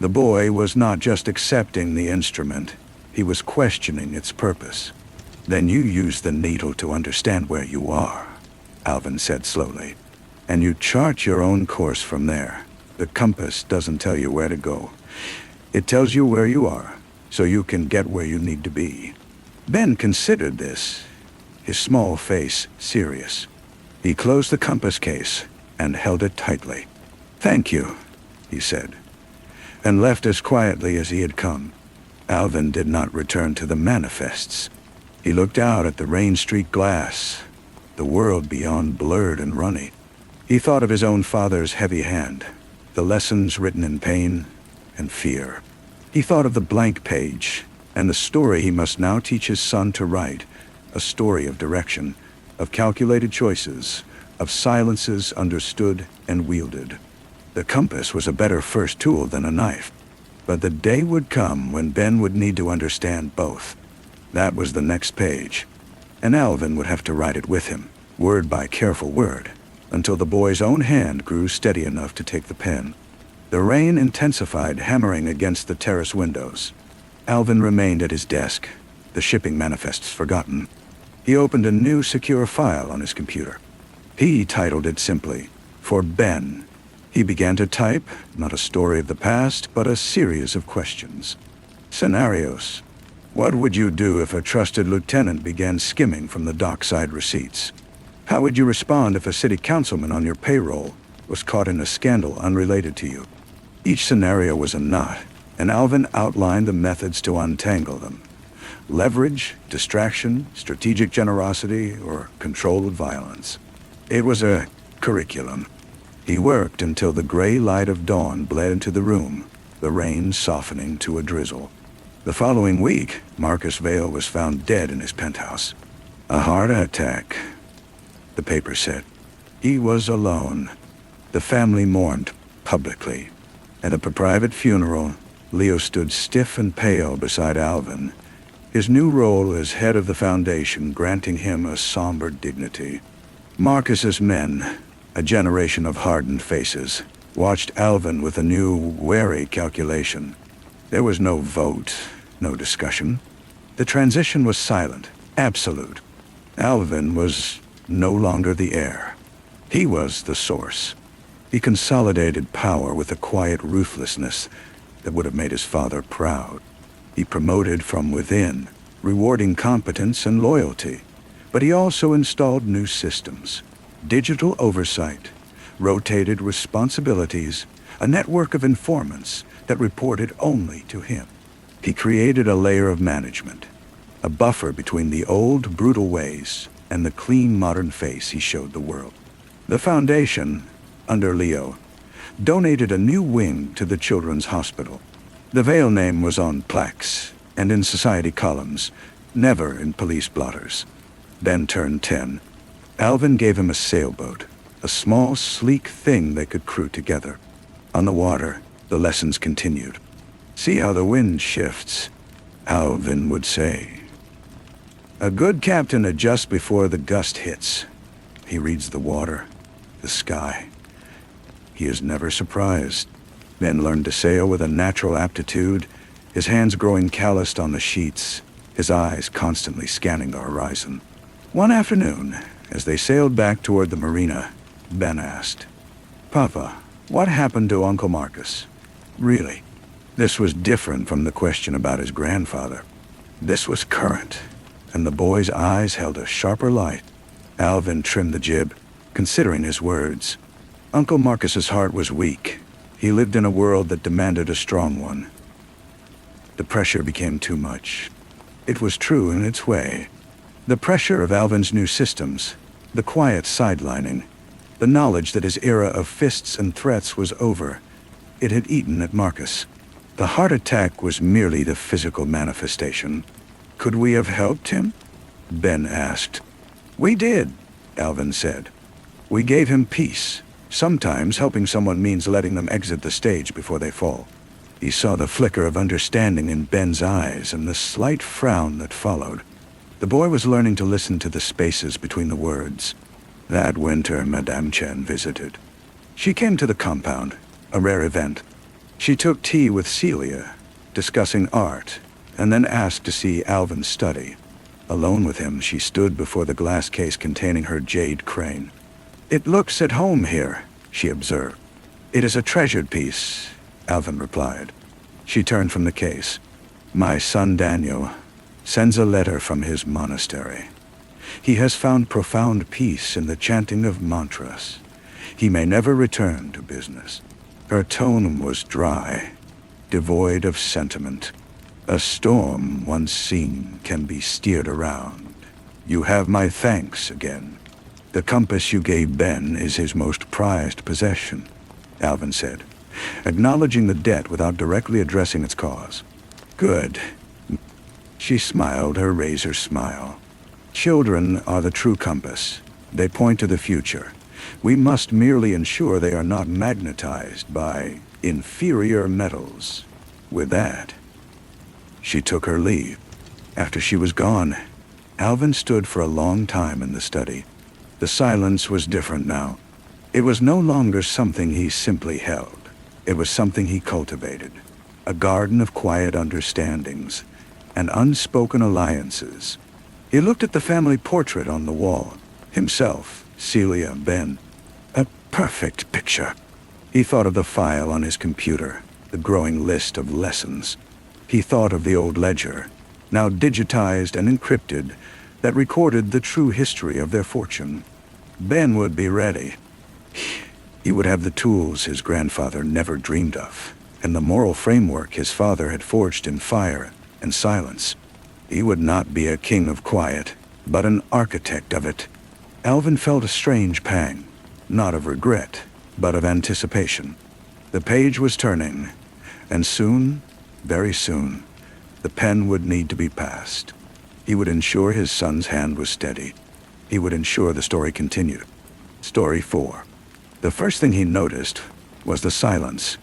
The boy was not just accepting the instrument, he was questioning its purpose. Then you use the needle to understand where you are, Alvin said slowly. And you chart your own course from there. The compass doesn't tell you where to go. It tells you where you are, so you can get where you need to be. Ben considered this, his small face serious. He closed the compass case and held it tightly. Thank you, he said, and left as quietly as he had come. Alvin did not return to the manifests. He looked out at the rain-streaked glass, the world beyond blurred and runny. He thought of his own father's heavy hand, the lessons written in pain and fear. He thought of the blank page and the story he must now teach his son to write, a story of direction, of calculated choices, of silences understood and wielded. The compass was a better first tool than a knife, but the day would come when Ben would need to understand both. That was the next page, and Alvin would have to write it with him, word by careful word, until the boy's own hand grew steady enough to take the pen. The rain intensified, hammering against the terrace windows. Alvin remained at his desk, the shipping manifests forgotten. He opened a new secure file on his computer. He titled it simply, For Ben. He began to type, not a story of the past, but a series of questions. Scenarios. What would you do if a trusted lieutenant began skimming from the dockside receipts? How would you respond if a city councilman on your payroll was caught in a scandal unrelated to you? Each scenario was a knot, and Alvin outlined the methods to untangle them. Leverage, distraction, strategic generosity, or controlled violence. It was a curriculum. He worked until the gray light of dawn bled into the room, the rain softening to a drizzle. The following week, Marcus Vale was found dead in his penthouse. A heart attack, the paper said. He was alone. The family mourned publicly. At a private funeral, Leo stood stiff and pale beside Alvin, his new role as head of the Foundation granting him a somber dignity. Marcus's men, a generation of hardened faces, watched Alvin with a new, wary calculation. There was no vote, no discussion. The transition was silent, absolute. Alvin was no longer the heir. He was the source. He consolidated power with a quiet ruthlessness that would have made his father proud. He promoted from within, rewarding competence and loyalty. But he also installed new systems, digital oversight, rotated responsibilities, a network of informants that reported only to him. He created a layer of management, a buffer between the old, brutal ways and the clean, modern face he showed the world. The Foundation, under Leo, donated a new wing to the Children's Hospital. The Vale name was on plaques and in society columns, never in police blotters. Ben turned 10. Alvin gave him a sailboat, a small, sleek thing they could crew together. On the water, the lessons continued. See how the wind shifts, Alvin would say. A good captain adjusts before the gust hits. He reads the water, the sky. He is never surprised. Ben learned to sail with a natural aptitude, his hands growing calloused on the sheets, his eyes constantly scanning the horizon. One afternoon, as they sailed back toward the marina, Ben asked, "Papa, what happened to Uncle Marcus?" Really, this was different from the question about his grandfather. This was current, and the boy's eyes held a sharper light. Alvin trimmed the jib, considering his words. Uncle Marcus's heart was weak. He lived in a world that demanded a strong one. The pressure became too much. It was true in its way. The pressure of Alvin's new systems, the quiet sidelining, the knowledge that his era of fists and threats was over, it had eaten at Marcus. The heart attack was merely the physical manifestation. Could we have helped him? Ben asked. We did, Alvin said. We gave him peace. Sometimes helping someone means letting them exit the stage before they fall. He saw the flicker of understanding in Ben's eyes and the slight frown that followed. The boy was learning to listen to the spaces between the words. That winter, Madame Chen visited. She came to the compound, a rare event. She took tea with Celia, discussing art, and then asked to see Alvin's study. Alone with him, she stood before the glass case containing her jade crane. It looks at home here, she observed. It is a treasured piece, Alvin replied. She turned from the case. My son Daniel sends a letter from his monastery. He has found profound peace in the chanting of mantras. He may never return to business. Her tone was dry, devoid of sentiment. A storm once seen can be steered around. You have my thanks again. The compass you gave Ben is his most prized possession, Alvin said, acknowledging the debt without directly addressing its cause. Good. She smiled her razor smile. Children are the true compass. They point to the future. We must merely ensure they are not magnetized by inferior metals. With that, she took her leave. After she was gone, Alvin stood for a long time in the study. The silence was different now. It was no longer something he simply held. It was something he cultivated. A garden of quiet understandings and unspoken alliances. He looked at the family portrait on the wall. Himself, Celia, Ben. A perfect picture. He thought of the file on his computer, the growing list of lessons. He thought of the old ledger, now digitized and encrypted, that recorded the true history of their fortune. Ben would be ready. He would have the tools his grandfather never dreamed of, and the moral framework his father had forged in fire and silence. He would not be a king of quiet, but an architect of it. Alvin felt a strange pang, not of regret, but of anticipation. The page was turning, and soon, very soon, the pen would need to be passed. He would ensure his son's hand was steady. He would ensure the story continued. Story 4. The first thing he noticed was the silence.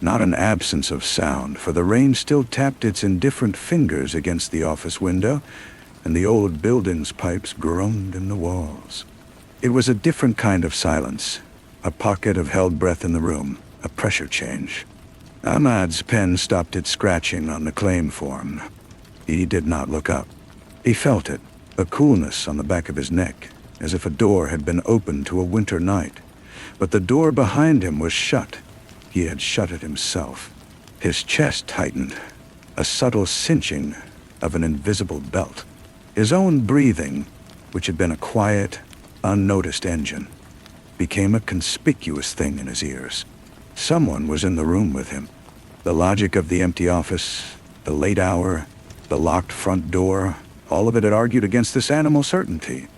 Not an absence of sound, for the rain still tapped its indifferent fingers against the office window, and the old building's pipes groaned in the walls. It was a different kind of silence, a pocket of held breath in the room, a pressure change. Ahmad's pen stopped its scratching on the claim form. He did not look up. He felt it, a coolness on the back of his neck, as if a door had been opened to a winter night. But the door behind him was shut. He had shut it himself. His chest tightened, a subtle cinching of an invisible belt. His own breathing, which had been a quiet, unnoticed engine, became a conspicuous thing in his ears. Someone was in the room with him. The logic of the empty office, the late hour, the locked front door, all of it had argued against this animal certainty.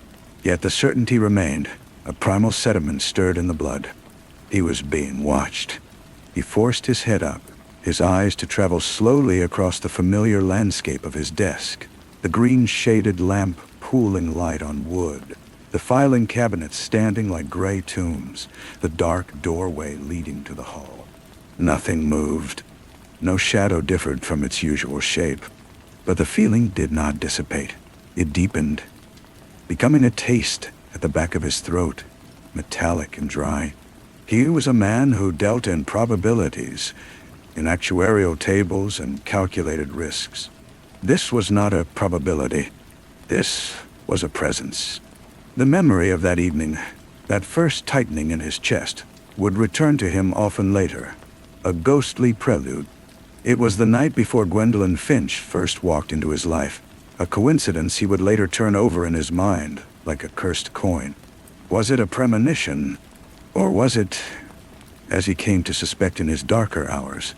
Yet the certainty remained. A primal sediment stirred in the blood. He was being watched. He forced his head up, his eyes to travel slowly across the familiar landscape of his desk, the green-shaded lamp pooling light on wood, the filing cabinets standing like gray tombs, the dark doorway leading to the hall. Nothing moved. No shadow differed from its usual shape. But the feeling did not dissipate. It deepened, becoming a taste at the back of his throat, metallic and dry. He was a man who dealt in probabilities, in actuarial tables and calculated risks. This was not a probability. This was a presence. The memory of that evening, that first tightening in his chest, would return to him often later, a ghostly prelude. It was the night before Gwendolyn Finch first walked into his life, a coincidence he would later turn over in his mind like a cursed coin. Was it a premonition? Or was it, as he came to suspect in his darker hours,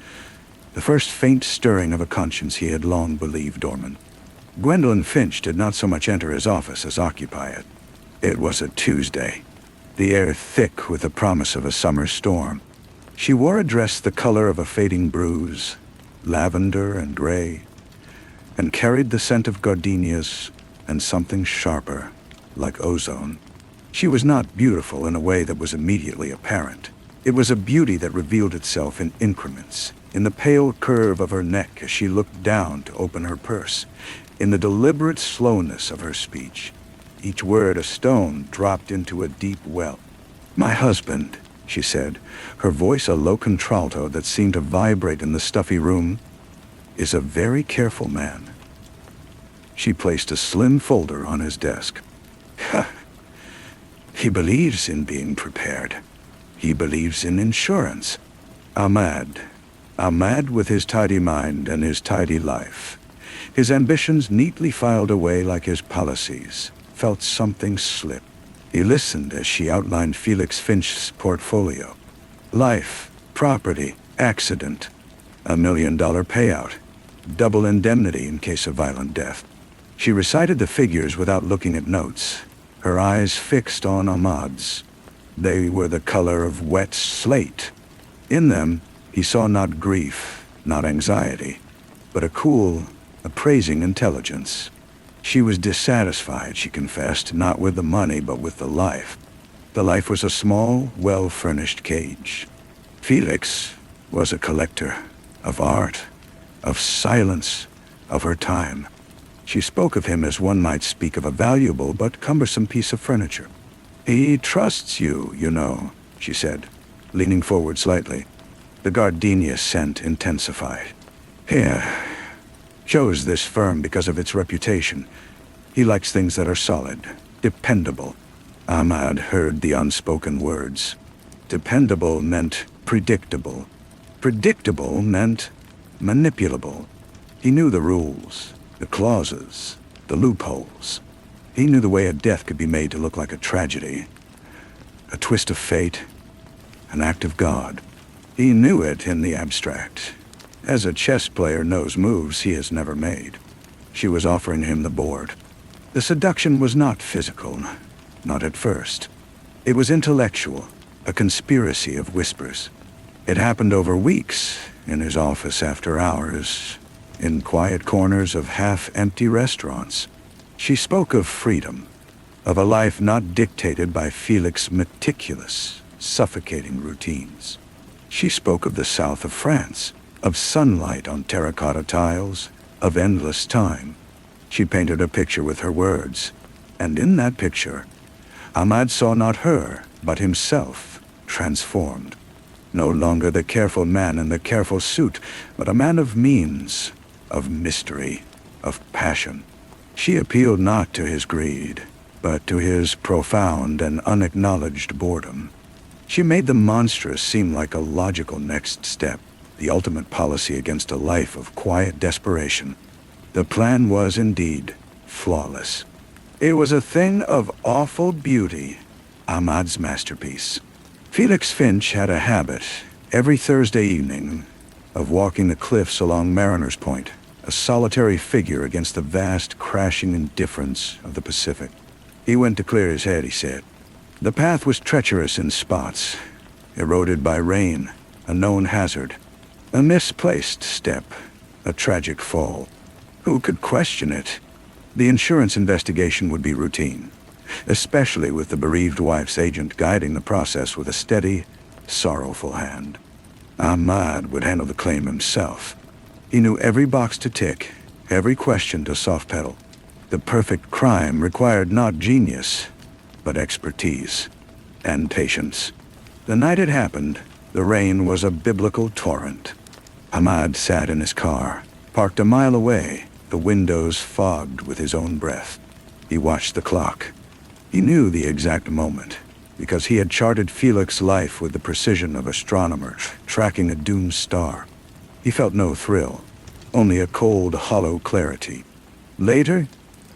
the first faint stirring of a conscience he had long believed dormant? Gwendolyn Finch did not so much enter his office as occupy it. It was a Tuesday, the air thick with the promise of a summer storm. She wore a dress the color of a fading bruise, lavender and gray, and carried the scent of gardenias and something sharper, like ozone. She was not beautiful in a way that was immediately apparent. It was a beauty that revealed itself in increments, in the pale curve of her neck as she looked down to open her purse, in the deliberate slowness of her speech. Each word a stone dropped into a deep well. "My husband," she said, her voice a low contralto that seemed to vibrate in the stuffy room, "is a very careful man." She placed a slim folder on his desk. "He believes in being prepared. He believes in insurance. Ahmad with his tidy mind and his tidy life, his ambitions neatly filed away like his policies, felt something slip. He listened as she outlined Felix Finch's portfolio. Life, property, accident, $1 million payout, double indemnity in case of violent death. She recited the figures without looking at notes, her eyes fixed on Ahmad's. They were the color of wet slate. In them, he saw not grief, not anxiety, but a cool, appraising intelligence. She was dissatisfied, she confessed, not with the money, but with the life. The life was a small, well-furnished cage. Felix was a collector of art, of silence, of her time. She spoke of him as one might speak of a valuable but cumbersome piece of furniture. "He trusts you, you know," she said, leaning forward slightly. The gardenia scent intensified. "Here. Chose this firm because of its reputation. He likes things that are solid, dependable." Ahmad heard the unspoken words. Dependable meant predictable. Predictable meant manipulable. He knew the rules, the clauses, the loopholes. He knew the way a death could be made to look like a tragedy, a twist of fate, an act of God. He knew it in the abstract, as a chess player knows moves he has never made. She was offering him the board. The seduction was not physical, not at first. It was intellectual, a conspiracy of whispers. It happened over weeks, in his office after hours, in quiet corners of half-empty restaurants. She spoke of freedom, of a life not dictated by Felix's meticulous, suffocating routines. She spoke of the south of France, of sunlight on terracotta tiles, of endless time. She painted a picture with her words, and in that picture, Ahmad saw not her, but himself, transformed. No longer the careful man in the careful suit, but a man of means, of mystery, of passion. She appealed not to his greed, but to his profound and unacknowledged boredom. She made the monstrous seem like a logical next step, the ultimate policy against a life of quiet desperation. The plan was indeed flawless. It was a thing of awful beauty, Ahmad's masterpiece. Felix Finch had a habit, every Thursday evening, of walking the cliffs along Mariner's Point, a solitary figure against the vast, crashing indifference of the Pacific. He went to clear his head, he said. The path was treacherous in spots, eroded by rain, a known hazard. A misplaced step, a tragic fall. Who could question it? The insurance investigation would be routine, especially with the bereaved wife's agent guiding the process with a steady, sorrowful hand. Ahmad would handle the claim himself. He knew every box to tick, every question to soft-pedal. The perfect crime required not genius, but expertise and patience. The night it happened, the rain was a biblical torrent. Ahmad sat in his car, parked a mile away, the windows fogged with his own breath. He watched the clock. He knew the exact moment, because he had charted Felix's life with the precision of astronomers tracking a doomed star. He felt no thrill, only a cold, hollow clarity. Later,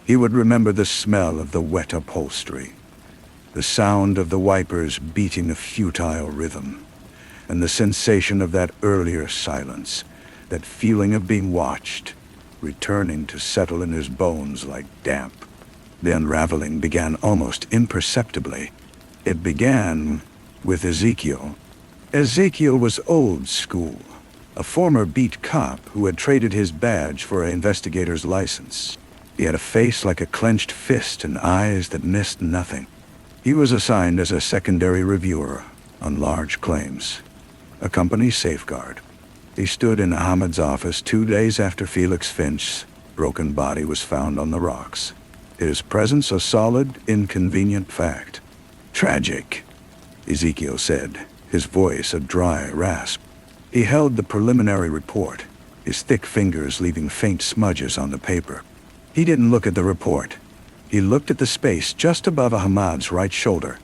he would remember the smell of the wet upholstery, the sound of the wipers beating a futile rhythm, and the sensation of that earlier silence, that feeling of being watched, returning to settle in his bones like damp. The unraveling began almost imperceptibly. It began with Ezekiel. Ezekiel was old school, a former beat cop who had traded his badge for an investigator's license. He had a face like a clenched fist and eyes that missed nothing. He was assigned as a secondary reviewer on large claims, a company safeguard. He stood in Ahmed's office 2 days after Felix Finch's broken body was found on the rocks. His presence a solid, inconvenient fact. Tragic, Ezekiel said, his voice a dry rasp. He held the preliminary report, his thick fingers leaving faint smudges on the paper. He didn't look at the report. He looked at the space just above Ahmad's right shoulder,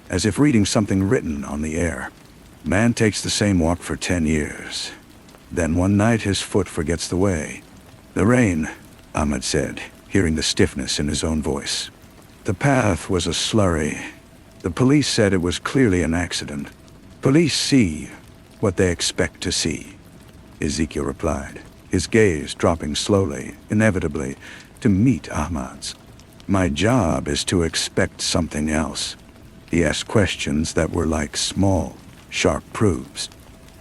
as if reading something written on the air. Man takes the same walk for 10 years. Then one night his foot forgets the way. The rain, Ahmed said, hearing the stiffness in his own voice. The path was a slurry. The police said it was clearly an accident. Police see what they expect to see, Ezekiel replied, his gaze dropping slowly, inevitably, to meet Ahmad's. My job is to expect something else. He asked questions that were like small, sharp proofs.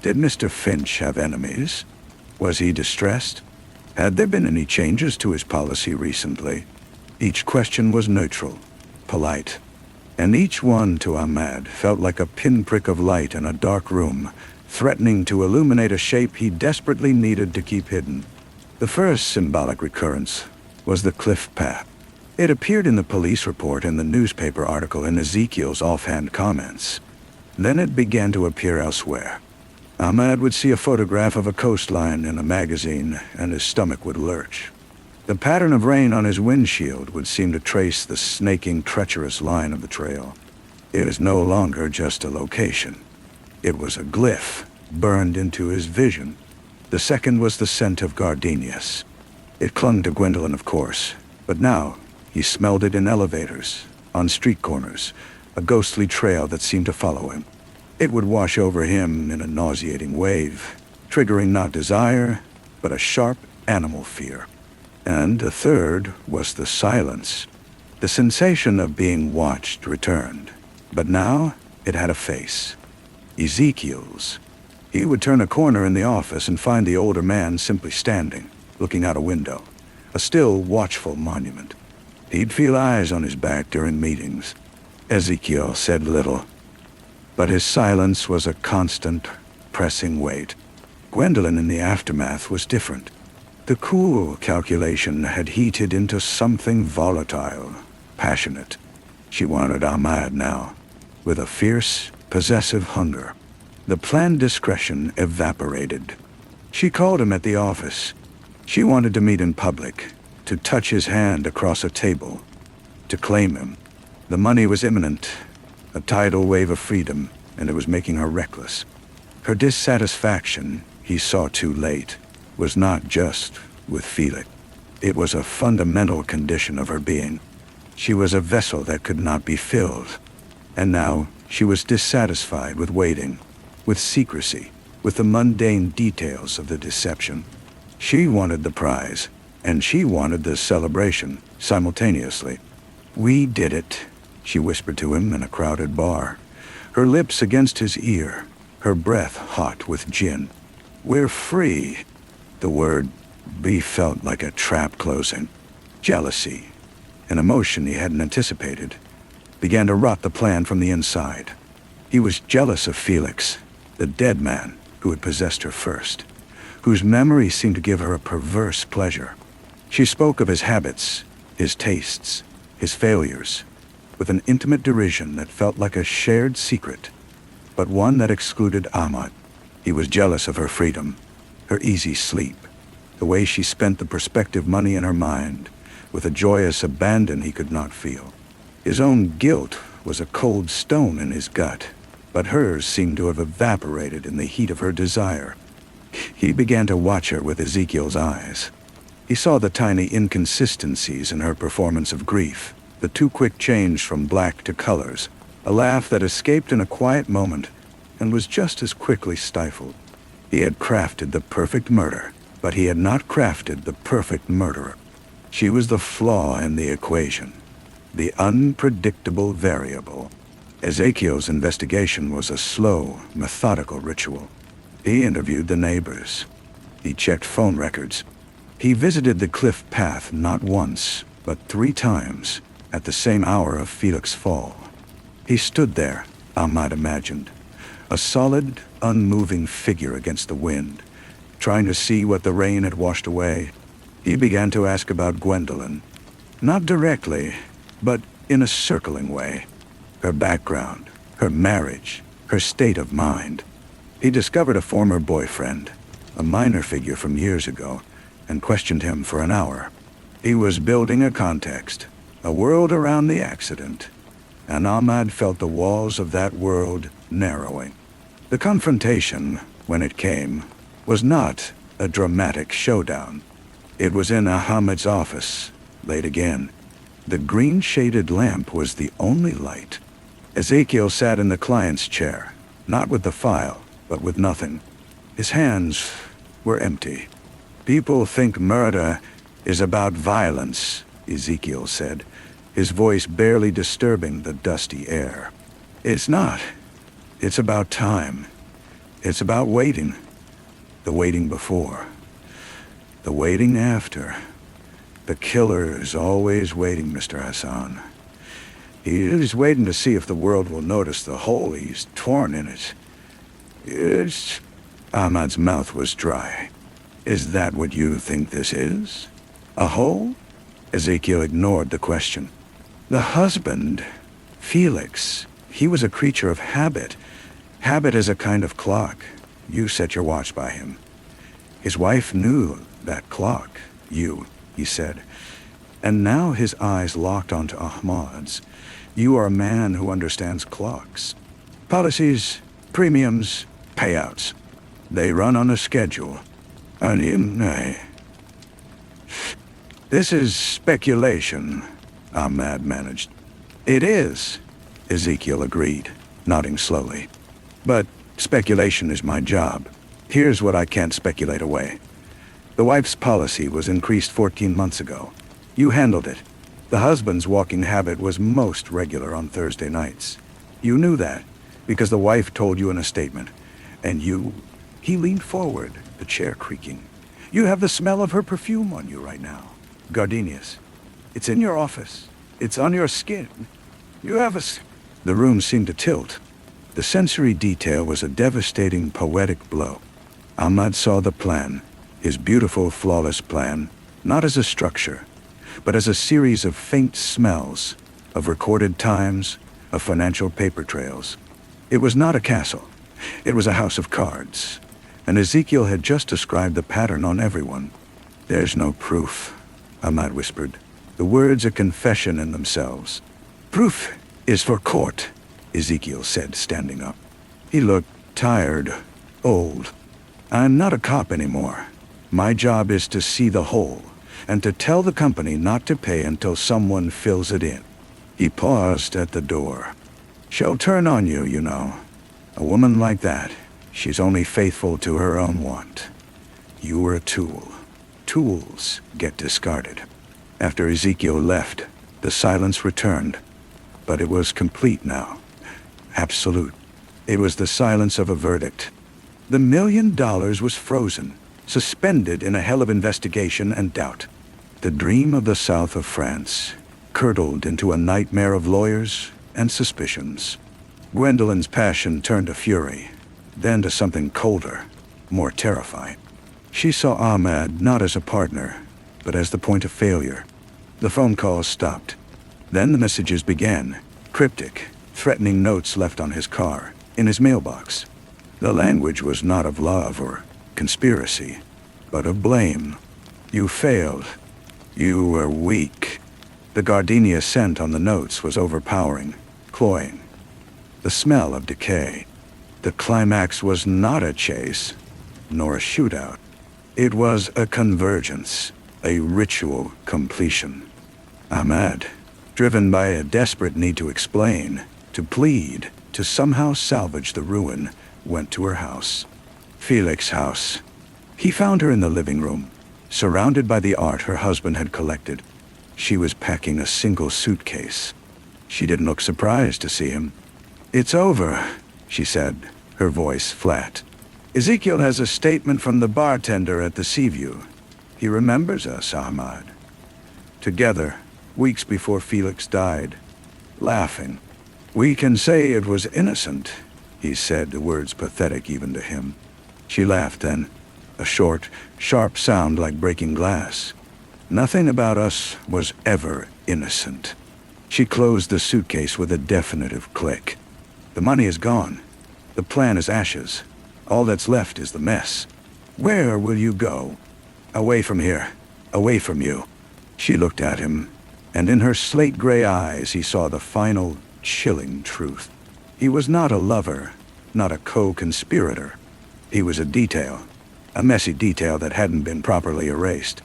Did Mr. Finch have enemies? Was he distressed? Had there been any changes to his policy recently? Each question was neutral, polite, and each one to Ahmad felt like a pinprick of light in a dark room, threatening to illuminate a shape he desperately needed to keep hidden. The first symbolic recurrence was the cliff path. It appeared in the police report and the newspaper article in Ezekiel's offhand comments. Then it began to appear elsewhere. Ahmad would see a photograph of a coastline in a magazine, and his stomach would lurch. The pattern of rain on his windshield would seem to trace the snaking, treacherous line of the trail. It was no longer just a location. It was a glyph, burned into his vision. The second was the scent of gardenias. It clung to Gwendolyn, of course, but now he smelled it in elevators, on street corners, a ghostly trail that seemed to follow him. It would wash over him in a nauseating wave, triggering not desire, but a sharp animal fear. And a third was the silence. The sensation of being watched returned, but now it had a face. Ezekiel's. He would turn a corner in the office and find the older man simply standing, looking out a window, a still, watchful monument. He'd feel eyes on his back during meetings. Ezekiel said little, but his silence was a constant, pressing weight. Gwendolyn in the aftermath was different. The cool calculation had heated into something volatile, passionate. She wanted Ahmad now, with a fierce, possessive hunger. The planned discretion evaporated. She called him at the office. She wanted to meet in public, to touch his hand across a table, to claim him. The money was imminent, a tidal wave of freedom, and it was making her reckless. Her dissatisfaction, he saw too late, was not just with Felix. It was a fundamental condition of her being. She was a vessel that could not be filled. And now she was dissatisfied with waiting, with secrecy, with the mundane details of the deception. She wanted the prize, and she wanted the celebration simultaneously. We did it, she whispered to him in a crowded bar, her lips against his ear, her breath hot with gin. We're free. The word "be" felt like a trap closing. Jealousy, an emotion he hadn't anticipated, began to rot the plan from the inside. He was jealous of Felix, the dead man who had possessed her first, whose memory seemed to give her a perverse pleasure. She spoke of his habits, his tastes, his failures, with an intimate derision that felt like a shared secret, but one that excluded Ahmad. He was jealous of her freedom, her easy sleep, the way she spent the prospective money in her mind, with a joyous abandon he could not feel. His own guilt was a cold stone in his gut, but hers seemed to have evaporated in the heat of her desire. He began to watch her with Ezekiel's eyes. He saw the tiny inconsistencies in her performance of grief, the too quick change from black to colors, a laugh that escaped in a quiet moment and was just as quickly stifled. He had crafted the perfect murder, but he had not crafted the perfect murderer. She was the flaw in the equation, the unpredictable variable. Ezekiel's investigation was a slow, methodical ritual. He interviewed the neighbors. He checked phone records. He visited the cliff path not once, but 3 times, at the same hour of Felix's fall. He stood there, Ahmad imagined, a solid, unmoving figure against the wind, trying to see what the rain had washed away. He began to ask about Gwendolyn. Not directly, but in a circling way. Her background, her marriage, her state of mind. He discovered a former boyfriend, a minor figure from years ago, and questioned him for an hour. He was building a context, a world around the accident, and Ahmad felt the walls of that world narrowing. The confrontation, when it came, was not a dramatic showdown. It was in Ahmad's office, late again. The green-shaded lamp was the only light. Ezekiel sat in the client's chair, not with the file, but with nothing. His hands were empty. "People think murder is about violence," Ezekiel said, his voice barely disturbing the dusty air. "It's not. It's about time. It's about waiting. The waiting before. The waiting after. The killer is always waiting, Mr. Hassan. He is waiting to see if the world will notice the hole he's torn in it. It's..." Ahmad's mouth was dry. "Is that what you think this is? A hole?" Ezekiel ignored the question. "The husband, Felix, he was a creature of habit. Habit is a kind of clock. You set your watch by him. His wife knew that clock, he said. And now his eyes locked onto Ahmad's. "You are a man who understands clocks. Policies, premiums, payouts. They run on a schedule. This is speculation," Ahmad managed. "It is," Ezekiel agreed, nodding slowly. "But speculation is my job. Here's what I can't speculate away. The wife's policy was increased 14 months ago. You handled it. The husband's walking habit was most regular on Thursday nights. You knew that, because the wife told you in a statement. And you..." He leaned forward, the chair creaking. "You have the smell of her perfume on you right now. Gardenias. It's in your office. It's on your skin. You have a..." The room seemed to tilt. The sensory detail was a devastating, poetic blow. Ahmad saw the plan, his beautiful, flawless plan, not as a structure, but as a series of faint smells, of recorded times, of financial paper trails. It was not a castle. It was a house of cards. And Ezekiel had just described the pattern on everyone. "There's no proof," Ahmad whispered, the words a confession in themselves. "Proof is for court," Ezekiel said, standing up. He looked tired, old. "I'm not a cop anymore. My job is to see the hole, and to tell the company not to pay until someone fills it in." He paused at the door. "She'll turn on you, you know. A woman like that, she's only faithful to her own want. You were a tool. Tools get discarded." After Ezekiel left, the silence returned, but it was complete now. Absolute. It was the silence of a verdict. The $1 million was frozen, suspended in a hell of investigation and doubt. The dream of the south of France, curdled into a nightmare of lawyers and suspicions. Gwendolyn's passion turned to fury, then to something colder, more terrifying. She saw Ahmad not as a partner, but as the point of failure. The phone calls stopped. Then the messages began, cryptic, threatening notes left on his car, in his mailbox. The language was not of love or conspiracy, but of blame. "You failed. You were weak." The gardenia scent on the notes was overpowering, cloying. The smell of decay. The climax was not a chase, nor a shootout. It was a convergence, a ritual completion. Ahmad, driven by a desperate need to explain, to plead, to somehow salvage the ruin, went to her house. Felix's house. He found her in the living room, surrounded by the art her husband had collected. She was packing a single suitcase. She didn't look surprised to see him. "It's over," she said, her voice flat. "Ezekiel has a statement from the bartender at the Seaview. He remembers us, Ahmad. Together, weeks before Felix died, laughing. We can say it was innocent," he said, the words pathetic even to him. She laughed then. A short, sharp sound like breaking glass. Nothing about us was ever innocent. She closed the suitcase with a definitive click. The money is gone. The plan is ashes. All that's left is the mess. Where will you go? Away from here. Away from you. She looked at him, and in her slate-gray eyes he saw the final, chilling truth. He was not a lover, not a co-conspirator. He was a detail, a messy detail that hadn't been properly erased.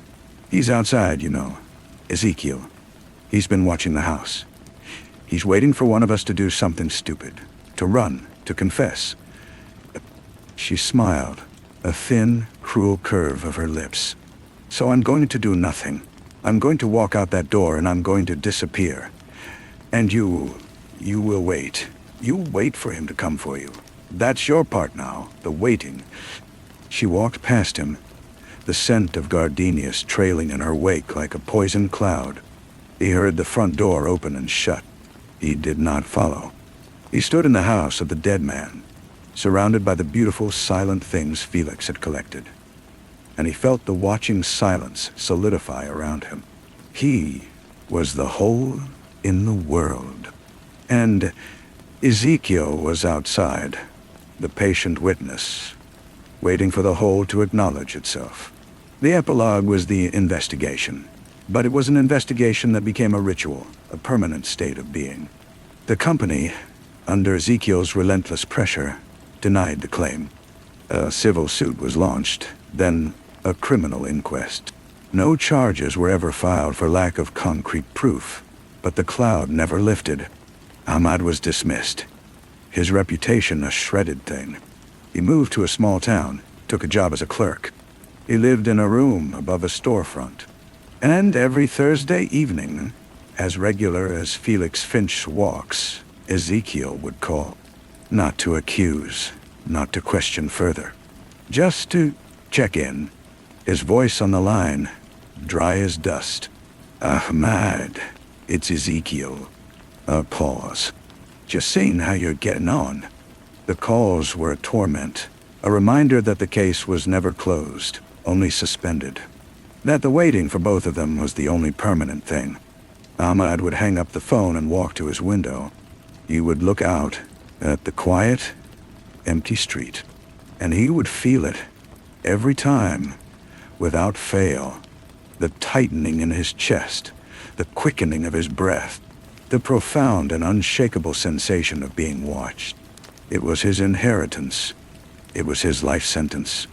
He's outside, you know. Ezekiel. He's been watching the house. He's waiting for one of us to do something stupid, to run, to confess. She smiled, a thin, cruel curve of her lips. So I'm going to do nothing. I'm going to walk out that door and I'm going to disappear. And you will wait. You wait for him to come for you. That's your part now, the waiting. She walked past him, the scent of gardenias trailing in her wake like a poison cloud. He heard the front door open and shut. He did not follow. He stood in the house of the dead man, surrounded by the beautiful, silent things Felix had collected. And he felt the watching silence solidify around him. He was the hole in the world. And Ezekiel was outside, the patient witness, waiting for the hole to acknowledge itself. The epilogue was the investigation, but it was an investigation that became a ritual, a permanent state of being. The company, under Ezekiel's relentless pressure, denied the claim. A civil suit was launched, then a criminal inquest. No charges were ever filed for lack of concrete proof, but the cloud never lifted. Ahmad was dismissed, his reputation a shredded thing. He moved to a small town, took a job as a clerk. He lived in a room above a storefront. And every Thursday evening, as regular as Felix Finch's walks, Ezekiel would call. Not to accuse, not to question further. Just to check in. His voice on the line, dry as dust. Ahmad, it's Ezekiel. A pause. Just seeing how you're getting on. The calls were a torment, a reminder that the case was never closed, only suspended. That the waiting for both of them was the only permanent thing. Ahmad would hang up the phone and walk to his window. He would look out at the quiet, empty street, and he would feel it every time, without fail. The tightening in his chest, the quickening of his breath, the profound and unshakable sensation of being watched. It was his inheritance. It was his life sentence.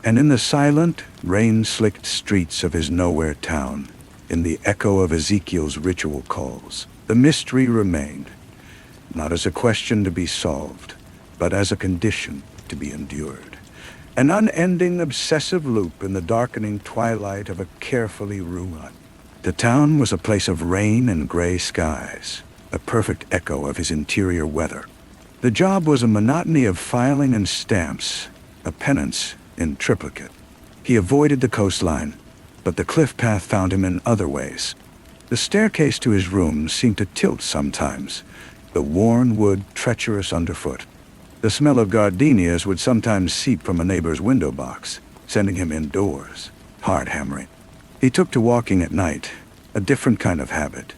And in the silent, rain-slicked streets of his nowhere town, in the echo of Ezekiel's ritual calls, the mystery remained, not as a question to be solved, but as a condition to be endured. An unending, obsessive loop in the darkening twilight of a carefully run. The town was a place of rain and gray skies, a perfect echo of his interior weather. The job was a monotony of filing and stamps, a penance in triplicate. He avoided the coastline, but the cliff path found him in other ways. The staircase to his room seemed to tilt sometimes, the worn wood treacherous underfoot. The smell of gardenias would sometimes seep from a neighbor's window box, sending him indoors, hard hammering. He took to walking at night, a different kind of habit,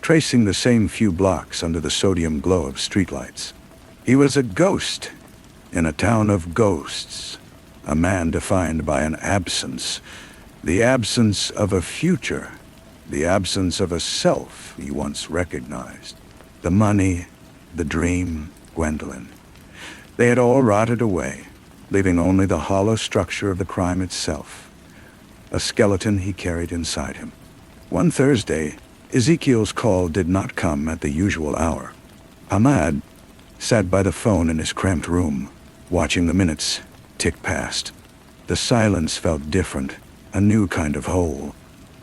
tracing the same few blocks under the sodium glow of streetlights. He was a ghost in a town of ghosts, a man defined by an absence, the absence of a future, the absence of a self he once recognized. The money, the dream, Gwendolyn. They had all rotted away, leaving only the hollow structure of the crime itself, a skeleton he carried inside him. One Thursday, Ezekiel's call did not come at the usual hour. Ahmad sat by the phone in his cramped room, watching the minutes tick past. The silence felt different, a new kind of hole.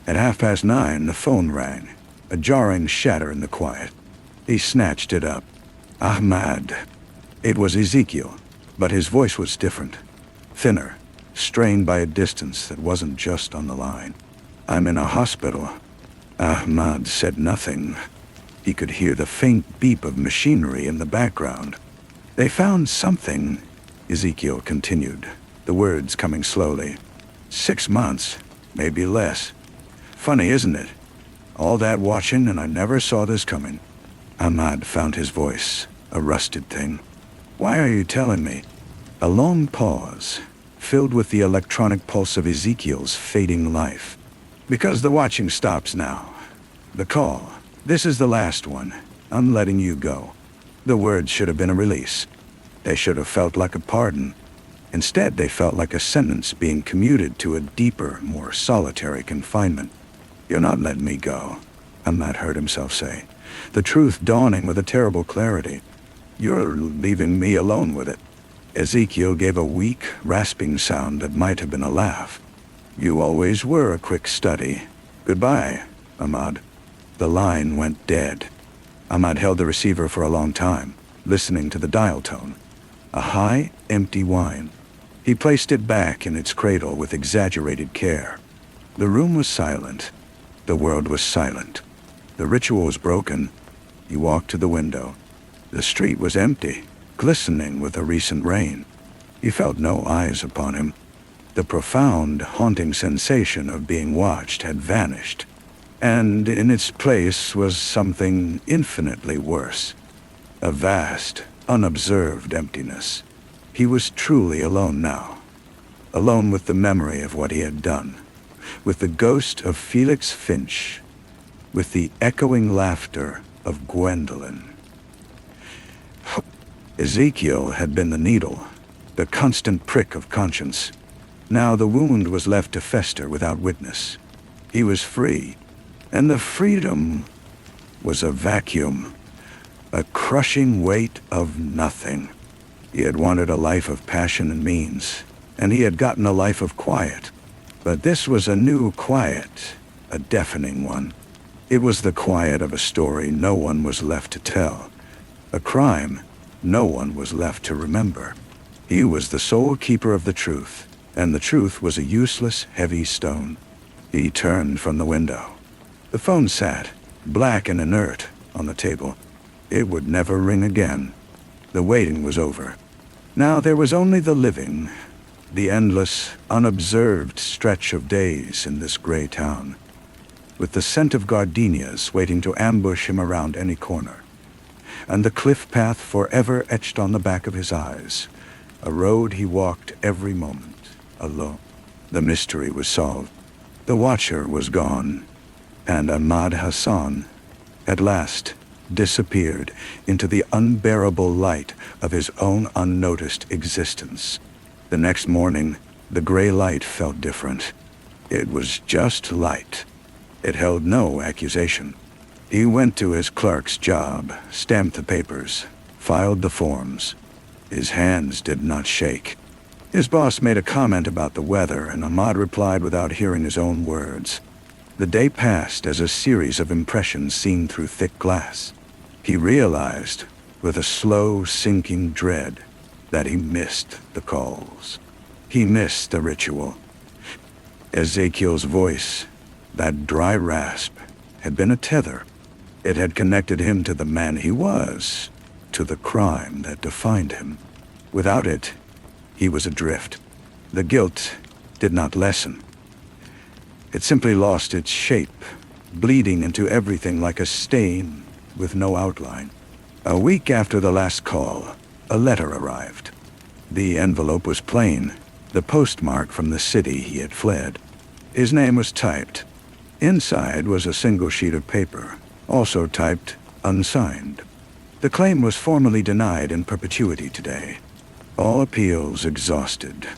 At 9:30, the phone rang, a jarring shatter in the quiet. He snatched it up. Ahmad. It was Ezekiel, but his voice was different, thinner, strained by a distance that wasn't just on the line. I'm in a hospital. Ahmad said nothing. He could hear the faint beep of machinery in the background. They found something, Ezekiel continued. the words coming slowly. 6 months, maybe less. Funny, isn't it? All that watching and I never saw this coming. Ahmad found his voice, a rusted thing. Why are you telling me? A long pause, filled with the electronic pulse of Ezekiel's fading life. Because the watching stops now. The call. This is the last one. I'm letting you go. The words should have been a release. They should have felt like a pardon. Instead, they felt like a sentence being commuted to a deeper, more solitary confinement. You're not letting me go, Ahmad heard himself say, the truth dawning with a terrible clarity. You're leaving me alone with it. Ezekiel gave a weak, rasping sound that might have been a laugh. You always were a quick study. Goodbye, Ahmad. The line went dead. Ahmad held the receiver for a long time, listening to the dial tone. A high, empty whine. He placed it back in its cradle with exaggerated care. The room was silent. The world was silent. The ritual was broken. He walked to the window. The street was empty, glistening with a recent rain. He felt no eyes upon him. The profound, haunting sensation of being watched had vanished. And in its place was something infinitely worse. A vast, unobserved emptiness. He was truly alone now. Alone with the memory of what he had done. With the ghost of Felix Finch. With the echoing laughter of Gwendolyn. Ezekiel had been the needle, the constant prick of conscience. Now the wound was left to fester without witness. He was free, and the freedom was a vacuum, a crushing weight of nothing. He had wanted a life of passion and means, and he had gotten a life of quiet. But this was a new quiet, a deafening one. It was the quiet of a story no one was left to tell, a crime no one was left to remember. He was the sole keeper of the truth, and the truth was a useless, heavy stone. He turned from the window. The phone sat, black and inert, on the table. It would never ring again. The waiting was over. Now there was only the living, the endless, unobserved stretch of days in this gray town, with the scent of gardenias waiting to ambush him around any corner, and the cliff path forever etched on the back of his eyes, a road he walked every moment, alone. The mystery was solved. The watcher was gone, and Ahmad Hassan, at last, disappeared into the unbearable light of his own unnoticed existence. The next morning, the gray light felt different. It was just light. It held no accusation. He went to his clerk's job, stamped the papers, filed the forms. His hands did not shake. His boss made a comment about the weather, and Ahmad replied without hearing his own words. The day passed as a series of impressions seen through thick glass. He realized, with a slow, sinking dread, that he missed the calls. He missed the ritual. Ezekiel's voice, that dry rasp, had been a tether. It had connected him to the man he was, to the crime that defined him. Without it, he was adrift. The guilt did not lessen. It simply lost its shape, bleeding into everything like a stain with no outline. A week after the last call, a letter arrived. The envelope was plain, the postmark from the city he had fled. His name was typed. Inside was a single sheet of paper, also typed, unsigned. The claim was formally denied in perpetuity today. All appeals exhausted.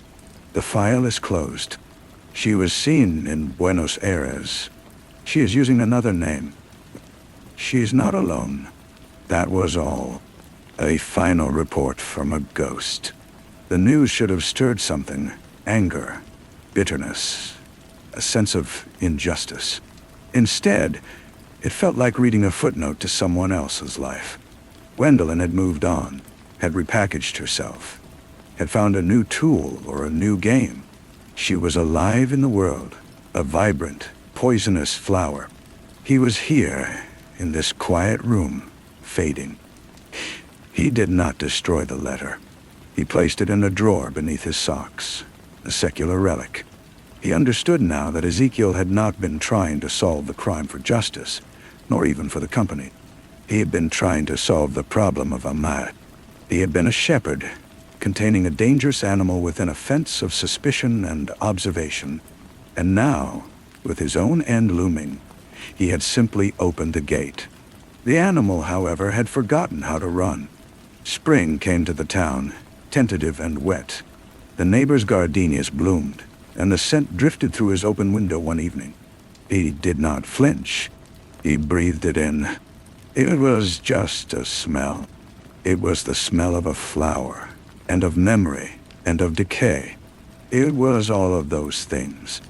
The file is closed. She was seen in Buenos Aires. She is using another name. She is not alone. That was all. A final report from a ghost. The news should have stirred something. Anger, bitterness, a sense of injustice. Instead, it felt like reading a footnote to someone else's life. Gwendolyn had moved on, had repackaged herself, had found a new tool or a new game. She was alive in the world, a vibrant, poisonous flower. He was here, in this quiet room, fading. He did not destroy the letter. He placed it in a drawer beneath his socks, a secular relic. He understood now that Ezekiel had not been trying to solve the crime for justice, nor even for the company. He had been trying to solve the problem of Ahmad. He had been a shepherd, containing a dangerous animal within a fence of suspicion and observation. And now, with his own end looming, he had simply opened the gate. The animal, however, had forgotten how to run. Spring came to the town, tentative and wet. The neighbor's gardenias bloomed, and the scent drifted through his open window one evening. He did not flinch. He breathed it in. It was just a smell. It was the smell of a flower, and of memory, and of decay. It was all of those things.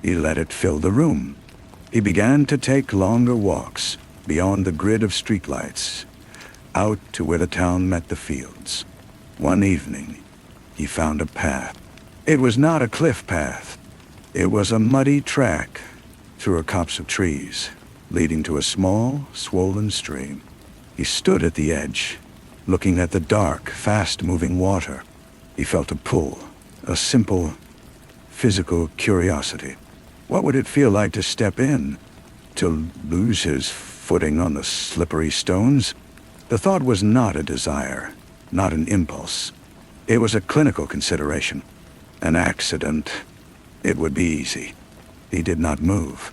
He let it fill the room. He began to take longer walks, beyond the grid of streetlights, out to where the town met the fields. One evening, he found a path. It was not a cliff path. It was a muddy track through a copse of trees, leading to a small, swollen stream. He stood at the edge, looking at the dark, fast-moving water. He felt a pull, a simple, physical curiosity. What would it feel like to step in, to lose his footing on the slippery stones? The thought was not a desire, not an impulse. It was a clinical consideration. An accident. It would be easy. He did not move.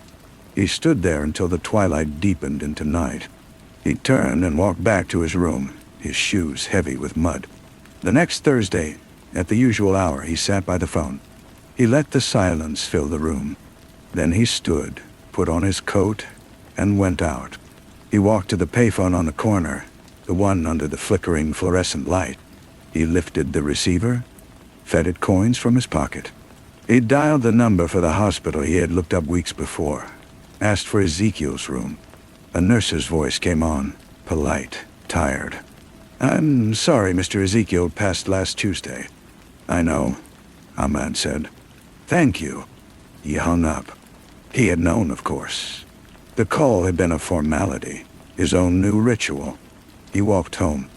He stood there until the twilight deepened into night. He turned and walked back to his room, his shoes heavy with mud. The next Thursday, at the usual hour, he sat by the phone. He let the silence fill the room. Then he stood, put on his coat, and went out. He walked to the payphone on the corner, the one under the flickering fluorescent light. He lifted the receiver, fed it coins from his pocket. He dialed the number for the hospital he had looked up weeks before, asked for Ezekiel's room. A nurse's voice came on, polite, tired. "I'm sorry, Mr. Ezekiel passed last Tuesday." "I know," Ahmad said. "Thank you." He hung up. He had known, of course. The call had been a formality, his own new ritual. He walked home.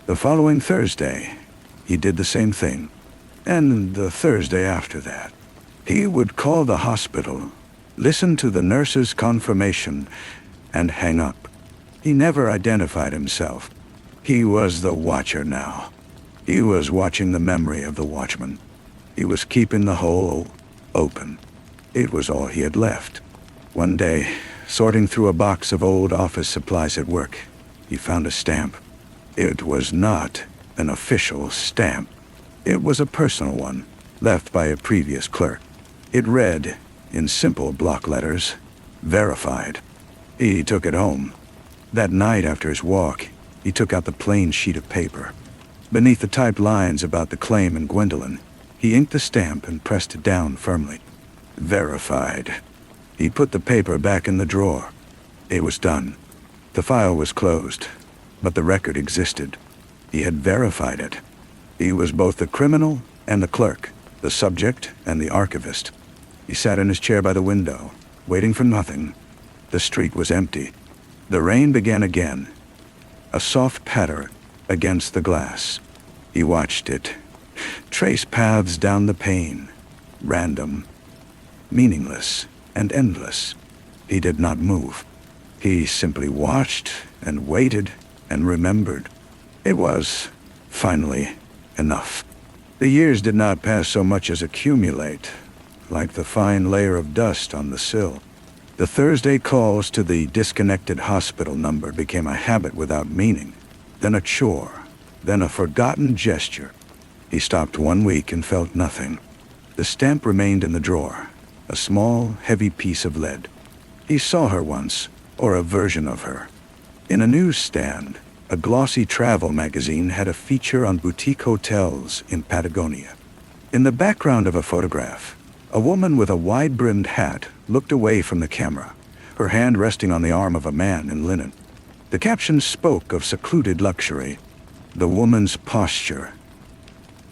The following Thursday, he did the same thing. And the Thursday after that. He would call the hospital, listen to the nurse's confirmation, and hang up. He never identified himself. He was the watcher now. He was watching the memory of the watchman. He was keeping the hole open. It was all he had left. One day, sorting through a box of old office supplies at work, he found a stamp. It was not an official stamp. It was a personal one, left by a previous clerk. It read, in simple block letters, "Verified." He took it home. That night after his walk, he took out the plain sheet of paper. Beneath the typed lines about the claim in Gwendolyn, he inked the stamp and pressed it down firmly. Verified. He put the paper back in the drawer. It was done. The file was closed, but the record existed. He had verified it. He was both the criminal and the clerk, the subject and the archivist. He sat in his chair by the window, waiting for nothing. The street was empty. The rain began again, a soft patter against the glass. He watched it, trace paths down the pane, random, meaningless, and endless. He did not move. He simply watched and waited and remembered. It was, finally, enough. The years did not pass so much as accumulate, like the fine layer of dust on the sill. The Thursday calls to the disconnected hospital number became a habit without meaning, then a chore, then a forgotten gesture. He stopped 1 week and felt nothing. The stamp remained in the drawer, a small, heavy piece of lead. He saw her once, or a version of her. In a newsstand, a glossy travel magazine had a feature on boutique hotels in Patagonia. In the background of a photograph, a woman with a wide-brimmed hat looked away from the camera, her hand resting on the arm of a man in linen. The caption spoke of secluded luxury, the woman's posture.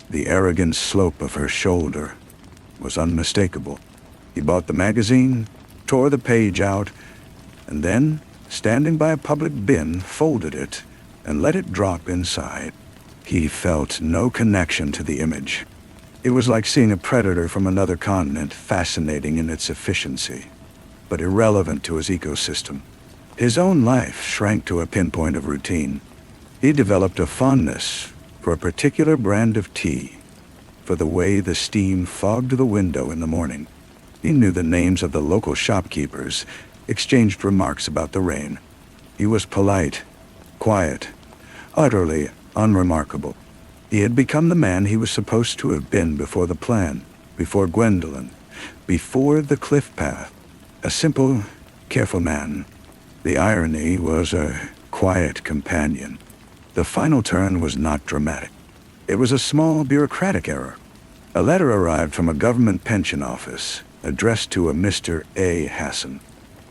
The arrogant slope of her shoulder was unmistakable. He bought the magazine, tore the page out, and then, standing by a public bin, folded it and let it drop inside. He felt no connection to the image. It was like seeing a predator from another continent, fascinating in its efficiency, but irrelevant to his ecosystem. His own life shrank to a pinpoint of routine. He developed a fondness for a particular brand of tea, for the way the steam fogged the window in the morning. He knew the names of the local shopkeepers, exchanged remarks about the rain. He was polite, quiet, utterly unremarkable. He had become the man he was supposed to have been before the plan, before Gwendolyn, before the cliff path. A simple, careful man. The irony was a quiet companion. The final turn was not dramatic. It was a small bureaucratic error. A letter arrived from a government pension office, addressed to a Mr. A. Hassan.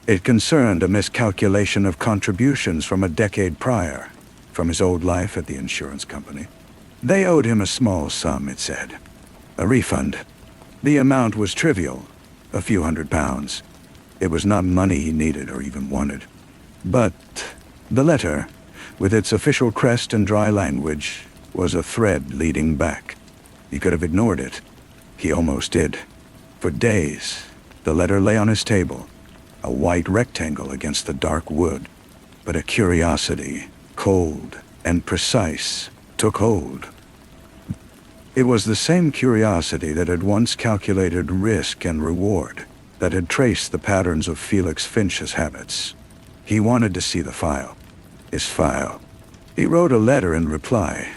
It concerned a miscalculation of contributions from a decade prior, from his old life at the insurance company. They owed him a small sum, it said. A refund. The amount was trivial, a few £100. It was not money he needed or even wanted. But the letter, with its official crest and dry language, was a thread leading back. He could have ignored it. He almost did. For days, the letter lay on his table, a white rectangle against the dark wood. But a curiosity, cold and precise, took hold. It was the same curiosity that had once calculated risk and reward, that had traced the patterns of Felix Finch's habits. He wanted to see the file. His file. He wrote a letter in reply,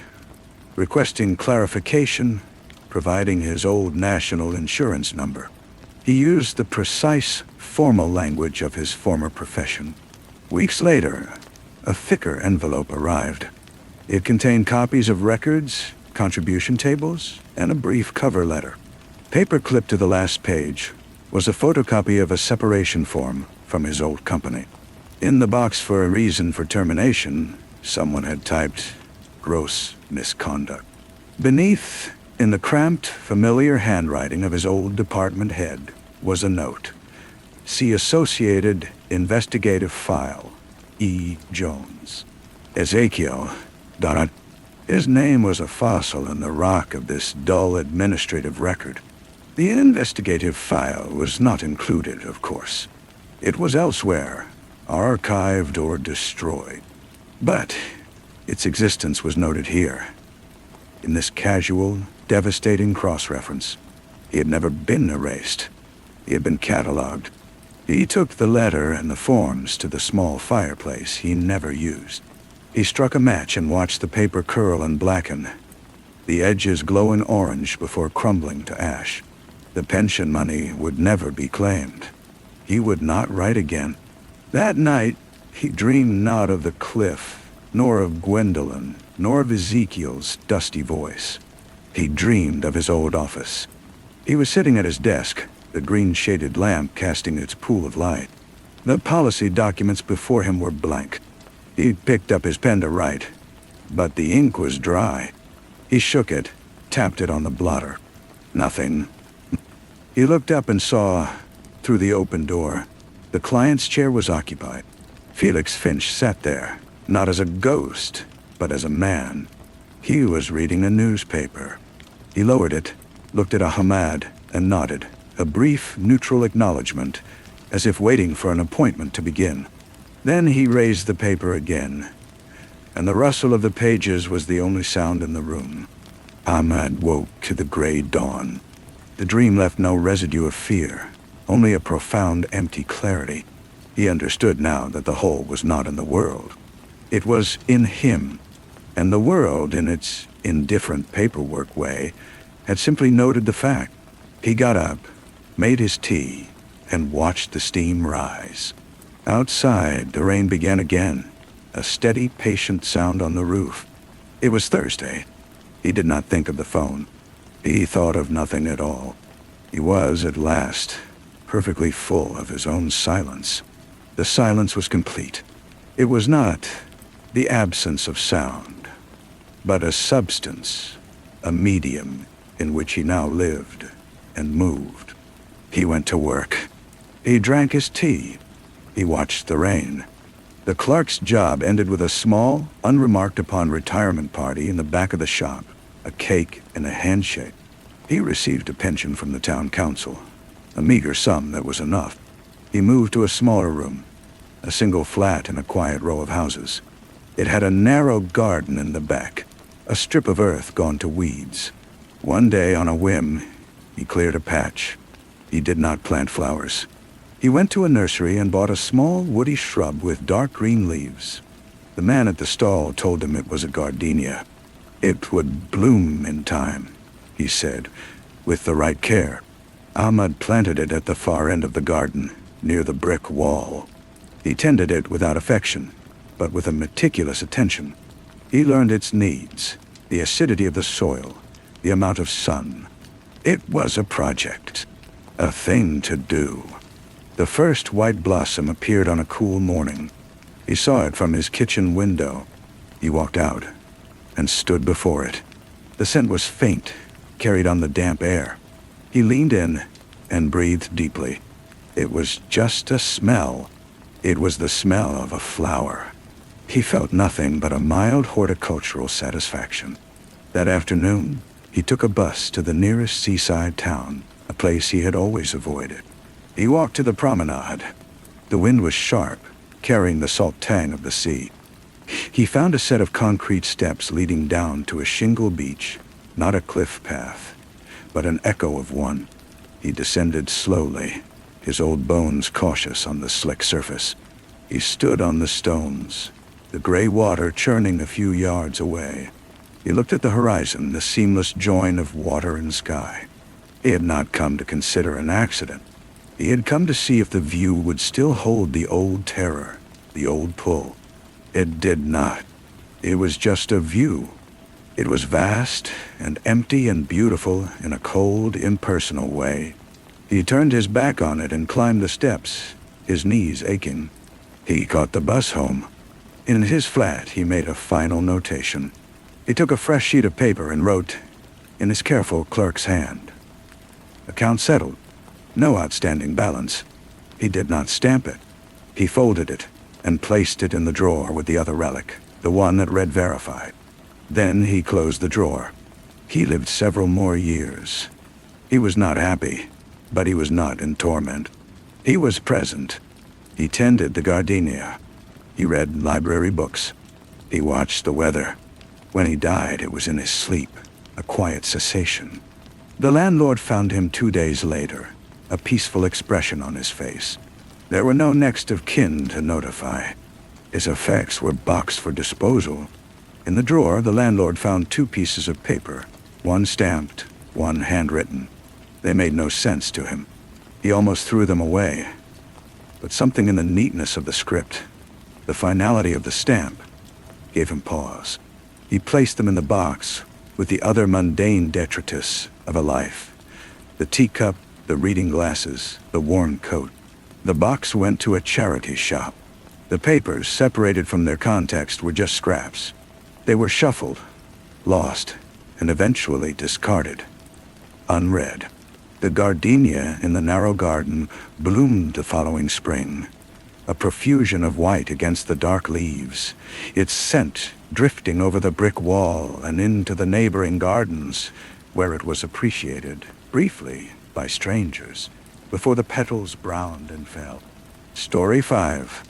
requesting clarification, providing his old national insurance number. He used the precise, formal language of his former profession. Weeks later, a thicker envelope arrived. It contained copies of records, contribution tables, and a brief cover letter. Paper clipped to the last page was a photocopy of a separation form from his old company. In the box for a reason for termination, someone had typed, "gross misconduct." Beneath, in the cramped, familiar handwriting of his old department head, was a note. "See Associated Investigative File, E. Jones." Ezekiel, Donat. His name was a fossil in the rock of this dull administrative record. The investigative file was not included, of course. It was elsewhere, archived or destroyed. But its existence was noted here, in this casual, devastating cross-reference. He had never been erased. He had been cataloged. He took the letter and the forms to the small fireplace he never used. He struck a match and watched the paper curl and blacken, the edges glowing orange before crumbling to ash. The pension money would never be claimed. He would not write again. That night, he dreamed not of the cliff, nor of Gwendolyn, nor of Ezekiel's dusty voice. He dreamed of his old office. He was sitting at his desk, the green-shaded lamp casting its pool of light. The policy documents before him were blank. He picked up his pen to write, but the ink was dry. He shook it, tapped it on the blotter. Nothing. He looked up and saw, through the open door, the client's chair was occupied. Felix Finch sat there, not as a ghost, but as a man. He was reading a newspaper. He lowered it, looked at Ahmad, and nodded, a brief, neutral acknowledgement, as if waiting for an appointment to begin. Then he raised the paper again, and the rustle of the pages was the only sound in the room. Ahmad woke to the gray dawn. The dream left no residue of fear, only a profound, empty clarity. He understood now that the hole was not in the world. It was in him, and the world, in its indifferent paperwork way, had simply noted the fact. He got up, made his tea, and watched the steam rise. Outside, the rain began again, a steady, patient sound on the roof. It was Thursday. He did not think of the phone. He thought of nothing at all. He was, at last, perfectly full of his own silence. The silence was complete. It was not the absence of sound, but a substance, a medium in which he now lived and moved. He went to work. He drank his tea. He watched the rain. The clerk's job ended with a small, unremarked-upon retirement party in the back of the shop, a cake and a handshake. He received a pension from the town council, a meager sum that was enough. He moved to a smaller room, a single flat in a quiet row of houses. It had a narrow garden in the back, a strip of earth gone to weeds. One day, on a whim, he cleared a patch. He did not plant flowers. He went to a nursery and bought a small woody shrub with dark green leaves. The man at the stall told him it was a gardenia. It would bloom in time, he said, with the right care. Ahmad planted it at the far end of the garden, near the brick wall. He tended it without affection, but with a meticulous attention. He learned its needs, the acidity of the soil, the amount of sun. It was a project, a thing to do. The first white blossom appeared on a cool morning. He saw it from his kitchen window. He walked out and stood before it. The scent was faint, carried on the damp air. He leaned in and breathed deeply. It was just a smell. It was the smell of a flower. He felt nothing but a mild horticultural satisfaction. That afternoon, he took a bus to the nearest seaside town, a place he had always avoided. He walked to the promenade. The wind was sharp, carrying the salt tang of the sea. He found a set of concrete steps leading down to a shingle beach, not a cliff path, but an echo of one. He descended slowly, his old bones cautious on the slick surface. He stood on the stones, the gray water churning a few yards away. He looked at the horizon, the seamless join of water and sky. He had not come to consider an accident. He had come to see if the view would still hold the old terror, the old pull. It did not. It was just a view. It was vast and empty and beautiful in a cold, impersonal way. He turned his back on it and climbed the steps, his knees aching. He caught the bus home. In his flat, he made a final notation. He took a fresh sheet of paper and wrote, in his careful clerk's hand, "Account settled. No outstanding balance." He did not stamp it. He folded it and placed it in the drawer with the other relic, the one that read verified. Then he closed the drawer. He lived several more years. He was not happy, but he was not in torment. He was present. He tended the gardenia. He read library books. He watched the weather. When he died, it was in his sleep, a quiet cessation. The landlord found him 2 days later, a peaceful expression on his face. There were no next of kin to notify. His effects were boxed for disposal. In the drawer, the landlord found 2 pieces of paper, one stamped, one handwritten. They made no sense to him. He almost threw them away. But something in the neatness of the script, the finality of the stamp, gave him pause. He placed them in the box with the other mundane detritus of a life. The teacup, the reading glasses, the worn coat. The box went to a charity shop. The papers, separated from their context, were just scraps. They were shuffled, lost, and eventually discarded, unread. The gardenia in the narrow garden bloomed the following spring, a profusion of white against the dark leaves, its scent drifting over the brick wall and into the neighboring gardens, where it was appreciated, briefly, by strangers, before the petals browned and fell. Story 5.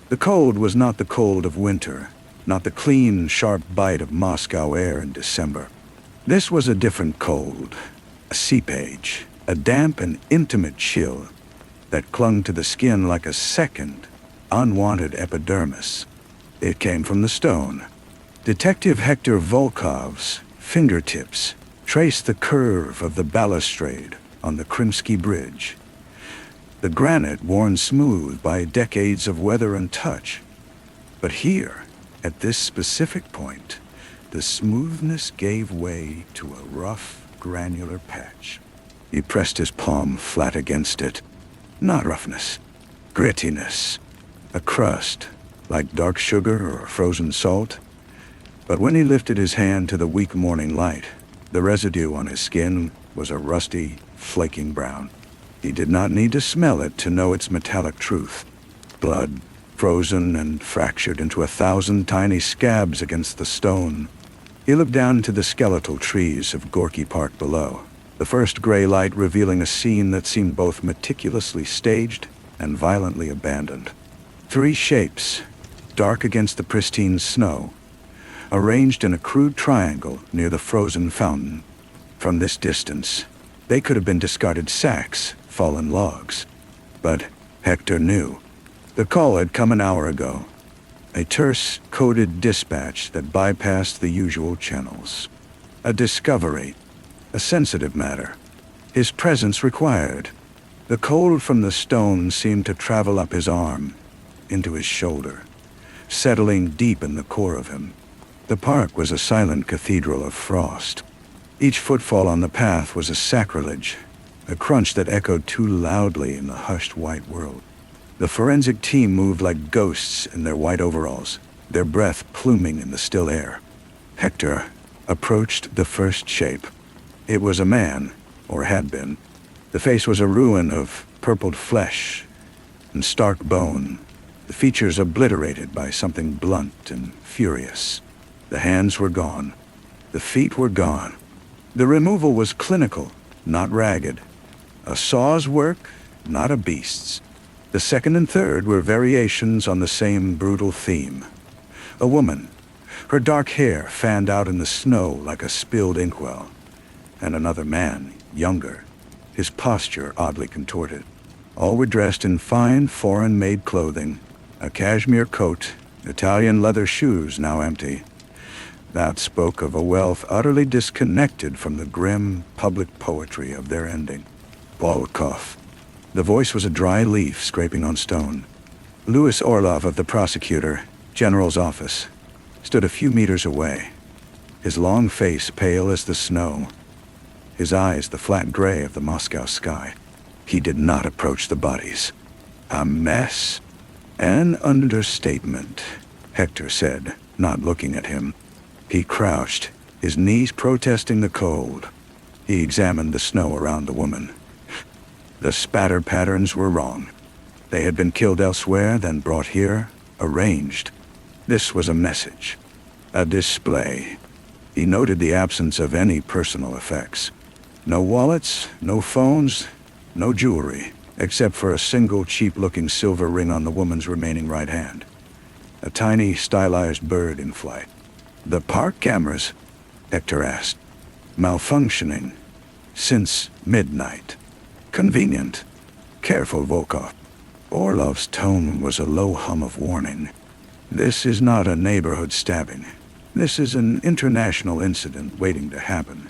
The cold was not the cold of winter, not the clean, sharp bite of Moscow air in December. This was a different cold, a seepage, a damp and intimate chill that clung to the skin like a second, unwanted epidermis. It came from the stone. Detective Hector Volkov's fingertips traced the curve of the balustrade on the Krimsky Bridge. The granite worn smooth by decades of weather and touch. But here, at this specific point, the smoothness gave way to a rough, granular patch. He pressed his palm flat against it. Not roughness, grittiness, a crust, like dark sugar or frozen salt. But when he lifted his hand to the weak morning light, the residue on his skin was a rusty, flaking brown. He did not need to smell it to know its metallic truth. Blood, frozen and fractured into 1,000 tiny scabs against the stone. He looked down into the skeletal trees of Gorky Park below, the first gray light revealing a scene that seemed both meticulously staged and violently abandoned. 3 shapes, dark against the pristine snow, arranged in a crude triangle near the frozen fountain. From this distance, they could have been discarded sacks, fallen logs. But Hector knew. The call had come an hour ago. A terse, coded dispatch that bypassed the usual channels. A discovery, a sensitive matter. His presence required. The cold from the stone seemed to travel up his arm, into his shoulder, settling deep in the core of him. The park was a silent cathedral of frost. Each footfall on the path was a sacrilege, a crunch that echoed too loudly in the hushed white world. The forensic team moved like ghosts in their white overalls, their breath pluming in the still air. Hector approached the first shape. It was a man, or had been. The face was a ruin of purpled flesh and stark bone, the features obliterated by something blunt and furious. The hands were gone. The feet were gone. The removal was clinical, not ragged. A saw's work, not a beast's. The second and third were variations on the same brutal theme. A woman, her dark hair fanned out in the snow like a spilled inkwell. And another man, younger, his posture oddly contorted. All were dressed in fine, foreign-made clothing, a cashmere coat, Italian leather shoes now empty. That spoke of a wealth utterly disconnected from the grim public poetry of their ending. Volkov. The voice was a dry leaf scraping on stone. Louis Orlov of the prosecutor, general's office, stood a few meters away, his long face pale as the snow, his eyes the flat gray of the Moscow sky. He did not approach the bodies. A mess? An understatement, Hector said, not looking at him. He crouched, his knees protesting the cold. He examined the snow around the woman. The spatter patterns were wrong. They had been killed elsewhere, then brought here, arranged. This was a message, a display. He noted the absence of any personal effects. No wallets, no phones, no jewelry, except for a single cheap-looking silver ring on the woman's remaining right hand. A tiny, stylized bird in flight. The park cameras, Hector asked. Malfunctioning. Since midnight. Convenient. Careful, Volkov. Orlov's tone was a low hum of warning. This is not a neighborhood stabbing. This is an international incident waiting to happen.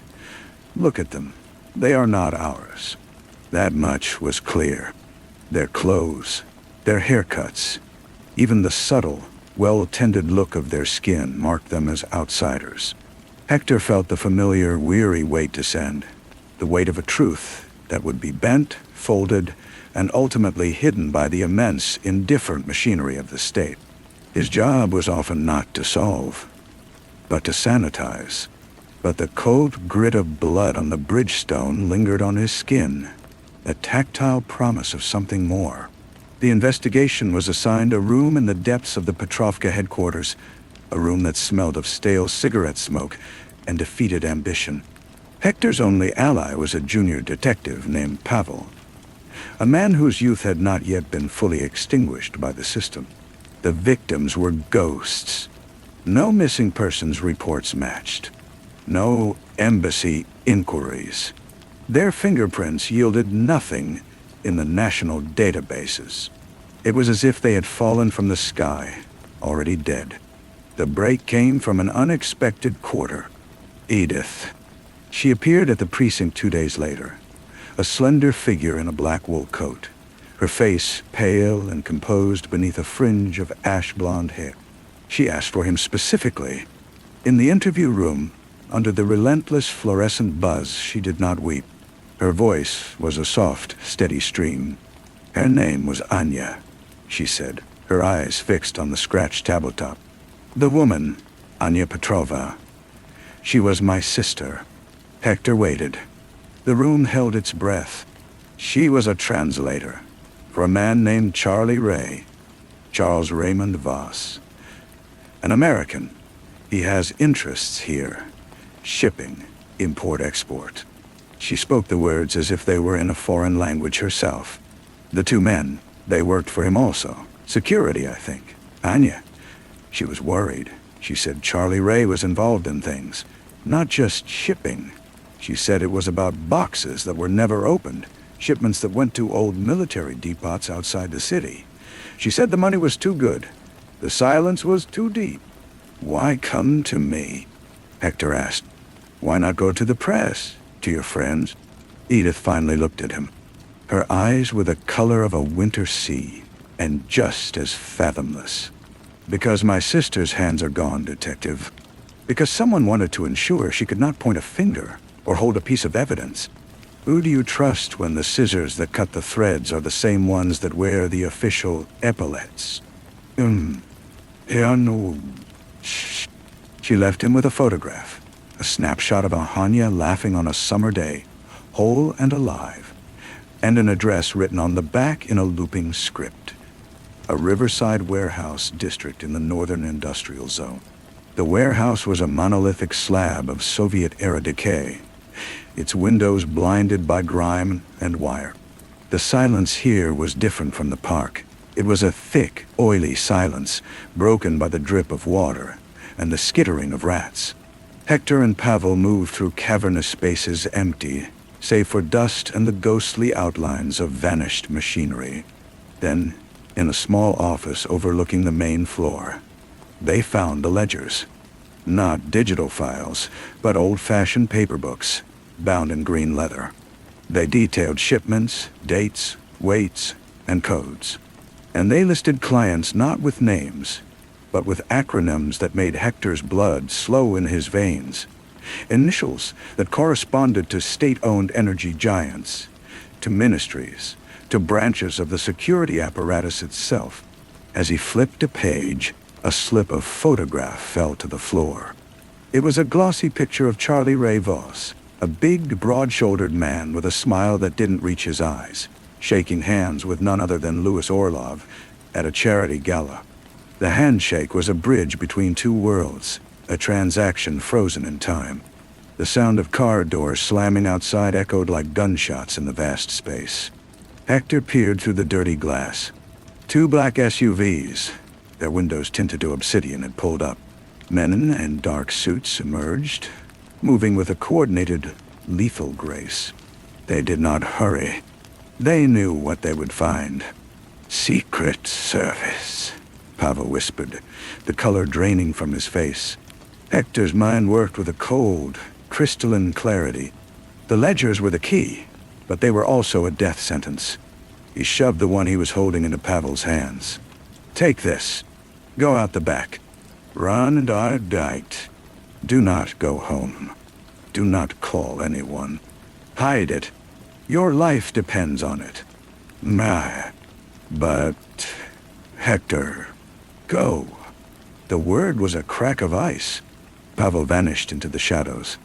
Look at them. They are not ours. That much was clear. Their clothes, their haircuts, even the subtle, well-tended look of their skin marked them as outsiders. Hector felt the familiar, weary weight descend, the weight of a truth that would be bent, folded, and ultimately hidden by the immense, indifferent machinery of the state. His job was often not to solve, but to sanitize. But the cold grit of blood on the bridgestone lingered on his skin, a tactile promise of something more. The investigation was assigned a room in the depths of the Petrovka headquarters, a room that smelled of stale cigarette smoke and defeated ambition. Hector's only ally was a junior detective named Pavel, a man whose youth had not yet been fully extinguished by the system. The victims were ghosts. No missing persons reports matched. No embassy inquiries. Their fingerprints yielded nothing in the national databases. It was as if they had fallen from the sky, already dead. The break came from an unexpected quarter. Edith. She appeared at the precinct 2 days later, a slender figure in a black wool coat, her face pale and composed beneath a fringe of ash-blonde hair. She asked for him specifically. In the interview room, under the relentless fluorescent buzz, she did not weep. Her voice was a soft, steady stream. Her name was Anya, she said, her eyes fixed on the scratched tabletop. The woman, Anya Petrova. She was my sister. Hector waited. The room held its breath. She was a translator for a man named Charlie Ray, Charles Raymond Voss. An American. He has interests here. Shipping, import-export. She spoke the words as if they were in a foreign language herself. The two men, they worked for him also. Security, I think. Anya. She was worried. She said Charlie Ray was involved in things. Not just shipping. She said it was about boxes that were never opened. Shipments that went to old military depots outside the city. She said the money was too good. The silence was too deep. Why come to me? Hector asked. Why not go to the press? To your friends? Edith finally looked at him. Her eyes were the color of a winter sea, and just as fathomless. Because my sister's hands are gone, Detective. Because someone wanted to ensure she could not point a finger or hold a piece of evidence. Who do you trust when the scissors that cut the threads are the same ones that wear the official epaulets? Yeah, no. Shh. She left him with a photograph. A snapshot of Ahania laughing on a summer day, whole and alive, and an address written on the back in a looping script. A riverside warehouse district in the northern industrial zone. The warehouse was a monolithic slab of Soviet-era decay, its windows blinded by grime and wire. The silence here was different from the park. It was a thick, oily silence, broken by the drip of water and the skittering of rats. Hector and Pavel moved through cavernous spaces empty, save for dust and the ghostly outlines of vanished machinery. Then, in a small office overlooking the main floor, they found the ledgers. Not digital files, but old-fashioned paper books, bound in green leather. They detailed shipments, dates, weights, and codes. And they listed clients not with names, but with acronyms that made Hector's blood slow in his veins. Initials that corresponded to state-owned energy giants, to ministries, to branches of the security apparatus itself. As he flipped a page, a slip of photograph fell to the floor. It was a glossy picture of Charlie Ray Voss, a big, broad-shouldered man with a smile that didn't reach his eyes, shaking hands with none other than Louis Orlov at a charity gala. The handshake was a bridge between two worlds, a transaction frozen in time. The sound of car doors slamming outside echoed like gunshots in the vast space. Hector peered through the dirty glass. Two black SUVs, their windows tinted to obsidian, had pulled up. Men in dark suits emerged, moving with a coordinated, lethal grace. They did not hurry. They knew what they would find. Secret Service, Pavel whispered, the color draining from his face. Hector's mind worked with a cold, crystalline clarity. The ledgers were the key, but they were also a death sentence. He shoved the one he was holding into Pavel's hands. Take this. Go out the back. Run and dight. Do not go home. Do not call anyone. Hide it. Your life depends on it. But, Hector, go. The word was a crack of ice. Pavel vanished into the shadows.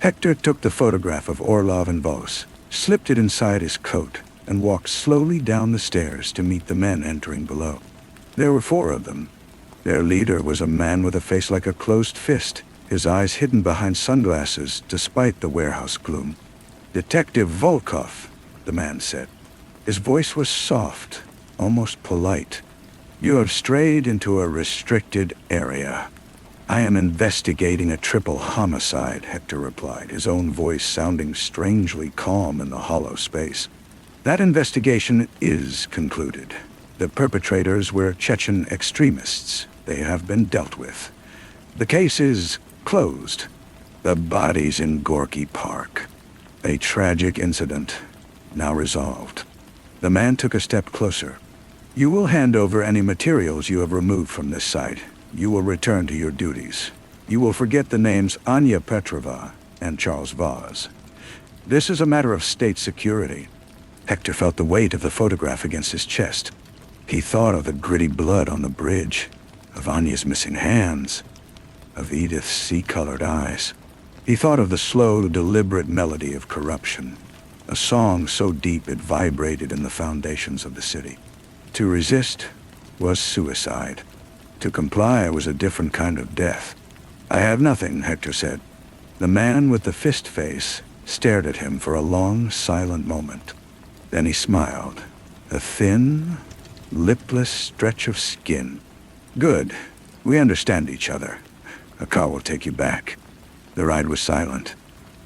Hector took the photograph of Orlov and Voss, slipped it inside his coat, and walked slowly down the stairs to meet the men entering below. There were 4 of them. Their leader was a man with a face like a closed fist, his eyes hidden behind sunglasses despite the warehouse gloom. Detective Volkov, the man said. His voice was soft, almost polite. You have strayed into a restricted area. I am investigating a triple homicide, Hector replied, his own voice sounding strangely calm in the hollow space. That investigation is concluded. The perpetrators were Chechen extremists. They have been dealt with. The case is closed. The body's in Gorky Park. A tragic incident, now resolved. The man took a step closer. You will hand over any materials you have removed from this site. You will return to your duties. You will forget the names Anya Petrova and Charles Voss. This is a matter of state security. Hector felt the weight of the photograph against his chest. He thought of the gritty blood on the bridge, of Anya's missing hands, of Edith's sea-colored eyes. He thought of the slow, deliberate melody of corruption, a song so deep it vibrated in the foundations of the city. To resist was suicide. To comply was a different kind of death. I have nothing, Hector said. The man with the fist face stared at him for a long, silent moment. Then he smiled. A thin, lipless stretch of skin. "Good. We understand each other. A car will take you back." The ride was silent.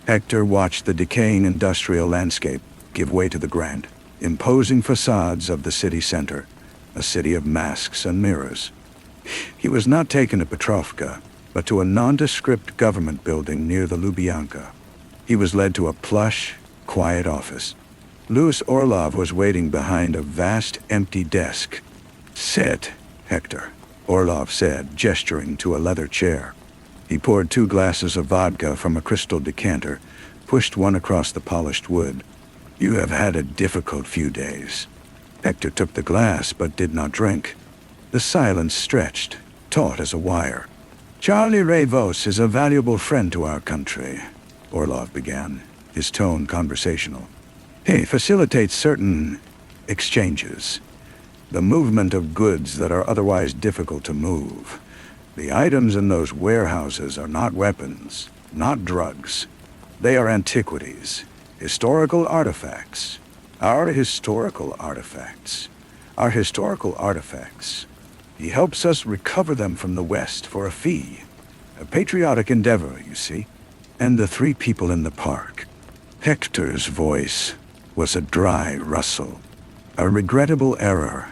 Hector watched the decaying industrial landscape give way to the grand, imposing facades of the city center, a city of masks and mirrors. He was not taken to Petrovka, but to a nondescript government building near the Lubyanka. He was led to a plush, quiet office. Louis Orlov was waiting behind a vast, empty desk. "Sit, Hector," Orlov said, gesturing to a leather chair. He poured 2 glasses of vodka from a crystal decanter, pushed one across the polished wood. "You have had a difficult few days." Hector took the glass but did not drink. The silence stretched, taut as a wire. "Charlie Rayvos is a valuable friend to our country," Orlov began, his tone conversational. "He facilitates certain exchanges, the movement of goods that are otherwise difficult to move. The items in those warehouses are not weapons, not drugs. They are antiquities, historical artifacts. Our historical artifacts. He helps us recover them from the West for a fee. A patriotic endeavor, you see. And the 3 people in the park." Hector's voice was a dry rustle. "A regrettable error.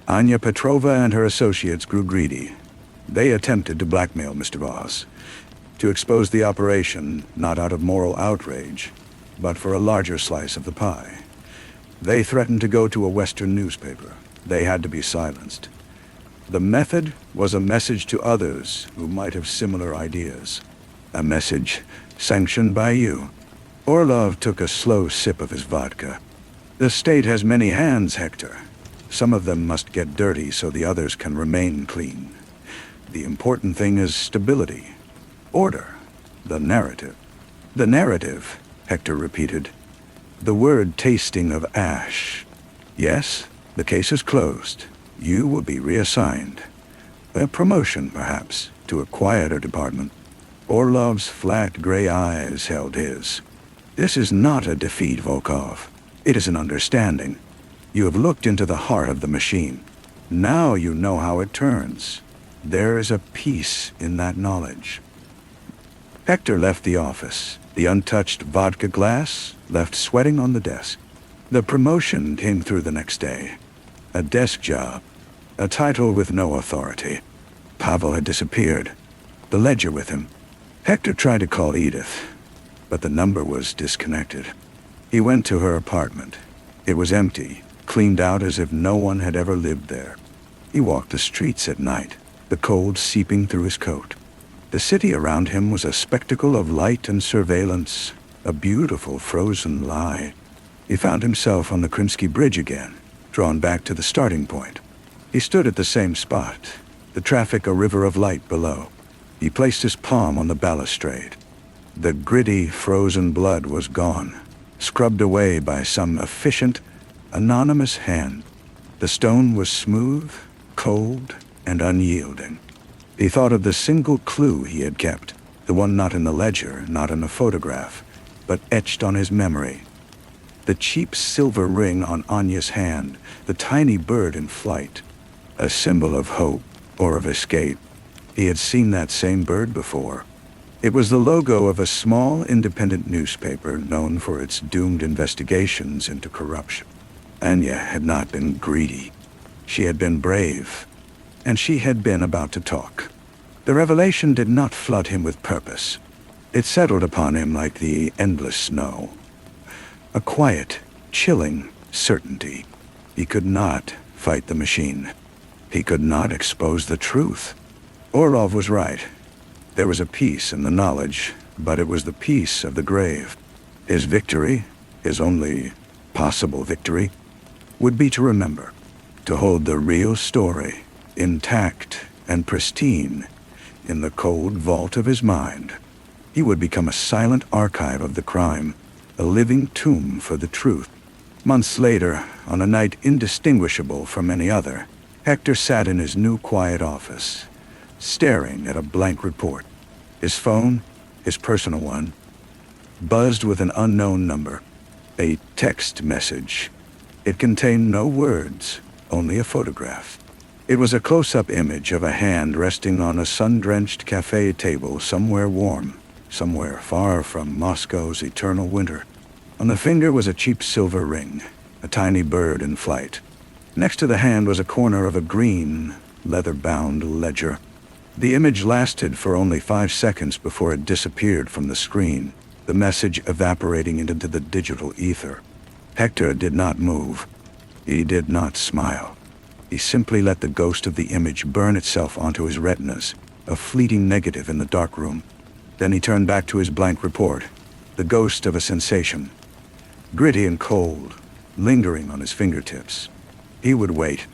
Anya Petrova and her associates grew greedy. They attempted to blackmail Mr. Voss, to expose the operation not out of moral outrage, but for a larger slice of the pie. They threatened to go to a Western newspaper. They had to be silenced. The method was a message to others who might have similar ideas. A message sanctioned by you." Orlov took a slow sip of his vodka. "The state has many hands, Hector. Some of them must get dirty so the others can remain clean. The important thing is stability, order, the narrative." "The narrative," Hector repeated, the word tasting of ash. "Yes, the case is closed. You will be reassigned. A promotion, perhaps, to a quieter department." Orlov's flat gray eyes held his. "This is not a defeat, Volkov. It is an understanding. You have looked into the heart of the machine. Now you know how it turns. There is a peace in that knowledge." Hector left the office, the untouched vodka glass left sweating on the desk. The promotion came through the next day. A desk job, a title with no authority. Pavel had disappeared, the ledger with him. Hector tried to call Edith, but the number was disconnected. He went to her apartment. It was empty, cleaned out as if no one had ever lived there. He walked the streets at night, the cold seeping through his coat. The city around him was a spectacle of light and surveillance, a beautiful frozen lie. He found himself on the Krimsky Bridge again, drawn back to the starting point. He stood at the same spot, the traffic a river of light below. He placed his palm on the balustrade. The gritty, frozen blood was gone, scrubbed away by some efficient, anonymous hand. The stone was smooth, cold, and unyielding. He thought of the single clue he had kept, the one not in the ledger, not in a photograph, but etched on his memory. The cheap silver ring on Anya's hand, the tiny bird in flight, a symbol of hope or of escape. He had seen that same bird before. It was the logo of a small independent newspaper known for its doomed investigations into corruption. Anya had not been greedy. She had been brave, and she had been about to talk. The revelation did not flood him with purpose. It settled upon him like the endless snow. A quiet, chilling certainty. He could not fight the machine. He could not expose the truth. Orlov was right. There was a peace in the knowledge, but it was the peace of the grave. His victory, his only possible victory, would be to remember, to hold the real story, intact and pristine, in the cold vault of his mind. He would become a silent archive of the crime, a living tomb for the truth. Months later, on a night indistinguishable from any other, Hector sat in his new quiet office, staring at a blank report. His phone, his personal one, buzzed with an unknown number. A text message. It contained no words, only a photograph. It was a close-up image of a hand resting on a sun-drenched cafe table somewhere warm, somewhere far from Moscow's eternal winter. On the finger was a cheap silver ring, a tiny bird in flight. Next to the hand was a corner of a green, leather-bound ledger. The image lasted for only 5 seconds before it disappeared from the screen, the message evaporating into the digital ether. Hector did not move. He did not smile. He simply let the ghost of the image burn itself onto his retinas, a fleeting negative in the darkroom. Then he turned back to his blank report, the ghost of a sensation. Gritty and cold, lingering on his fingertips. He would wait.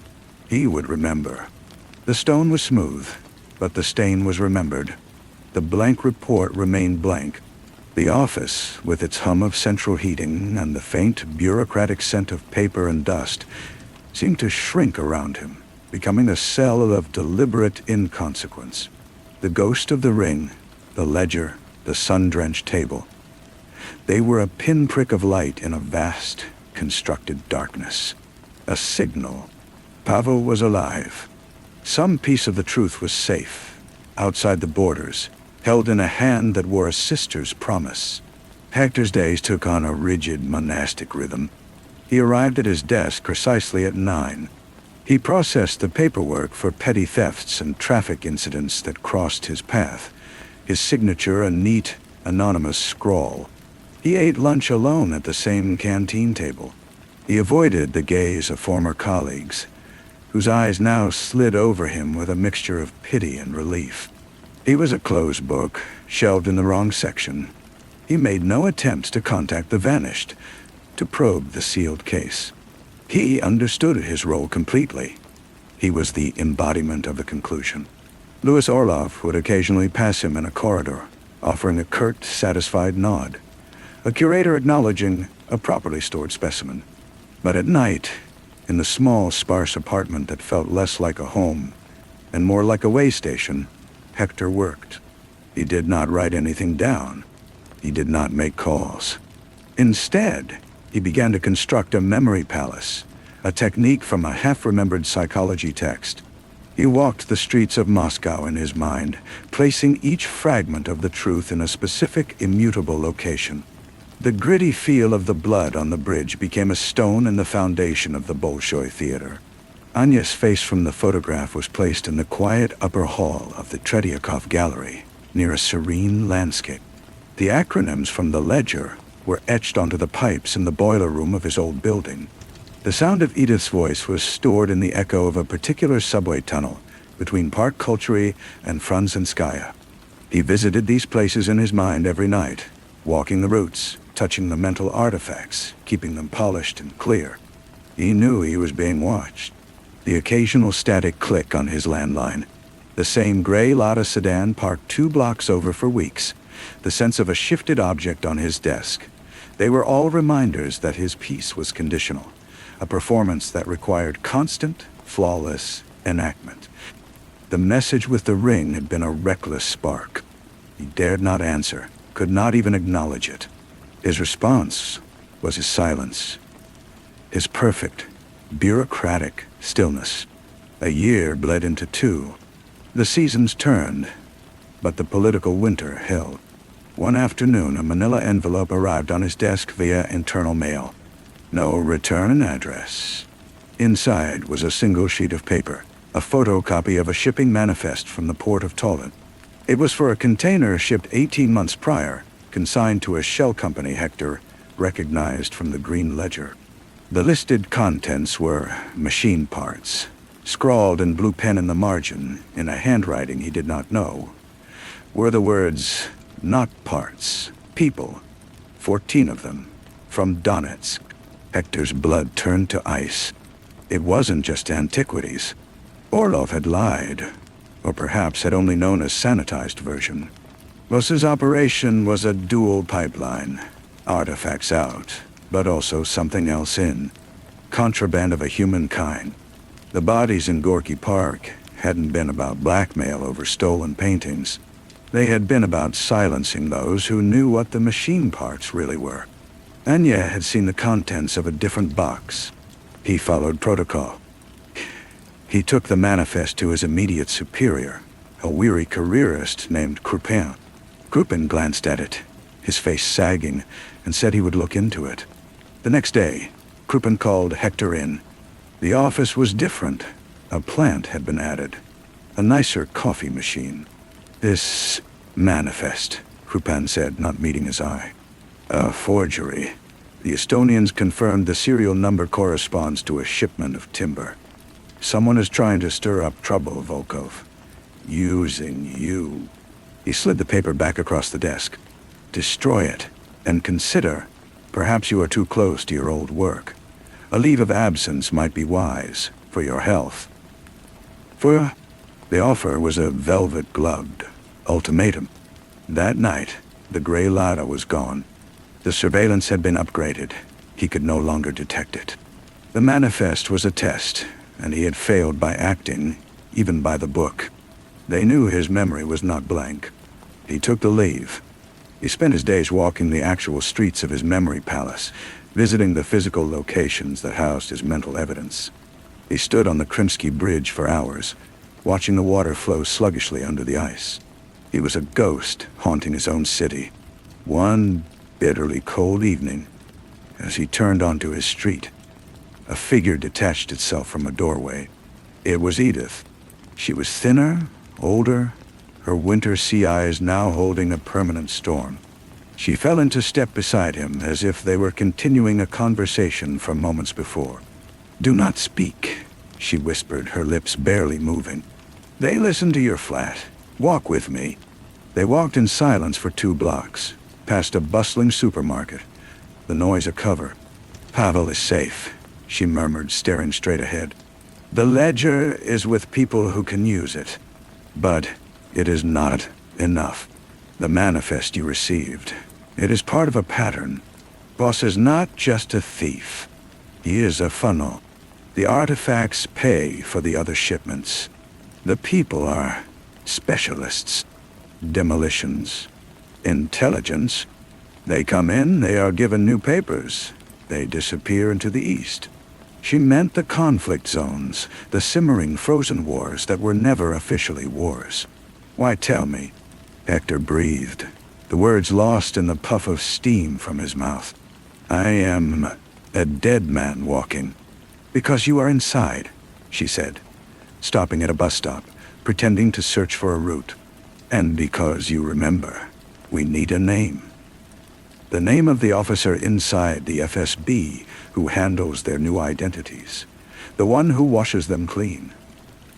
He would remember. The stone was smooth, but the stain was remembered. The blank report remained blank. The office, with its hum of central heating and the faint, bureaucratic scent of paper and dust, seemed to shrink around him, becoming a cell of deliberate inconsequence. The ghost of the ring, the ledger, the sun-drenched table. They were a pinprick of light in a vast, constructed darkness. A signal. Pavel was alive. Some piece of the truth was safe, outside the borders, held in a hand that wore a sister's promise. Hector's days took on a rigid monastic rhythm. He arrived at his desk precisely at 9. He processed the paperwork for petty thefts and traffic incidents that crossed his path, his signature a neat, anonymous scrawl. He ate lunch alone at the same canteen table. He avoided the gaze of former colleagues, whose eyes now slid over him with a mixture of pity and relief. He was a closed book, shelved in the wrong section. He made no attempts to contact the vanished, to probe the sealed case. He understood his role completely. He was the embodiment of the conclusion. Louis Orlov would occasionally pass him in a corridor, offering a curt, satisfied nod, a curator acknowledging a properly stored specimen. But at night, in the small, sparse apartment that felt less like a home and more like a way station, Hector worked. He did not write anything down. He did not make calls. Instead, he began to construct a memory palace, a technique from a half-remembered psychology text. He walked the streets of Moscow in his mind, placing each fragment of the truth in a specific, immutable location. The gritty feel of the blood on the bridge became a stone in the foundation of the Bolshoi Theater. Anya's face from the photograph was placed in the quiet upper hall of the Tretiakov Gallery, near a serene landscape. The acronyms from the ledger were etched onto the pipes in the boiler room of his old building. The sound of Edith's voice was stored in the echo of a particular subway tunnel between Park Kultury and Franzenskaya. He visited these places in his mind every night, walking the routes, touching the mental artifacts, keeping them polished and clear. He knew he was being watched. The occasional static click on his landline, the same gray Lada sedan parked 2 blocks over for weeks, the sense of a shifted object on his desk. They were all reminders that his piece was conditional, a performance that required constant, flawless enactment. The message with the ring had been a reckless spark. He dared not answer, could not even acknowledge it. His response was his silence, his perfect, bureaucratic stillness. A year bled into 2. The seasons turned, but the political winter held. One afternoon, a manila envelope arrived on his desk via internal mail. No return address. Inside was a single sheet of paper, a photocopy of a shipping manifest from the port of Toulon. It was for a container shipped 18 months prior, consigned to a shell company Hector recognized from the green ledger. The listed contents were machine parts, scrawled in blue pen in the margin, in a handwriting he did not know, were the words, "Not parts, people, 14 of them, from Donetsk." Hector's blood turned to ice. It wasn't just antiquities. Orlov had lied, or perhaps had only known a sanitized version. Voss's operation was a dual pipeline, artifacts out, but also something else in. Contraband of a human kind. The bodies in Gorky Park hadn't been about blackmail over stolen paintings. They had been about silencing those who knew what the machine parts really were. Anya had seen the contents of a different box. He followed protocol. He took the manifest to his immediate superior, a weary careerist named Crupin. Crupin glanced at it, his face sagging, and said he would look into it. The next day, Crupin called Hector in. The office was different. A plant had been added. A nicer coffee machine. This manifest, Crupin said, not meeting his eye. A forgery. The Estonians confirmed the serial number corresponds to a shipment of timber. Someone is trying to stir up trouble, Volkov. Using you. He slid the paper back across the desk. Destroy it, and consider, perhaps you are too close to your old work. A leave of absence might be wise, for your health. The offer was a velvet-gloved ultimatum. That night, the gray Lada was gone. The surveillance had been upgraded. He could no longer detect it. The manifest was a test, and he had failed by acting, even by the book. They knew his memory was not blank. He took the leave. He spent his days walking the actual streets of his memory palace, visiting the physical locations that housed his mental evidence. He stood on the Krimsky Bridge for hours, watching the water flow sluggishly under the ice. He was a ghost haunting his own city. One bitterly cold evening, as he turned onto his street, a figure detached itself from a doorway. It was Edith. She was thinner, older, her winter sea eyes now holding a permanent storm. She fell into step beside him as if they were continuing a conversation from moments before. "Do not speak," she whispered, her lips barely moving. "They listen to your flat. Walk with me." They walked in silence for 2 blocks, past a bustling supermarket, the noise a cover. "Pavel is safe," she murmured, staring straight ahead. "The ledger is with people who can use it. But it is not enough. The manifest you received, it is part of a pattern. Boss is not just a thief. He is a funnel. The artifacts pay for the other shipments. The people are specialists. Demolitions. Intelligence. They come in, they are given new papers. They disappear into the east." She meant the conflict zones, the simmering frozen wars that were never officially wars. "Why tell me?" Hector breathed, the words lost in the puff of steam from his mouth. "I am a dead man walking." "Because you are inside," she said, stopping at a bus stop, pretending to search for a route. "And because you remember, we need a name. The name of the officer inside the FSB who handles their new identities. The one who washes them clean.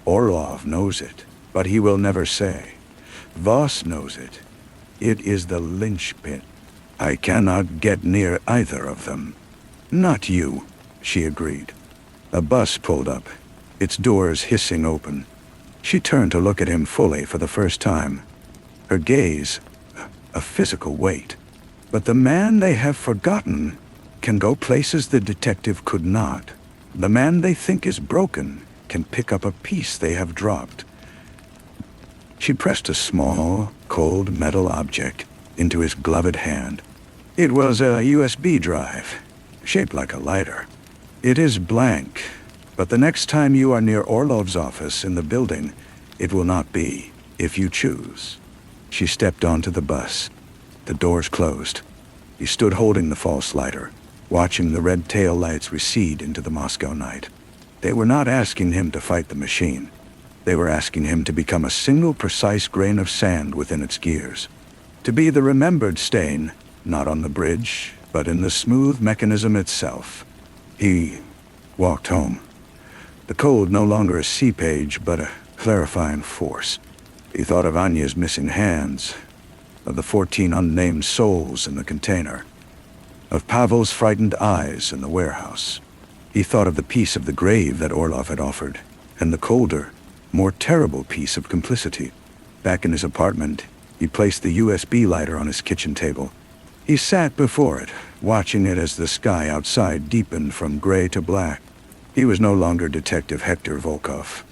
Orlov knows it, but he will never say. Voss knows it. It is the linchpin. I cannot get near either of them." "Not you," she agreed. A bus pulled up, its doors hissing open. She turned to look at him fully for the first time. Her gaze, a physical weight. But the man they have forgotten can go places the detective could not. The man they think is broken can pick up a piece they have dropped. She pressed a small, cold metal object into his gloved hand. It was a USB drive, shaped like a lighter. "It is blank, but the next time you are near Orlov's office in the building, it will not be, if you choose." She stepped onto the bus. The doors closed. He stood holding the false lighter, watching the red tail lights recede into the Moscow night. They were not asking him to fight the machine. They were asking him to become a single precise grain of sand within its gears. To be the remembered stain, not on the bridge, but in the smooth mechanism itself. He walked home. The cold no longer a sea page, but a clarifying force. He thought of Anya's missing hands, of the 14 unnamed souls in the container, of Pavel's frightened eyes in the warehouse. He thought of the piece of the grave that Orlov had offered, and the colder, more terrible piece of complicity. Back in his apartment, he placed the USB lighter on his kitchen table. He sat before it, watching it as the sky outside deepened from gray to black. He was no longer Detective Hector Volkov.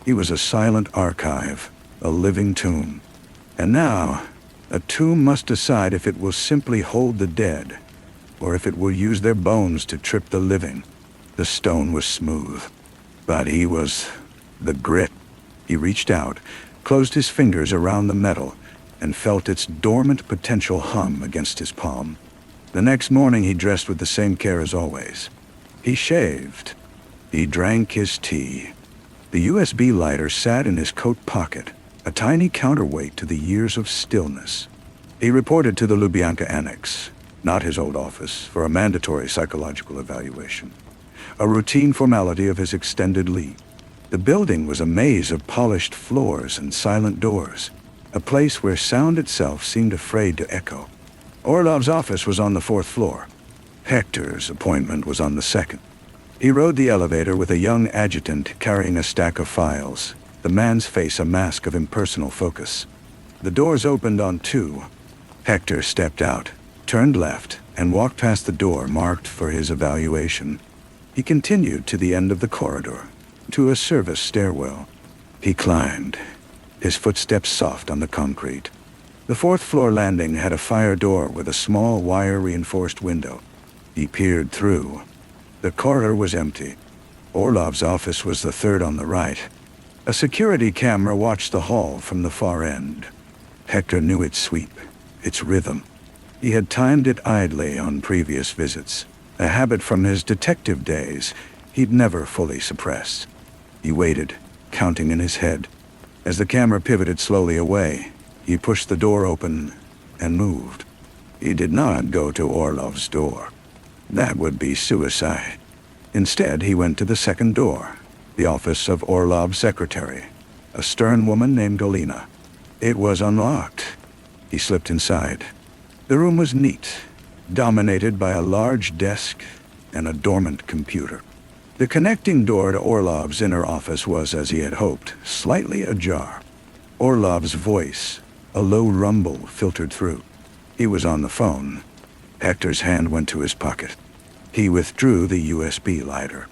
He was a silent archive, a living tomb. And now, a tomb must decide if it will simply hold the dead, or if it will use their bones to trip the living. The stone was smooth, but he was the grit. He reached out, closed his fingers around the metal, and felt its dormant potential hum against his palm. The next morning he dressed with the same care as always. He shaved. He drank his tea. The USB lighter sat in his coat pocket, a tiny counterweight to the years of stillness. He reported to the Lubyanka Annex, not his old office, for a mandatory psychological evaluation, a routine formality of his extended leave. The building was a maze of polished floors and silent doors, a place where sound itself seemed afraid to echo. Orlov's office was on the 4th floor. Hector's appointment was on the 2nd. He rode the elevator with a young adjutant carrying a stack of files, the man's face a mask of impersonal focus. The doors opened on 2. Hector stepped out, turned left, and walked past the door marked for his evaluation. He continued to the end of the corridor, to a service stairwell. He climbed, his footsteps soft on the concrete. The 4th floor landing had a fire door with a small wire-reinforced window. He peered through. The corridor was empty. Orlov's office was the 3rd on the right. A security camera watched the hall from the far end. Hector knew its sweep, its rhythm. He had timed it idly on previous visits, a habit from his detective days he'd never fully suppressed. He waited, counting in his head. As the camera pivoted slowly away, he pushed the door open and moved. He did not go to Orlov's door. That would be suicide. Instead, he went to the 2nd door, the office of Orlov's secretary, a stern woman named Galina. It was unlocked. He slipped inside. The room was neat, dominated by a large desk and a dormant computer. The connecting door to Orlov's inner office was, as he had hoped, slightly ajar. Orlov's voice, a low rumble, filtered through. He was on the phone. Hector's hand went to his pocket. He withdrew the USB lighter.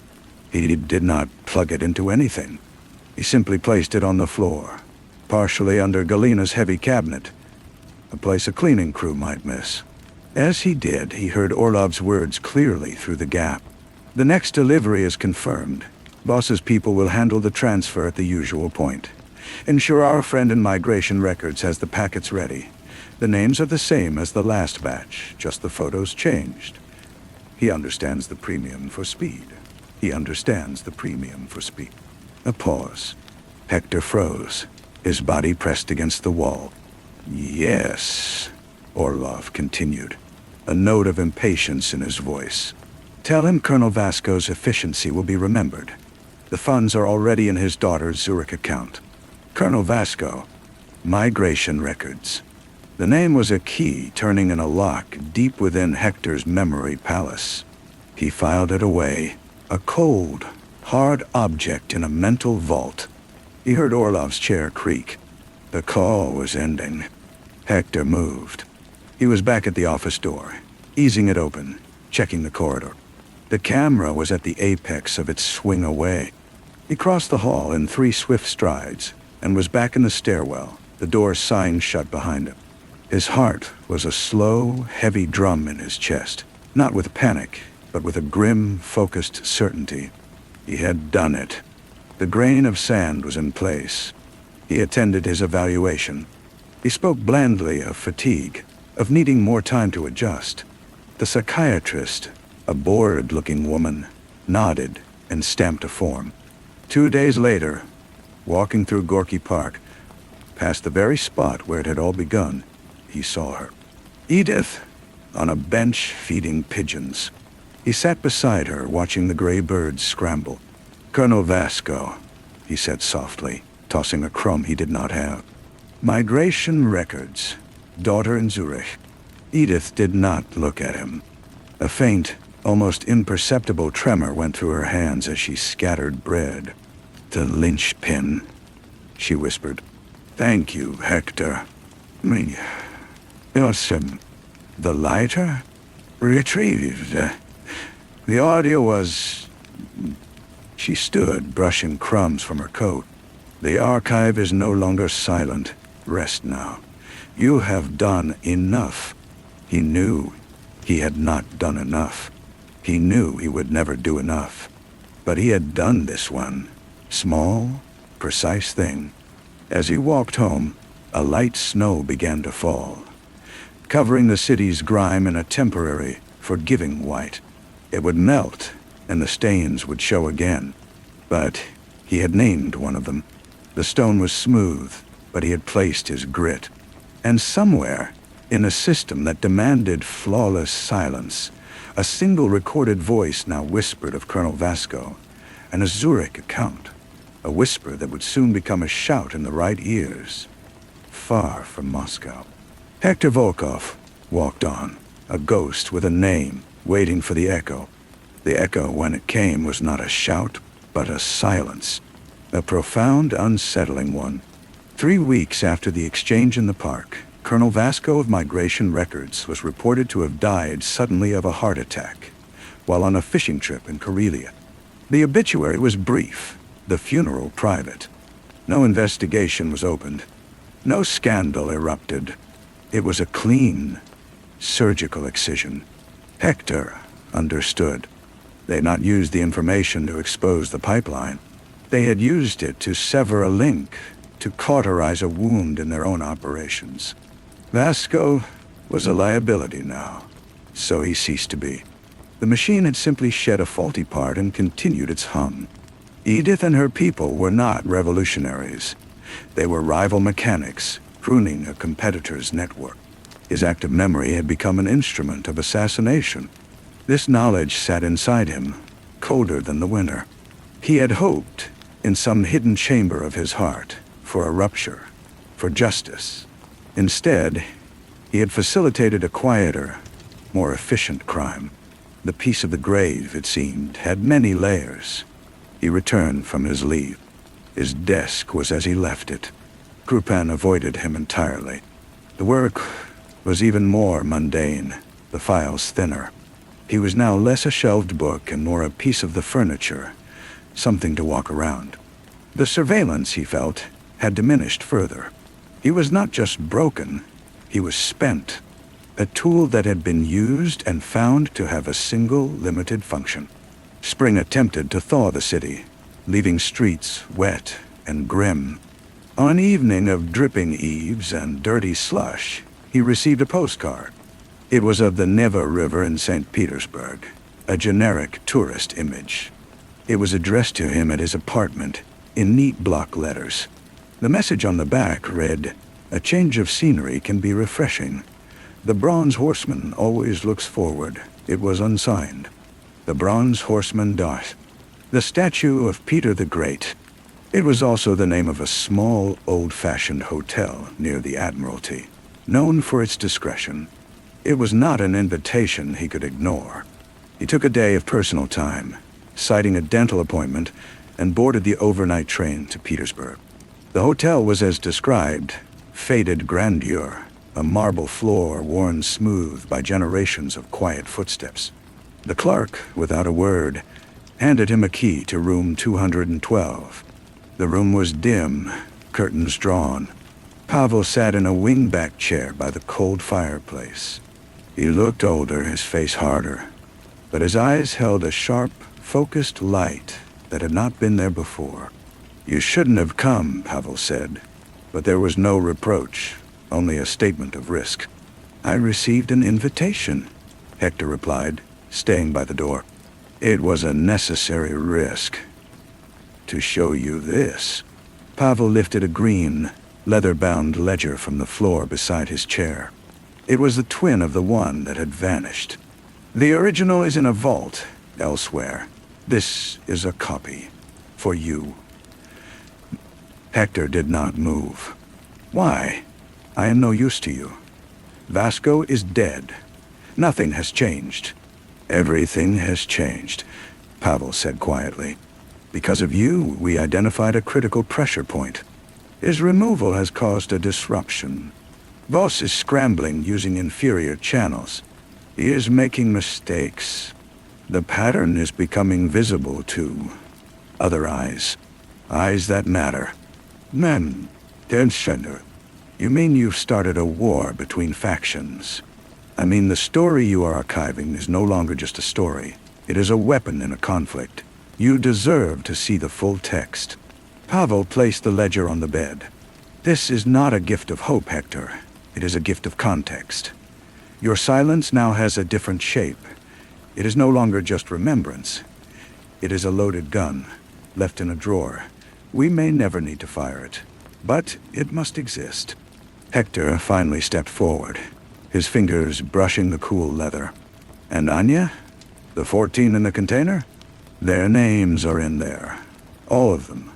He did not plug it into anything. He simply placed it on the floor, partially under Galina's heavy cabinet, a place a cleaning crew might miss. As he did, he heard Orlov's words clearly through the gap. "The next delivery is confirmed. Boss's people will handle the transfer at the usual point. Ensure our friend in migration records has the packets ready. The names are the same as the last batch, just the photos changed. He understands the premium for speed. He understands the premium for speed." A pause. Hector froze, his body pressed against the wall. "Yes," Orlov continued, a note of impatience in his voice. "Tell him Colonel Vasco's efficiency will be remembered. The funds are already in his daughter's Zurich account. Colonel Vasco, migration records." The name was a key turning in a lock deep within Hector's memory palace. He filed it away, a cold, hard object in a mental vault. He heard Orlov's chair creak. The call was ending. Hector moved. He was back at the office door, easing it open, checking the corridor. The camera was at the apex of its swing away. He crossed the hall in 3 swift strides and was back in the stairwell, the door sighing shut behind him. His heart was a slow, heavy drum in his chest, not with panic, but with a grim, focused certainty. He had done it. The grain of sand was in place. He attended his evaluation. He spoke blandly of fatigue, of needing more time to adjust. The psychiatrist, a bored-looking woman, nodded and stamped a form. 2 days later, walking through Gorky Park, past the very spot where it had all begun, he saw her. Edith, on a bench feeding pigeons. He sat beside her, watching the gray birds scramble. "Colonel Vasco," he said softly, tossing a crumb he did not have. "Migration records. Daughter in Zurich." Edith did not look at him. A faint, almost imperceptible tremor went through her hands as she scattered bread. "The linchpin," she whispered. "Thank you, Hector. Awesome. The lighter? Retrieved. The audio was..." She stood, brushing crumbs from her coat. "The archive is no longer silent. Rest now. You have done enough. He knew he had not done enough. He knew he would never do enough. But he had done this one small, precise thing. As he walked home, a light snow began to fall, covering the city's grime in a temporary, forgiving white. It would melt, and the stains would show again. But he had named one of them. The stone was smooth, but he had placed his grit. And somewhere, in a system that demanded flawless silence, a single recorded voice now whispered of Colonel Vasco, and a Zurich account, a whisper that would soon become a shout in the right ears, far from Moscow. Hector Volkov walked on, a ghost with a name, waiting for the echo. The echo, when it came, was not a shout, but a silence, a profound, unsettling one. 3 weeks after the exchange in the park, Colonel Vasco of Migration Records was reported to have died suddenly of a heart attack while on a fishing trip in Karelia. The obituary was brief, the funeral private. No investigation was opened. No scandal erupted. It was a clean, surgical excision. Hector understood. They had not used the information to expose the pipeline. They had used it to sever a link, to cauterize a wound in their own operations. Vasco was a liability now, so he ceased to be. The machine had simply shed a faulty part and continued its hum. Edith and her people were not revolutionaries. They were rival mechanics, pruning a competitor's network. His active memory had become an instrument of assassination. This knowledge sat inside him, colder than the winter. He had hoped, in some hidden chamber of his heart, for a rupture, for justice. Instead, he had facilitated a quieter, more efficient crime. The piece of the grave, it seemed, had many layers. He returned from his leave. His desk was as he left it. Krupin avoided him entirely. The work was even more mundane, the files thinner. He was now less a shelved book and more a piece of the furniture, something to walk around. The surveillance, he felt, had diminished further. He was not just broken, he was spent. A tool that had been used and found to have a single limited function. Spring attempted to thaw the city, leaving streets wet and grim. On an evening of dripping eaves and dirty slush, he received a postcard. It was of the Neva River in St. Petersburg, a generic tourist image. It was addressed to him at his apartment, in neat block letters. The message on the back read, "A change of scenery can be refreshing. The Bronze Horseman always looks forward." It was unsigned. The Bronze Horseman. The statue of Peter the Great. It was also the name of a small, old-fashioned hotel near the Admiralty, known for its discretion. It was not an invitation he could ignore. He took a day of personal time, citing a dental appointment, and boarded the overnight train to Petersburg. The hotel was as described, faded grandeur, a marble floor worn smooth by generations of quiet footsteps. The clerk, without a word, handed him a key to room 212. The room was dim, curtains drawn. Pavel sat in a wing-back chair by the cold fireplace. He looked older, his face harder, but his eyes held a sharp, focused light that had not been there before. "You shouldn't have come," Pavel said, but there was no reproach, only a statement of risk. "I received an invitation," Hector replied, staying by the door. "It was a necessary risk. To show you this." Pavel lifted a green, leather-bound ledger from the floor beside his chair. It was the twin of the one that had vanished. "The original is in a vault elsewhere. This is a copy. For you." Hector did not move. "Why? I am no use to you. Vasco is dead. Nothing has changed." "Everything has changed," Pavel said quietly. "Because of you, we identified a critical pressure point. His removal has caused a disruption. Voss is scrambling using inferior channels. He is making mistakes. The pattern is becoming visible to other eyes. Eyes that matter. Men, tensioner. You mean you've started a war between factions? I mean, the story you are archiving is no longer just a story. It is a weapon in a conflict. You deserve to see the full text. Pavel placed the ledger on the bed. This is not a gift of hope, Hector. It is a gift of context. Your silence now has a different shape. It is no longer just remembrance. It is a loaded gun, left in a drawer. We may never need to fire it, but it must exist. Hector finally stepped forward, his fingers brushing the cool leather. And Anya? The 14 in the container? Their names are in there. All of them.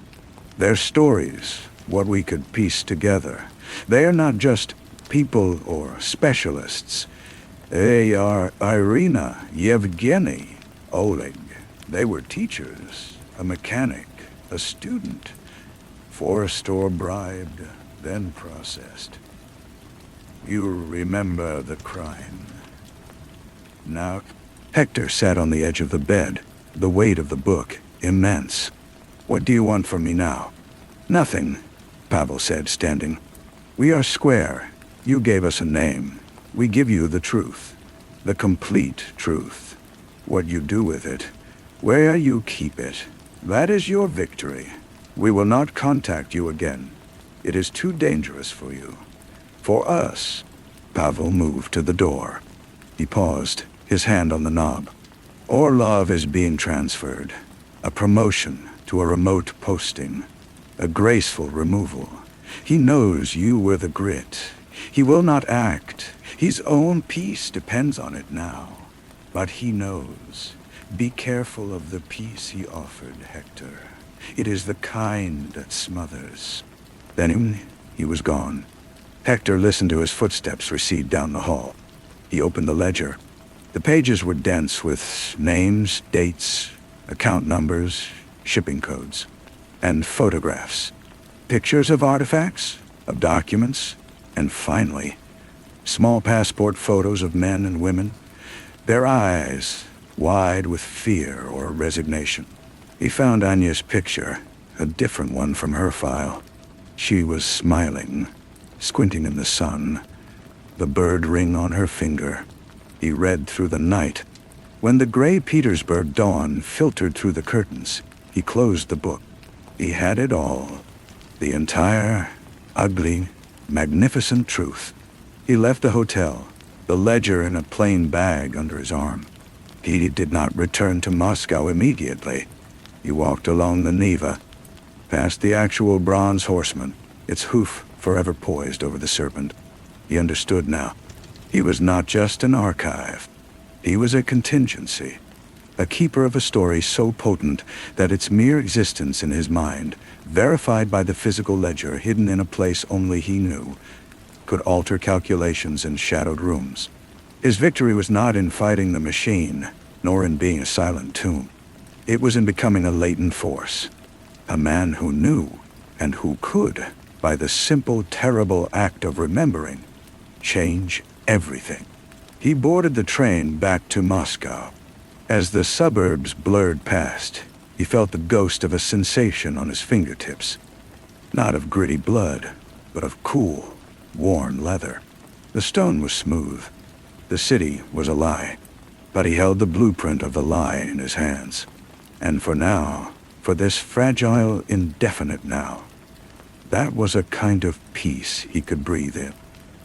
Their stories, what we could piece together. They are not just people or specialists. They are Irina, Yevgeny, Oleg. They were teachers, a mechanic, a student, forced or bribed, then processed. You remember the crime. Now, Hector sat on the edge of the bed, the weight of the book immense. What do you want from me now? Nothing, Pavel said, standing. We are square. You gave us a name. We give you the truth. The complete truth. What you do with it, where you keep it, that is your victory. We will not contact you again. It is too dangerous for you. For us. Pavel moved to the door. He paused, his hand on the knob. Orlov is being transferred. A promotion to a remote posting. A graceful removal. He knows you were the grit. He will not act. His own peace depends on it now. But he knows. Be careful of the peace he offered, Hector. It is the kind that smothers. Then he was gone. Hector listened to his footsteps recede down the hall. He opened the ledger. The pages were dense with names, dates, account numbers, shipping codes, and photographs. Pictures of artifacts, of documents, and finally, small passport photos of men and women, their eyes wide with fear or resignation. He found Anya's picture, a different one from her file. She was smiling, squinting in the sun, the bird ring on her finger. He read through the night. When the gray Petersburg dawn filtered through the curtains, he closed the book. He had it all. The entire, ugly, magnificent truth. He left the hotel, the ledger in a plain bag under his arm. He did not return to Moscow immediately. He walked along the Neva, past the actual bronze horseman, its hoof forever poised over the serpent. He understood now. He was not just an archive. He was a contingency, a keeper of a story so potent that its mere existence in his mind, verified by the physical ledger hidden in a place only he knew, could alter calculations in shadowed rooms. His victory was not in fighting the machine, nor in being a silent tomb. It was in becoming a latent force, a man who knew, and who could, by the simple, terrible act of remembering, change everything. He boarded the train back to Moscow. As the suburbs blurred past, he felt the ghost of a sensation on his fingertips. Not of gritty blood, but of cool, worn leather. The stone was smooth. The city was a lie. But he held the blueprint of the lie in his hands. And for now, for this fragile, indefinite now, that was a kind of peace he could breathe in.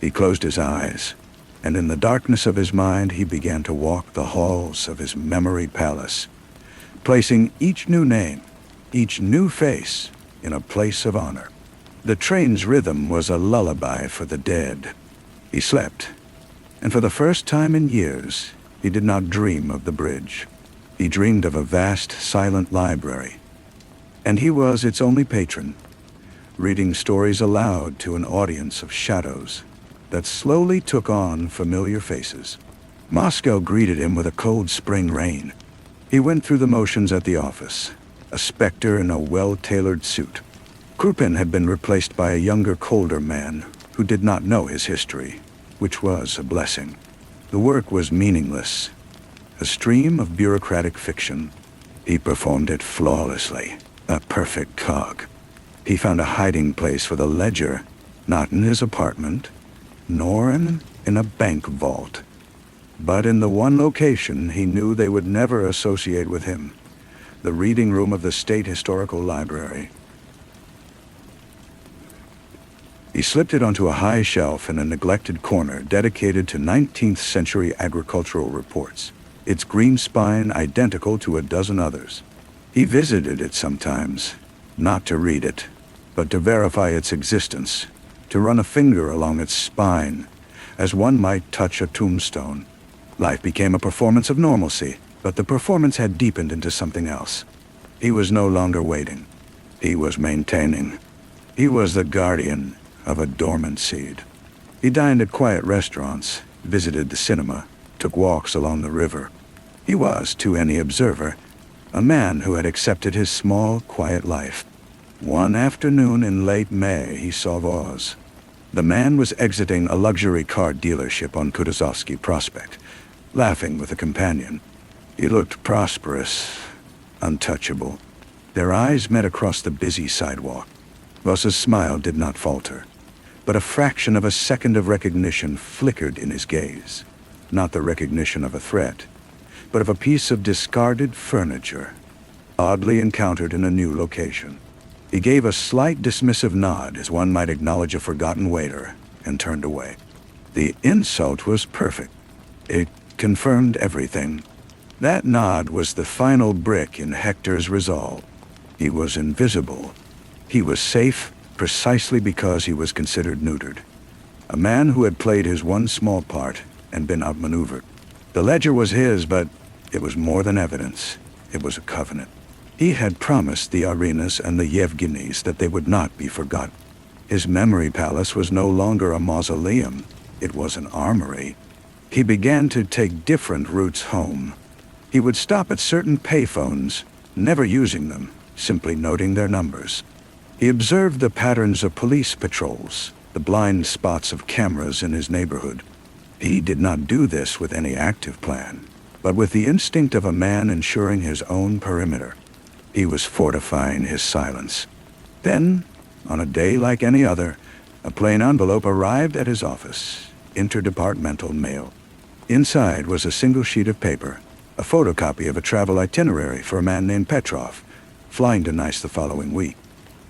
He closed his eyes, and in the darkness of his mind he began to walk the halls of his memory palace, placing each new name, each new face, in a place of honor. The train's rhythm was a lullaby for the dead. He slept, and for the first time in years, he did not dream of the bridge. He dreamed of a vast, silent library, and he was its only patron, reading stories aloud to an audience of shadows that slowly took on familiar faces. Moscow greeted him with a cold spring rain. He went through the motions at the office, a specter in a well-tailored suit. Krupin had been replaced by a younger, colder man who did not know his history, which was a blessing. The work was meaningless, a stream of bureaucratic fiction. He performed it flawlessly, a perfect cog. He found a hiding place for the ledger, Not in his apartment, nor in a bank vault, but in the one location he knew they would never associate with him, the reading room of the State Historical Library. He slipped it onto a high shelf in a neglected corner dedicated to 19th century agricultural reports, its green spine identical to a dozen others. He visited it sometimes, not to read it, but to verify its existence, to run a finger along its spine, as one might touch a tombstone. Life became a performance of normalcy, but the performance had deepened into something else. He was no longer waiting. He was maintaining. He was the guardian of a dormant seed. He dined at quiet restaurants, visited the cinema, took walks along the river. He was, to any observer, a man who had accepted his small, quiet life. One afternoon in late May, he saw Voz. The man was exiting a luxury car dealership on Kutuzovsky Prospect, laughing with a companion. He looked prosperous, untouchable. Their eyes met across the busy sidewalk. Voz's smile did not falter, but a fraction of a second of recognition flickered in his gaze. Not the recognition of a threat, but of a piece of discarded furniture, oddly encountered in a new location. He gave a slight dismissive nod, as one might acknowledge a forgotten waiter, and turned away. The insult was perfect. It confirmed everything. That nod was the final brick in Hector's resolve. He was invisible. He was safe precisely because he was considered neutered. A man who had played his one small part and been outmaneuvered. The ledger was his, but it was more than evidence. It was a covenant. He had promised the Arinas and the Yevgenis that they would not be forgotten. His memory palace was no longer a mausoleum. It was an armory. He began to take different routes home. He would stop at certain payphones, never using them, simply noting their numbers. He observed the patterns of police patrols, the blind spots of cameras in his neighborhood. He did not do this with any active plan, but with the instinct of a man ensuring his own perimeter. He was fortifying his silence. Then, on a day like any other, a plain envelope arrived at his office, interdepartmental mail. Inside was a single sheet of paper, a photocopy of a travel itinerary for a man named Petrov, flying to Nice the following week.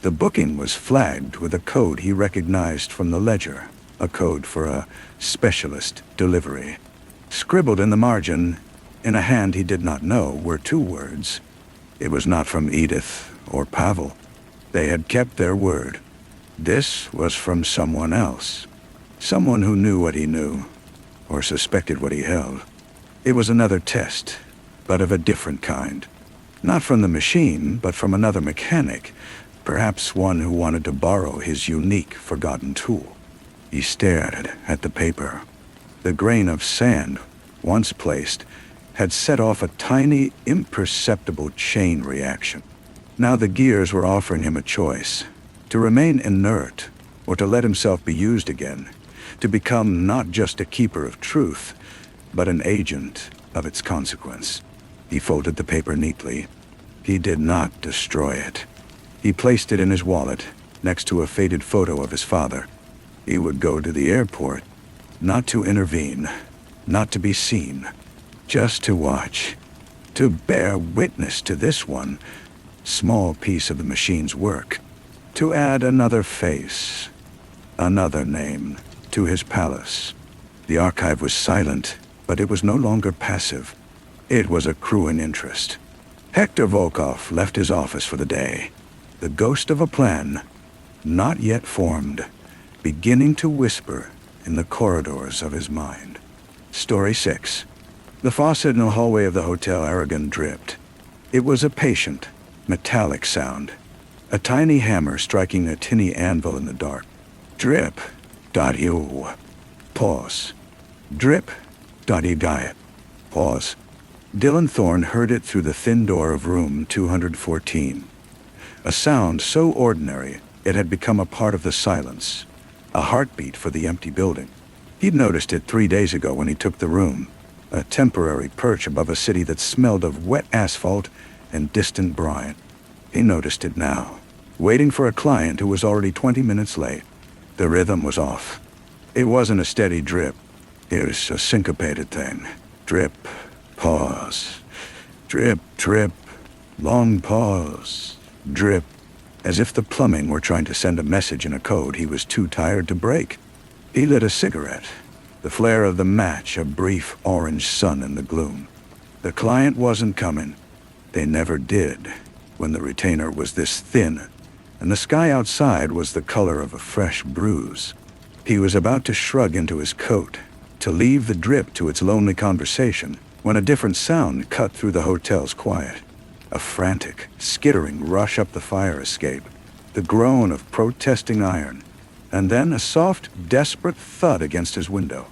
The booking was flagged with a code he recognized from the ledger, a code for a specialist delivery. Scribbled in the margin, in a hand he did not know, were two words. It was not from Edith or Pavel. They had kept their word. This was from someone else. Someone who knew what he knew, or suspected what he held. It was another test, but of a different kind. Not from the machine, but from another mechanic, perhaps one who wanted to borrow his unique, forgotten tool. He stared at the paper. The grain of sand, once placed, had set off a tiny, imperceptible chain reaction. Now the gears were offering him a choice, to remain inert or to let himself be used again, to become not just a keeper of truth, but an agent of its consequence. He folded the paper neatly. He did not destroy it. He placed it in his wallet, next to a faded photo of his father. He would go to the airport, not to intervene, not to be seen, just to watch, to bear witness to this one, small piece of the machine's work, to add another face, another name, to his palace. The archive was silent, but it was no longer passive. It was accruing interest. Hector Volkov left his office for the day, the ghost of a plan, not yet formed, beginning to whisper in the corridors of his mind. Story 6. The faucet in the hallway of the Hotel Aragon dripped. It was a patient, metallic sound, a tiny hammer striking a tinny anvil in the dark. Drip. .u. Pause. Drip. .e. Pause. Dylan Thorne heard it through the thin door of room 214. A sound so ordinary it had become a part of the silence, a heartbeat for the empty building. He'd noticed it 3 days ago when he took the room, a temporary perch above a city that smelled of wet asphalt and distant brine. He noticed it now, waiting for a client who was already 20 minutes late. The rhythm was off. It wasn't a steady drip. It was a syncopated thing. Drip, pause. Drip, drip, long pause. Drip. As if the plumbing were trying to send a message in a code he was too tired to break. He lit a cigarette. The flare of the match, a brief orange sun in the gloom. The client wasn't coming. They never did, when the retainer was this thin, and the sky outside was the color of a fresh bruise. He was about to shrug into his coat, to leave the drip to its lonely conversation, when a different sound cut through the hotel's quiet. A frantic, skittering rush up the fire escape, the groan of protesting iron, and then a soft, desperate thud against his window.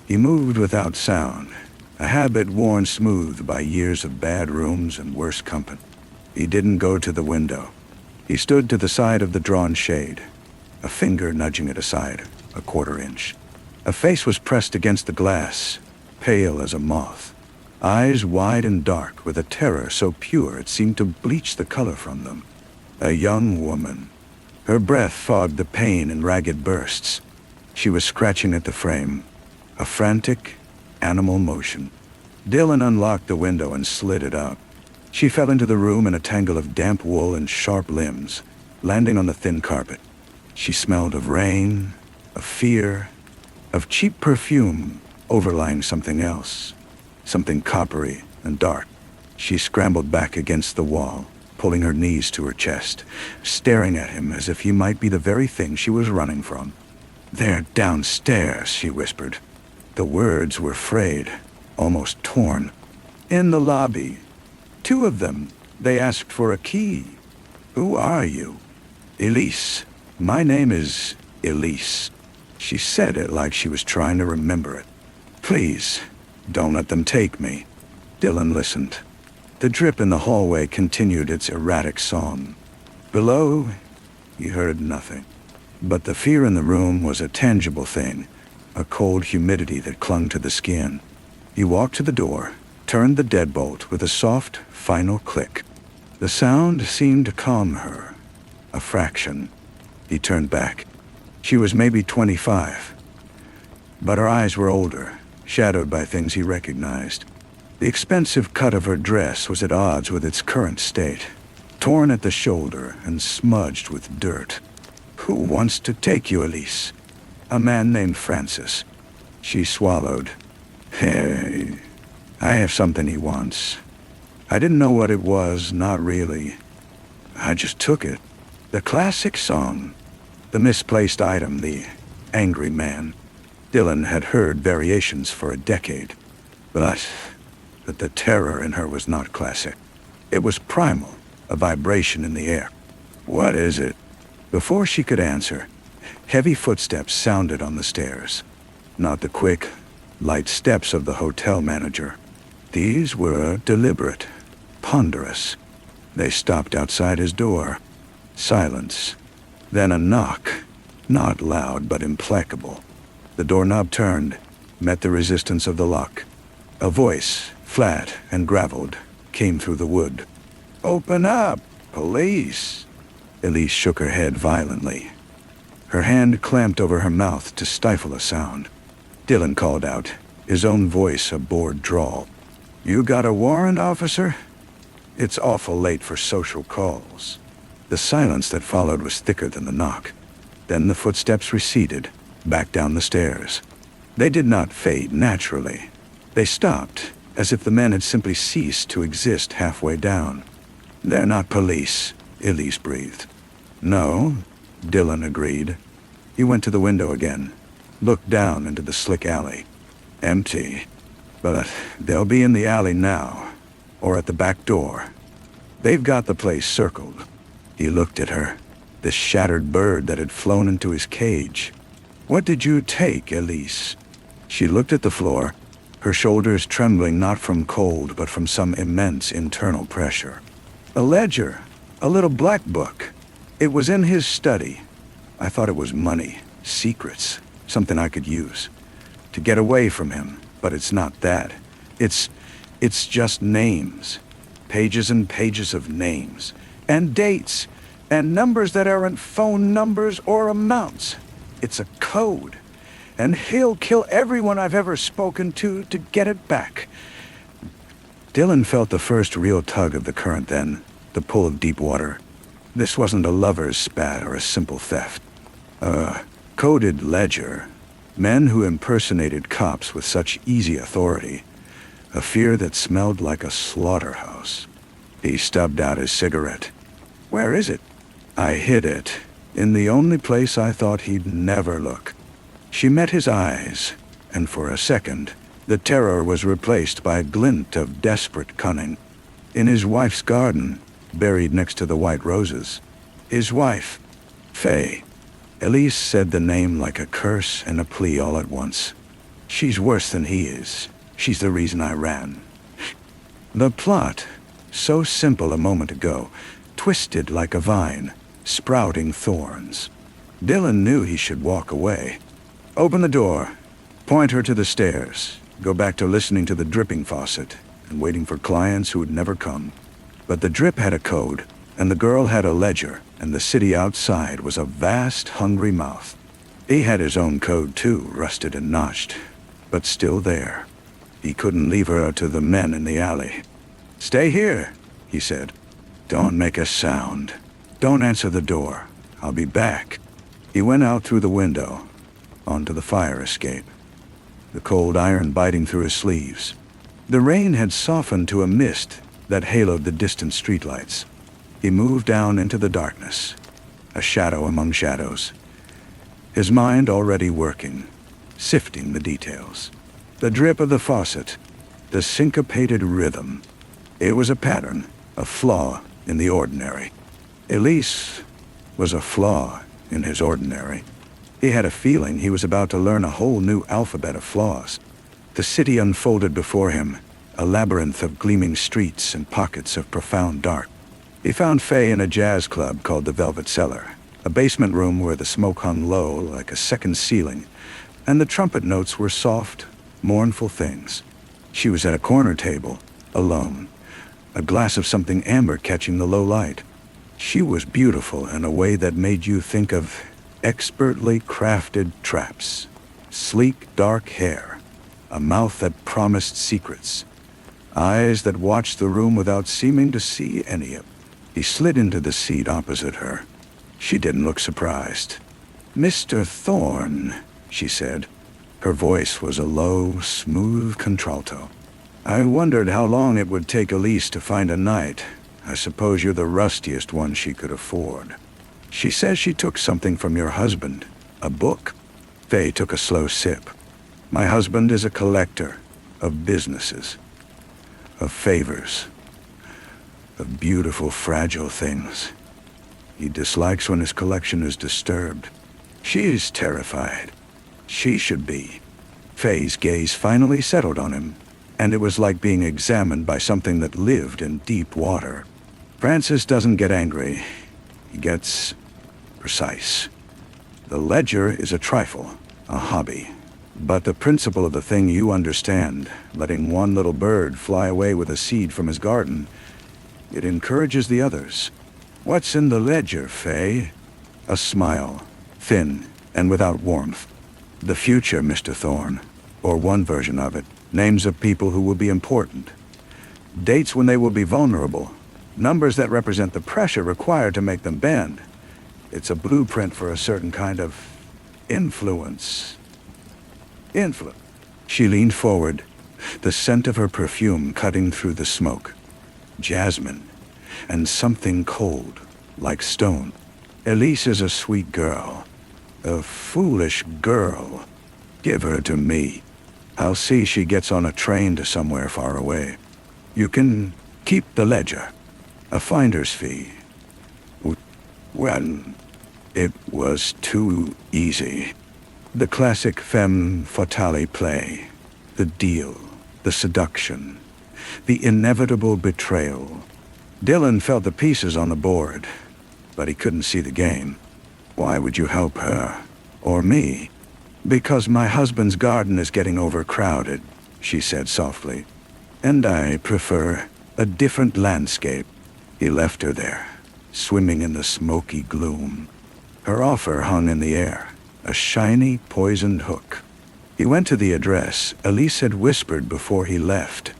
He moved without sound, a habit worn smooth by years of bad rooms and worse company. He didn't go to the window. He stood to the side of the drawn shade, a finger nudging it aside, a quarter inch. A face was pressed against the glass, pale as a moth, eyes wide and dark with a terror so pure it seemed to bleach the color from them. A young woman. Her breath fogged the pain in ragged bursts. She was scratching at the frame, a frantic, animal motion. Dylan unlocked the window and slid it up. She fell into the room in a tangle of damp wool and sharp limbs, landing on the thin carpet. She smelled of rain, of fear, of cheap perfume overlying something else, something coppery and dark. She scrambled back against the wall, pulling her knees to her chest, staring at him as if he might be the very thing she was running from. "They're downstairs," she whispered. The words were frayed, almost torn. "In the lobby. 2 of them. They asked for a key." "Who are you?" "Elise. My name is Elise." She said it like she was trying to remember it. "Please, don't let them take me." Dylan listened. The drip in the hallway continued its erratic song. Below, he heard nothing. But the fear in the room was a tangible thing, a cold humidity that clung to the skin. He walked to the door, turned the deadbolt with a soft, final click. The sound seemed to calm her. A fraction. He turned back. She was maybe 25, but her eyes were older, shadowed by things he recognized. The expensive cut of her dress was at odds with its current state, torn at the shoulder and smudged with dirt. "Who wants to take you, Elise?" "A man named Francis." She swallowed. "Hey, I have something he wants. I didn't know what it was, not really. I just took it. The classic song. The misplaced item, the angry man." Dylan had heard variations for a decade, but the terror in her was not classic. It was primal, a vibration in the air. "What is it?" Before she could answer, heavy footsteps sounded on the stairs. Not the quick, light steps of the hotel manager. These were deliberate, ponderous. They stopped outside his door. Silence. Then a knock, not loud but implacable. The doorknob turned, met the resistance of the lock. A voice, flat and graveled, came through the wood. "Open up! Police!" Elise shook her head violently. Her hand clamped over her mouth to stifle a sound. Dylan called out, his own voice a bored drawl. "You got a warrant, officer?" "It's awful late for social calls." The silence that followed was thicker than the knock. Then the footsteps receded, back down the stairs. They did not fade naturally. They stopped, as if the men had simply ceased to exist halfway down. "They're not police," Elise breathed. "No," Dylan agreed. He went to the window again, looked down into the slick alley. Empty. But they'll be in the alley now, or at the back door. They've got the place circled. He looked at her, this shattered bird that had flown into his cage. "What did you take, Elise?" She looked at the floor, her shoulders trembling not from cold but from some immense internal pressure. "A ledger, a little black book. It was in his study. I thought it was money, secrets, something I could use. To get away from him, but it's not that. It's just names. Pages and pages of names. And dates. And numbers that aren't phone numbers or amounts. It's a code. And he'll kill everyone I've ever spoken to get it back. Dylan felt the first real tug of the current then, the pull of deep water. This wasn't a lover's spat or a simple theft. A coded ledger. Men who impersonated cops with such easy authority. A fear that smelled like a slaughterhouse. He stubbed out his cigarette. Where is it? I hid it, in the only place I thought he'd never look. She met his eyes, and for a second, the terror was replaced by a glint of desperate cunning. In his wife's garden, buried next to the white roses. His wife, Faye. Elise said the name like a curse and a plea all at once. She's worse than he is. She's the reason I ran. The plot, so simple a moment ago, twisted like a vine, sprouting thorns. Dylan knew he should walk away. Open the door, point her to the stairs, go back to listening to the dripping faucet, and waiting for clients who would never come. But the drip had a code, and the girl had a ledger, and the city outside was a vast, hungry mouth. He had his own code too, rusted and notched, but still there. He couldn't leave her to the men in the alley. Stay here, he said. Don't make a sound. Don't answer the door. I'll be back. He went out through the window, onto the fire escape, the cold iron biting through his sleeves. The rain had softened to a mist that haloed the distant streetlights. He moved down into the darkness, a shadow among shadows, his mind already working, sifting the details. The drip of the faucet, the syncopated rhythm. It was a pattern, a flaw in the ordinary. Elise was a flaw in his ordinary. He had a feeling he was about to learn a whole new alphabet of flaws. The city unfolded before him, a labyrinth of gleaming streets and pockets of profound dark. He found Faye in a jazz club called the Velvet Cellar, a basement room where the smoke hung low like a second ceiling, and the trumpet notes were soft, mournful things. She was at a corner table, alone, a glass of something amber catching the low light. She was beautiful in a way that made you think of expertly crafted traps, sleek dark hair, a mouth that promised secrets, eyes that watched the room without seeming to see any of it. He slid into the seat opposite her. She didn't look surprised. Mr. Thorne, she said. Her voice was a low, smooth contralto. I wondered how long it would take Elise to find a knight. I suppose you're the rustiest one she could afford. She says she took something from your husband, a book. Faye took a slow sip. My husband is a collector of businesses, of favors, of beautiful, fragile things. He dislikes when his collection is disturbed. She is terrified. She should be. Faye's gaze finally settled on him, and it was like being examined by something that lived in deep water. Francis doesn't get angry. He gets precise. The ledger is a trifle, a hobby. But the principle of the thing you understand, letting one little bird fly away with a seed from his garden, it encourages the others. What's in the ledger, Faye? A smile, thin and without warmth. The future, Mr. Thorne, or one version of it. Names of people who will be important. Dates when they will be vulnerable. Numbers that represent the pressure required to make them bend. It's a blueprint for a certain kind of influence. She leaned forward, the scent of her perfume cutting through the smoke. Jasmine, and something cold, like stone. Elise is a sweet girl. A foolish girl. Give her to me. I'll see she gets on a train to somewhere far away. You can keep the ledger. A finder's fee. Well, it was too easy. The classic femme fatale play. The deal. The seduction. The inevitable betrayal. Dylan felt the pieces on the board, but he couldn't see the game. Why would you help her? Or me? Because my husband's garden is getting overcrowded, she said softly. And I prefer a different landscape. He left her there, swimming in the smoky gloom. Her offer hung in the air. a shiny, poisoned hook. He went to the address Elise had whispered before he left.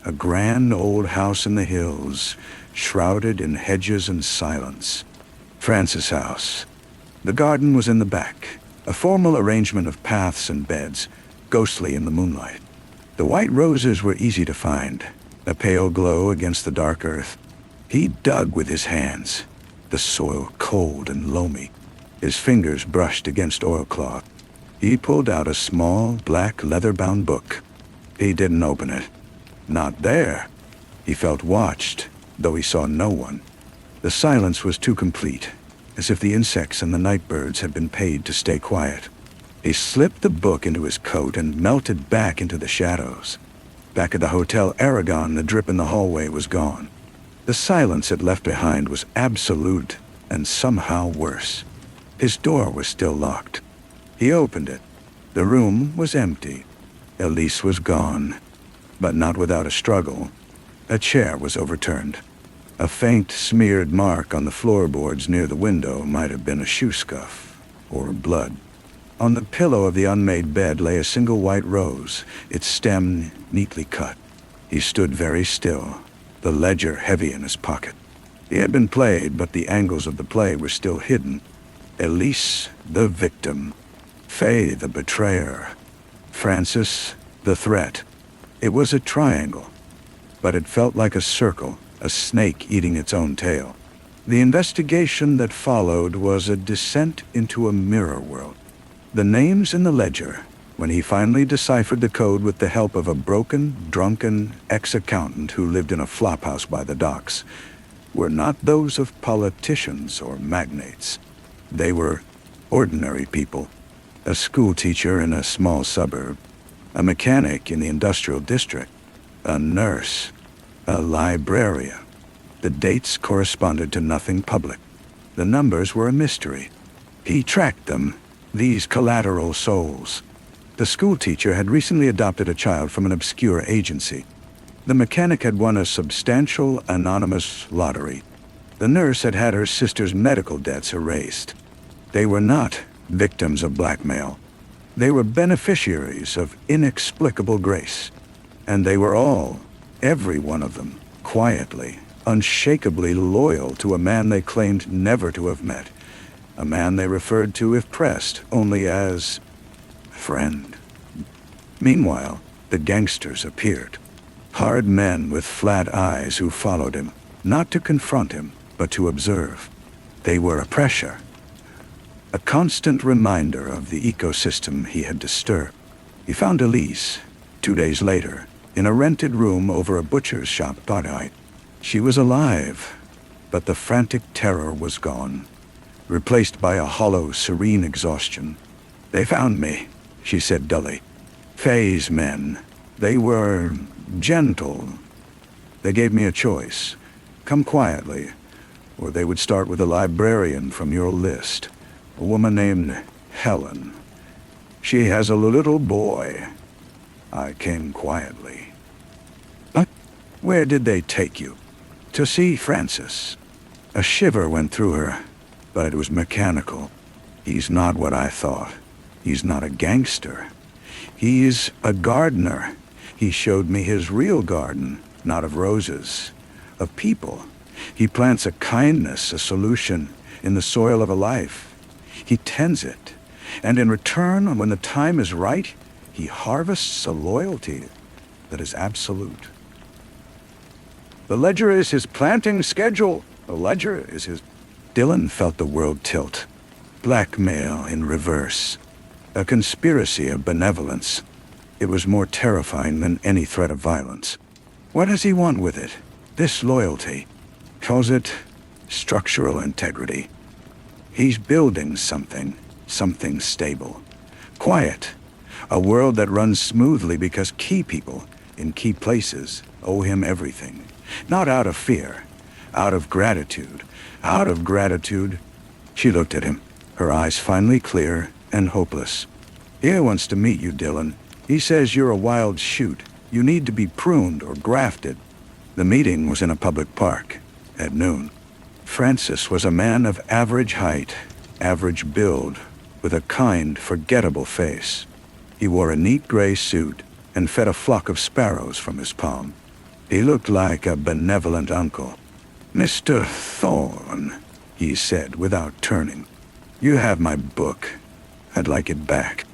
A grand old house in the hills, shrouded in hedges and silence. Francis' house. The garden was in the back, a formal arrangement of paths and beds, ghostly in the moonlight. The white roses were easy to find, a pale glow against the dark earth. He dug with his hands, the soil cold and loamy. His fingers brushed against oilcloth. He pulled out a small, black, leather-bound book. He didn't open it. Not there. He felt watched, though he saw no one. The silence was too complete, as if the insects and the night birds had been paid to stay quiet. He slipped the book into his coat and melted back into the shadows. Back at the Hotel Aragon, the drip in the hallway was gone. The silence it left behind was absolute and somehow worse. His door was still locked. He opened it. The room was empty. Elise was gone, but not without a struggle. A chair was overturned. A faint, smeared mark on the floorboards near the window might have been a shoe scuff or blood. On the pillow of the unmade bed lay a single white rose, its stem neatly cut. He stood very still, the ledger heavy in his pocket. He had been played, but the angles of the play were still hidden. Elise, the victim. Faye, the betrayer. Francis, the threat. It was a triangle, but it felt like a circle, a snake eating its own tail. The investigation that followed was a descent into a mirror world. The names in the ledger, when he finally deciphered the code with the help of a broken, drunken ex-accountant who lived in a flophouse by the docks, were not those of politicians or magnates. They were ordinary people. A schoolteacher in a small suburb, a mechanic in the industrial district, a nurse, a librarian. The dates corresponded to nothing public. The numbers were a mystery. He tracked them, these collateral souls. The schoolteacher had recently adopted a child from an obscure agency. The mechanic had won a substantial anonymous lottery. The nurse had had her sister's medical debts erased. They were not victims of blackmail. They were beneficiaries of inexplicable grace. And they were all, every one of them, quietly, unshakably loyal to a man they claimed never to have met. A man they referred to, if pressed, only as friend. Meanwhile, the gangsters appeared. Hard men with flat eyes who followed him, not to confront him, but to observe. They were a pressure. A constant reminder of the ecosystem he had disturbed. He found Elise, 2 days later, in a rented room over a butcher's shop twilight. She was alive, but the frantic terror was gone, replaced by a hollow, serene exhaustion. "They found me," she said dully. "Faye's men. They were gentle. They gave me a choice. Come quietly, or they would start with a librarian from your list. A woman named Helen. She has a little boy. I came quietly." "But where did they take you?" "To see Francis." A shiver went through her, but it was mechanical. "He's not what I thought. He's not a gangster. He's a gardener. He showed me his real garden, not of roses, of people. He plants a kindness, a solution, in the soil of a life. He tends it, and in return, when the time is right, he harvests a loyalty that is absolute. The ledger is his planting schedule. The ledger is his..." Dylan felt the world tilt. Blackmail in reverse. A conspiracy of benevolence. It was more terrifying than any threat of violence. What does he want with it? This loyalty. Calls it structural integrity. He's building something stable. Quiet. A world that runs smoothly because key people in key places owe him everything. Not out of fear, out of gratitude. Out of gratitude. She looked at him, her eyes finally clear and hopeless. "He wants to meet you, Dylan. He says you're a wild shoot. You need to be pruned or grafted." The meeting was in a public park, at noon. Francis was a man of average height, average build, with a kind, forgettable face. He wore a neat gray suit and fed a flock of sparrows from his palm. He looked like a benevolent uncle. "Mr. Thorne," he said without turning, "you have my book. I'd like it back."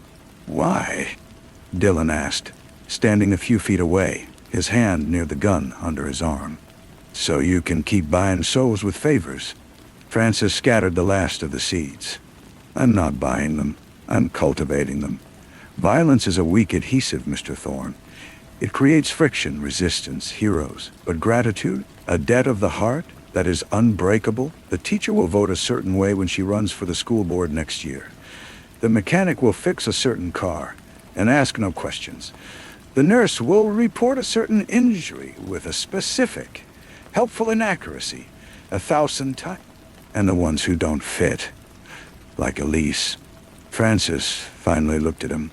"Why?" Dylan asked, standing a few feet away, his hand near the gun under his arm. "So you can keep buying souls with favors." Francis scattered the last of the seeds. "I'm not buying them. I'm cultivating them. Violence is a weak adhesive, Mr. Thorne. It creates friction, resistance, heroes. But gratitude, a debt of the heart that is unbreakable. The teacher will vote a certain way when she runs for the school board next year. The mechanic will fix a certain car and ask no questions. The nurse will report a certain injury with a specific, helpful inaccuracy 1,000 times. And the ones who don't fit, like Elise." Francis finally looked at him.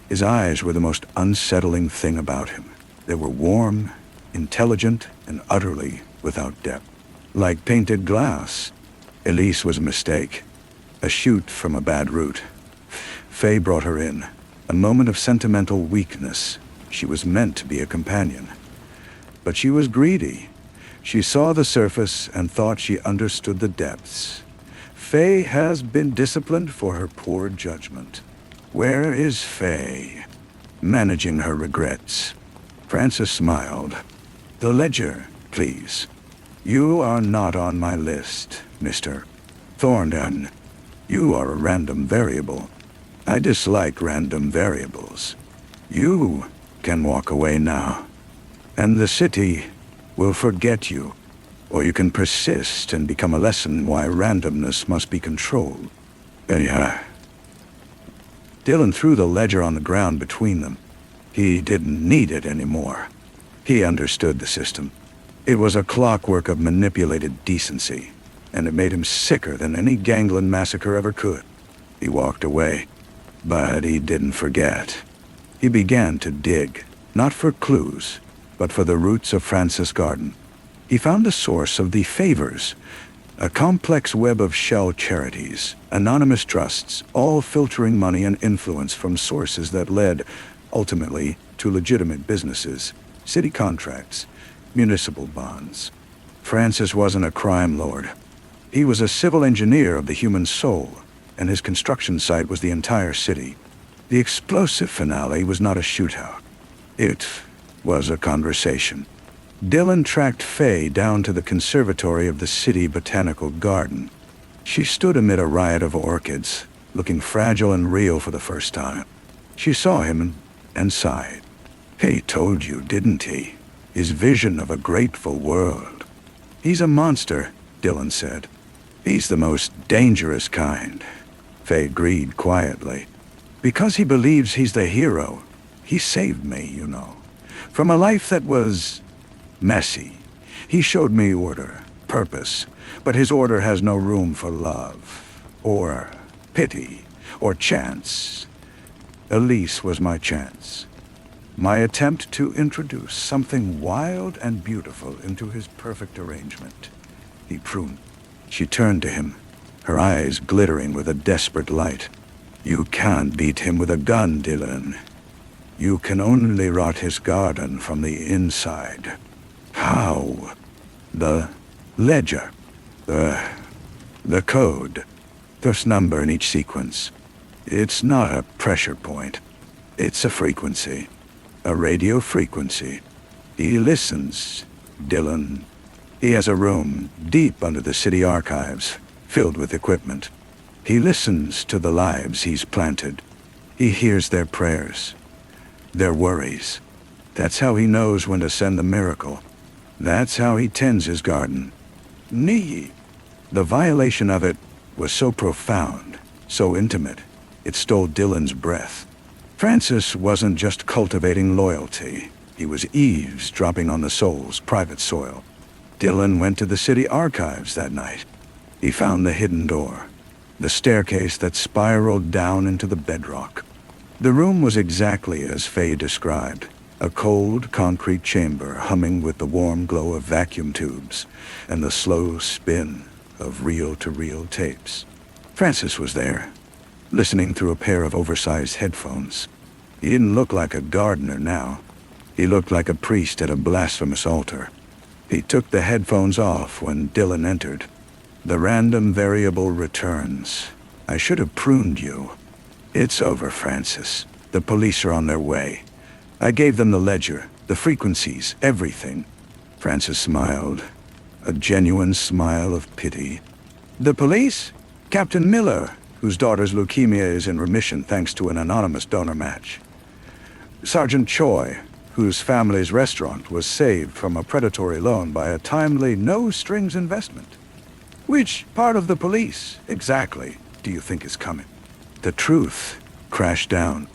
His eyes were the most unsettling thing about him. They were warm, intelligent, and utterly without depth. Like painted glass. Elise was a mistake. A shoot from a bad root. Faye brought her in. A moment of sentimental weakness. She was meant to be a companion. But she was greedy. She saw the surface and thought she understood the depths. Faye has been disciplined for her poor judgment. Where is Faye? Managing her regrets. Francis smiled. "The ledger, please. You are not on my list, Mr. Thornton. You are a random variable. I dislike random variables. You can walk away now, and the city will forget you. Or you can persist and become a lesson why randomness must be controlled." Yeah. Dylan threw the ledger on the ground between them. He didn't need it anymore. He understood the system. It was a clockwork of manipulated decency, and it made him sicker than any gangland massacre ever could. He walked away, but he didn't forget. He began to dig, not for clues, but for the roots of Francis' garden. He found the source of the favors, a complex web of shell charities, anonymous trusts, all filtering money and influence from sources that led, ultimately, to legitimate businesses, city contracts, municipal bonds. Francis wasn't a crime lord. He was a civil engineer of the human soul, and his construction site was the entire city. The explosive finale was not a shootout. It was a conversation. Dylan tracked Faye down to the conservatory of the city botanical garden. She stood amid a riot of orchids, looking fragile and real for the first time. She saw him and sighed. "He told you, didn't he? His vision of a grateful world." "He's a monster," Dylan said. "He's the most dangerous kind," Faye agreed quietly. "Because he believes he's the hero. He saved me, you know, from a life that was messy. He showed me order, purpose, but his order has no room for love, or pity, or chance. Elise was my chance. My attempt to introduce something wild and beautiful into his perfect arrangement." He pruned. She turned to him, her eyes glittering with a desperate light. "You can't beat him with a gun, Dylan. You can only rot his garden from the inside." "How?" "The ledger. The code. First number in each sequence. It's not a pressure point. It's a frequency. A radio frequency. He listens, Dylan. He has a room deep under the city archives, filled with equipment. He listens to the lives he's planted. He hears their prayers, their worries. That's how he knows when to send the miracle. That's how he tends his garden. Nee. The violation of it was so profound, so intimate, it stole Dylan's breath. Francis wasn't just cultivating loyalty. He was eavesdropping on the soul's private soil. Dylan went to the city archives that night. He found the hidden door, the staircase that spiraled down into the bedrock. The room was exactly as Faye described. A cold, concrete chamber humming with the warm glow of vacuum tubes and the slow spin of reel-to-reel tapes. Francis was there, listening through a pair of oversized headphones. He didn't look like a gardener now. He looked like a priest at a blasphemous altar. He took the headphones off when Dylan entered. The random variable returns. I should have pruned you. It's over, Francis. The police are on their way. I gave them the ledger, the frequencies, everything. Francis smiled. A genuine smile of pity. The police? Captain Miller, whose daughter's leukemia is in remission thanks to an anonymous donor match. Sergeant Choi, whose family's restaurant was saved from a predatory loan by a timely no-strings investment. Which part of the police, exactly, do you think is coming? The truth crashed down.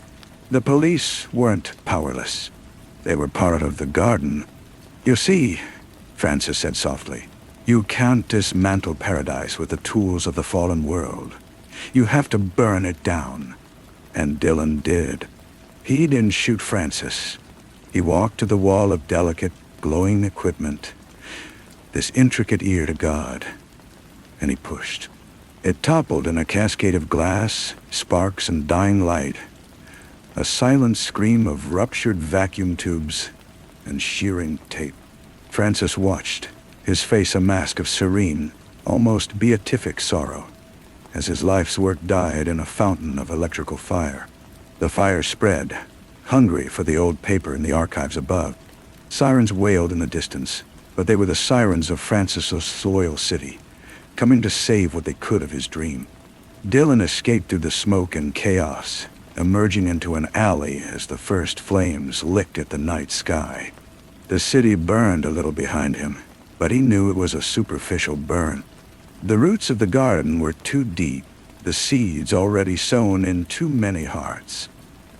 The police weren't powerless. They were part of the garden. You see, Francis said softly, you can't dismantle paradise with the tools of the fallen world. You have to burn it down. And Dylan did. He didn't shoot Francis. He walked to the wall of delicate, glowing equipment, this intricate ear to God, and he pushed. It toppled in a cascade of glass, sparks, and dying light, a silent scream of ruptured vacuum tubes and shearing tape. Francis watched, his face a mask of serene, almost beatific sorrow, as his life's work died in a fountain of electrical fire. The fire spread, hungry for the old paper in the archives above. Sirens wailed in the distance, but they were the sirens of Francis's loyal city, coming to save what they could of his dream. Dylan escaped through the smoke and chaos, emerging into an alley as the first flames licked at the night sky. The city burned a little behind him, but he knew it was a superficial burn. The roots of the garden were too deep, the seeds already sown in too many hearts.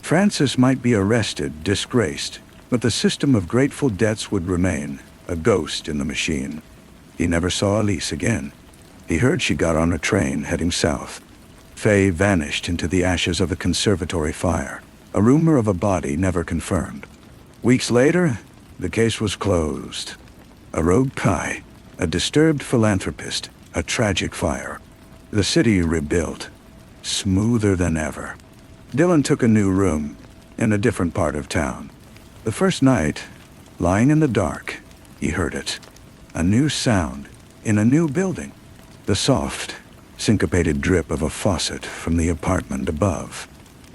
Francis might be arrested, disgraced, but the system of grateful debts would remain, a ghost in the machine. He never saw Elise again. He heard she got on a train heading south. Faye vanished into the ashes of a conservatory fire, a rumor of a body never confirmed. Weeks later, the case was closed. A rogue Kai, a disturbed philanthropist, a tragic fire. The city rebuilt, smoother than ever. Dylan took a new room in a different part of town. The first night, lying in the dark, he heard it. A new sound in a new building. The soft, syncopated drip of a faucet from the apartment above.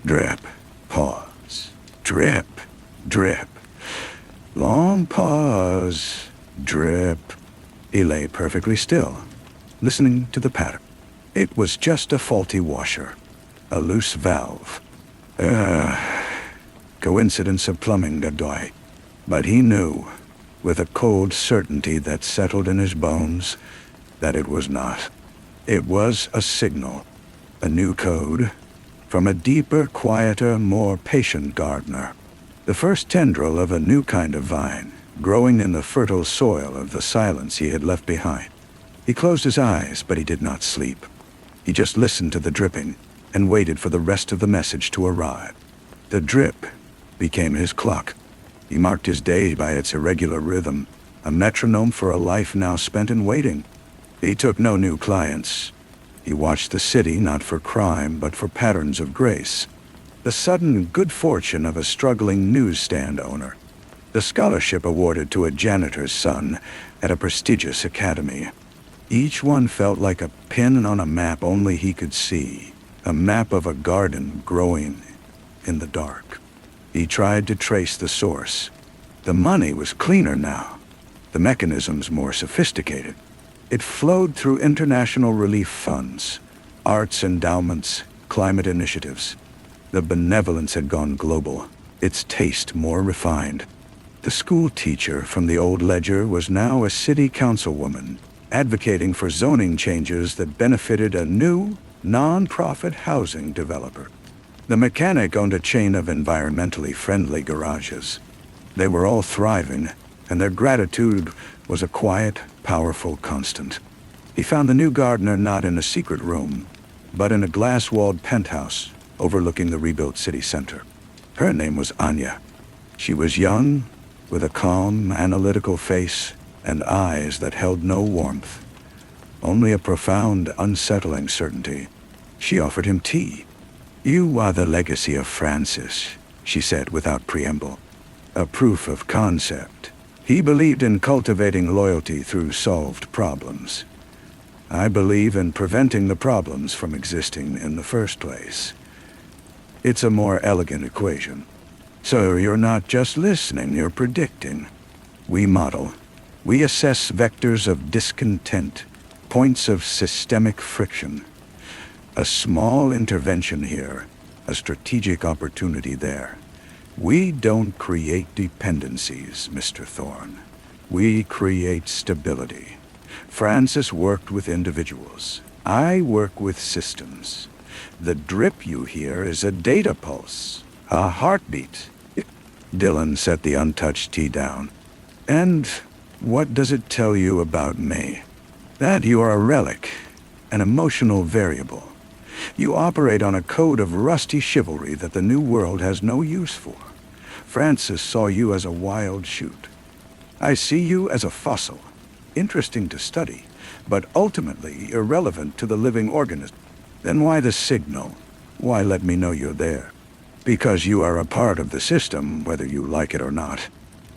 Drip, pause, drip, drip. Long pause, drip. He lay perfectly still, listening to the patter. It was just a faulty washer, a loose valve. Coincidence of plumbing, Gadoy. But he knew, with a cold certainty that settled in his bones, that it was not. It was a signal, a new code, from a deeper, quieter, more patient gardener. The first tendril of a new kind of vine, growing in the fertile soil of the silence he had left behind. He closed his eyes, but he did not sleep. He just listened to the dripping and waited for the rest of the message to arrive. The drip became his clock. He marked his day by its irregular rhythm, a metronome for a life now spent in waiting. He took no new clients. He watched the city not for crime, but for patterns of grace. The sudden good fortune of a struggling newsstand owner. The scholarship awarded to a janitor's son at a prestigious academy. Each one felt like a pin on a map only he could see, a map of a garden growing in the dark. He tried to trace the source. The money was cleaner now, the mechanisms more sophisticated. It flowed through international relief funds, arts endowments, climate initiatives. The benevolence had gone global, its taste more refined. The school teacher from the old ledger was now a city councilwoman, advocating for zoning changes that benefited a new, non-profit housing developer. The mechanic owned a chain of environmentally friendly garages. They were all thriving, and their gratitude was a quiet, powerful constant. He found the new gardener not in a secret room, but in a glass-walled penthouse overlooking the rebuilt city center. Her name was Anya. She was young, with a calm, analytical face and eyes that held no warmth, only a profound, unsettling certainty. She offered him tea. You are the legacy of Francis, she said without preamble. A proof of concept. He believed in cultivating loyalty through solved problems. I believe in preventing the problems from existing in the first place. It's a more elegant equation. So you're not just listening, you're predicting. We model. We assess vectors of discontent, points of systemic friction. A small intervention here, a strategic opportunity there. We don't create dependencies, Mr. Thorne. We create stability. Francis worked with individuals. I work with systems. The drip you hear is a data pulse, a heartbeat. Dylan set the untouched tea down. And what does it tell you about me? That you are a relic, an emotional variable. You operate on a code of rusty chivalry that the New World has no use for. Francis saw you as a wild shoot. I see you as a fossil, interesting to study, but ultimately irrelevant to the living organism. Then why the signal? Why let me know you're there? Because you are a part of the system, whether you like it or not.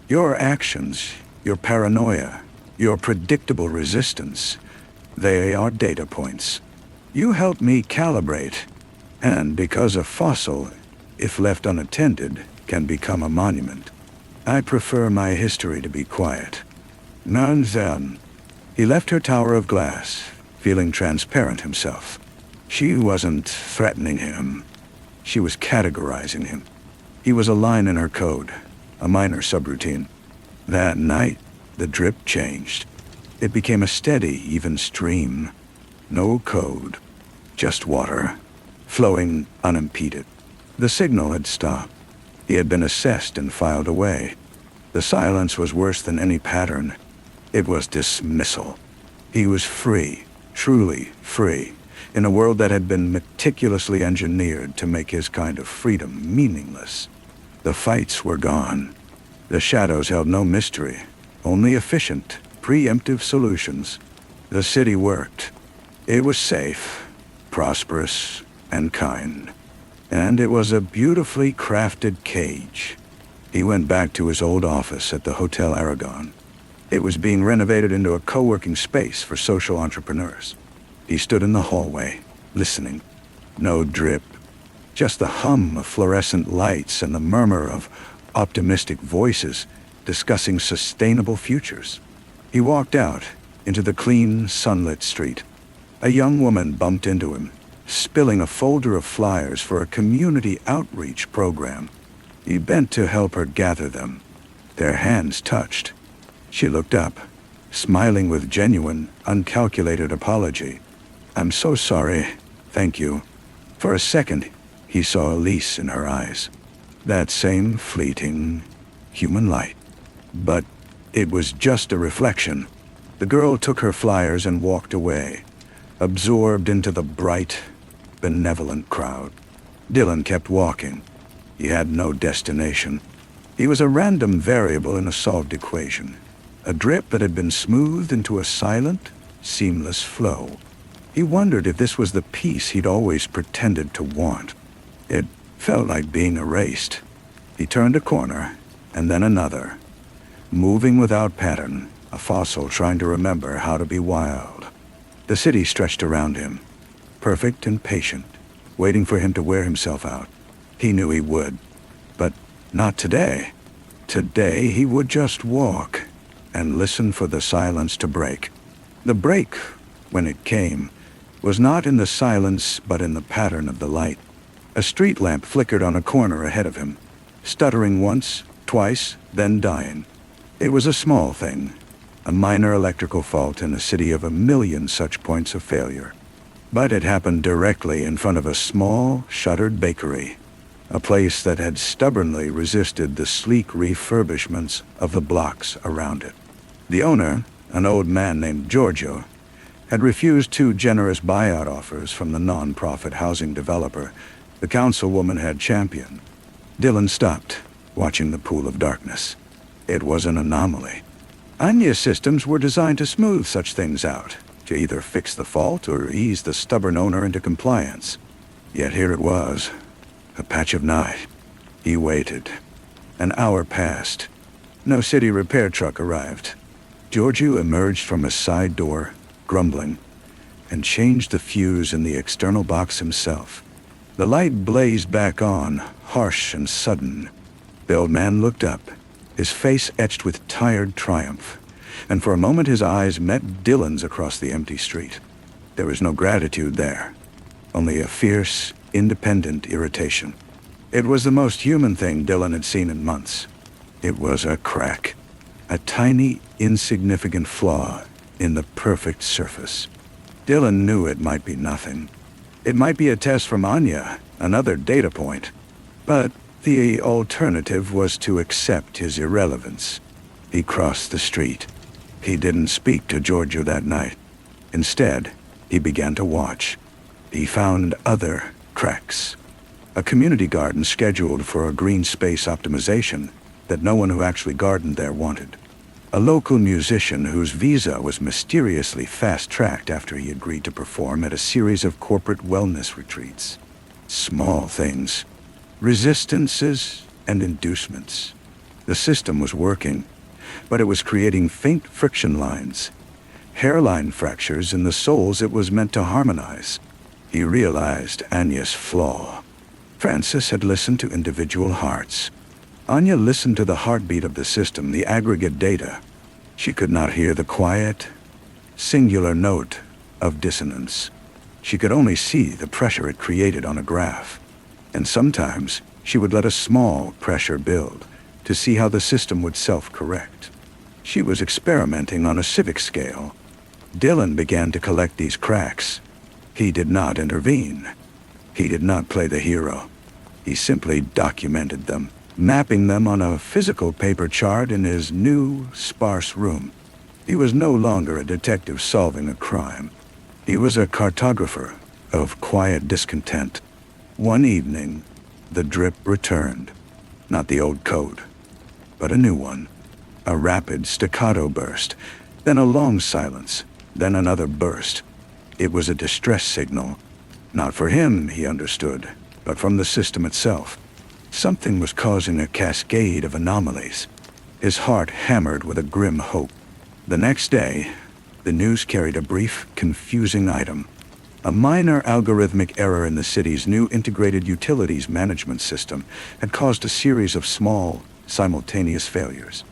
Your actions, your paranoia, your predictable resistance, they are data points. You help me calibrate, and because a fossil, if left unattended, can become a monument. I prefer my history to be quiet. None then. He left her tower of glass, feeling transparent himself. She wasn't threatening him. She was categorizing him. He was a line in her code, a minor subroutine. That night, the drip changed. It became a steady, even stream. No code, just water, flowing unimpeded. The signal had stopped. He had been assessed and filed away. The silence was worse than any pattern. It was dismissal. He was free, truly free, in a world that had been meticulously engineered to make his kind of freedom meaningless. The fights were gone. The shadows held no mystery, only efficient, preemptive solutions. The city worked. It was safe, prosperous, and kind. And it was a beautifully crafted cage. He went back to his old office at the Hotel Aragon. It was being renovated into a co-working space for social entrepreneurs. He stood in the hallway, listening. No drip, just the hum of fluorescent lights and the murmur of optimistic voices discussing sustainable futures. He walked out into the clean, sunlit street. A young woman bumped into him, spilling a folder of flyers for a community outreach program. He bent to help her gather them. Their hands touched. She looked up, smiling with genuine, uncalculated apology. "I'm so sorry. Thank you." For a second, he saw Elise in her eyes. That same fleeting, human light. But it was just a reflection. The girl took her flyers and walked away, absorbed into the bright, benevolent crowd. Dylan kept walking. He had no destination. He was a random variable in a solved equation, a drip that had been smoothed into a silent, seamless flow. He wondered if this was the peace he'd always pretended to want. It felt like being erased. He turned a corner, and then another, moving without pattern, a fossil trying to remember how to be wild. The city stretched around him, perfect and patient, waiting for him to wear himself out. He knew he would, but not today. Today he would just walk and listen for the silence to break. The break, when it came, was not in the silence but in the pattern of the light. A street lamp flickered on a corner ahead of him, stuttering once, twice, then dying. It was a small thing, a minor electrical fault in a city of 1,000,000 such points of failure. But it happened directly in front of a small, shuttered bakery, a place that had stubbornly resisted the sleek refurbishments of the blocks around it. The owner, an old man named Giorgio, had refused 2 generous buyout offers from the non-profit housing developer the councilwoman had championed. Dylan stopped, watching the pool of darkness. It was an anomaly. Anya's systems were designed to smooth such things out, to either fix the fault or ease the stubborn owner into compliance. Yet here it was, a patch of night. He waited. An hour passed. No city repair truck arrived. Giorgio emerged from a side door, grumbling, and changed the fuse in the external box himself. The light blazed back on, harsh and sudden. The old man looked up, his face etched with tired triumph, and for a moment his eyes met Dylan's across the empty street. There was no gratitude there, only a fierce, independent irritation. It was the most human thing Dylan had seen in months. It was a crack, a tiny, insignificant flaw in the perfect surface. Dylan knew it might be nothing. It might be a test from Anya, another data point. But the alternative was to accept his irrelevance. He crossed the street. He didn't speak to Giorgio that night. Instead, he began to watch. He found other cracks. A community garden scheduled for a green space optimization that no one who actually gardened there wanted. A local musician whose visa was mysteriously fast-tracked after he agreed to perform at a series of corporate wellness retreats. Small things. Resistances and inducements. The system was working, but it was creating faint friction lines, hairline fractures in the souls it was meant to harmonize. He realized Anya's flaw. Francis had listened to individual hearts. Anya listened to the heartbeat of the system, the aggregate data. She could not hear the quiet, singular note of dissonance. She could only see the pressure it created on a graph. And sometimes she would let a small pressure build to see how the system would self-correct. She was experimenting on a civic scale. Dylan began to collect these cracks. He did not intervene. He did not play the hero. He simply documented them, mapping them on a physical paper chart in his new, sparse room. He was no longer a detective solving a crime. He was a cartographer of quiet discontent. One evening, the drip returned. Not the old code, but a new one. A rapid staccato burst, then a long silence, then another burst. It was a distress signal. Not for him, he understood, but from the system itself. Something was causing a cascade of anomalies. His heart hammered with a grim hope. The next day, the news carried a brief, confusing item. A minor algorithmic error in the city's new integrated utilities management system had caused a series of small, simultaneous failures.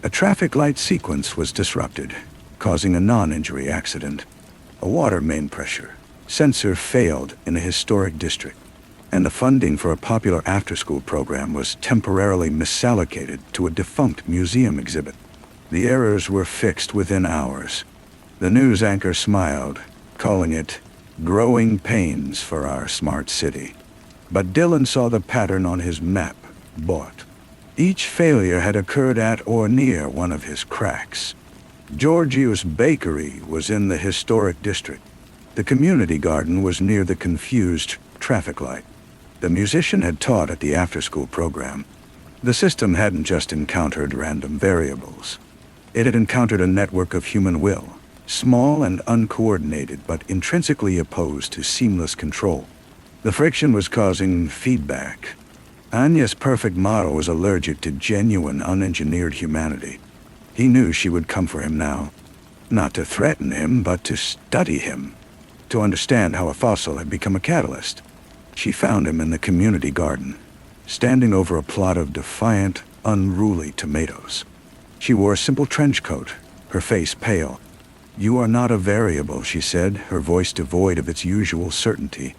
A traffic light sequence was disrupted, causing a non-injury accident. A water main pressure sensor failed in a historic district, and the funding for a popular after-school program was temporarily misallocated to a defunct museum exhibit. The errors were fixed within hours. The news anchor smiled, calling it growing pains for our smart city. But Dylan saw the pattern on his map, bought. Each failure had occurred at or near one of his cracks. Giorgio's bakery was in the historic district. The community garden was near the confused traffic light. The musician had taught at the after-school program. The system hadn't just encountered random variables. It had encountered a network of human will, small and uncoordinated, but intrinsically opposed to seamless control. The friction was causing feedback. Anya's perfect model was allergic to genuine, unengineered humanity. He knew she would come for him now. Not to threaten him, but to study him. To understand how a fossil had become a catalyst. She found him in the community garden, standing over a plot of defiant, unruly tomatoes. She wore a simple trench coat, her face pale. "You are not a variable," she said, her voice devoid of its usual certainty.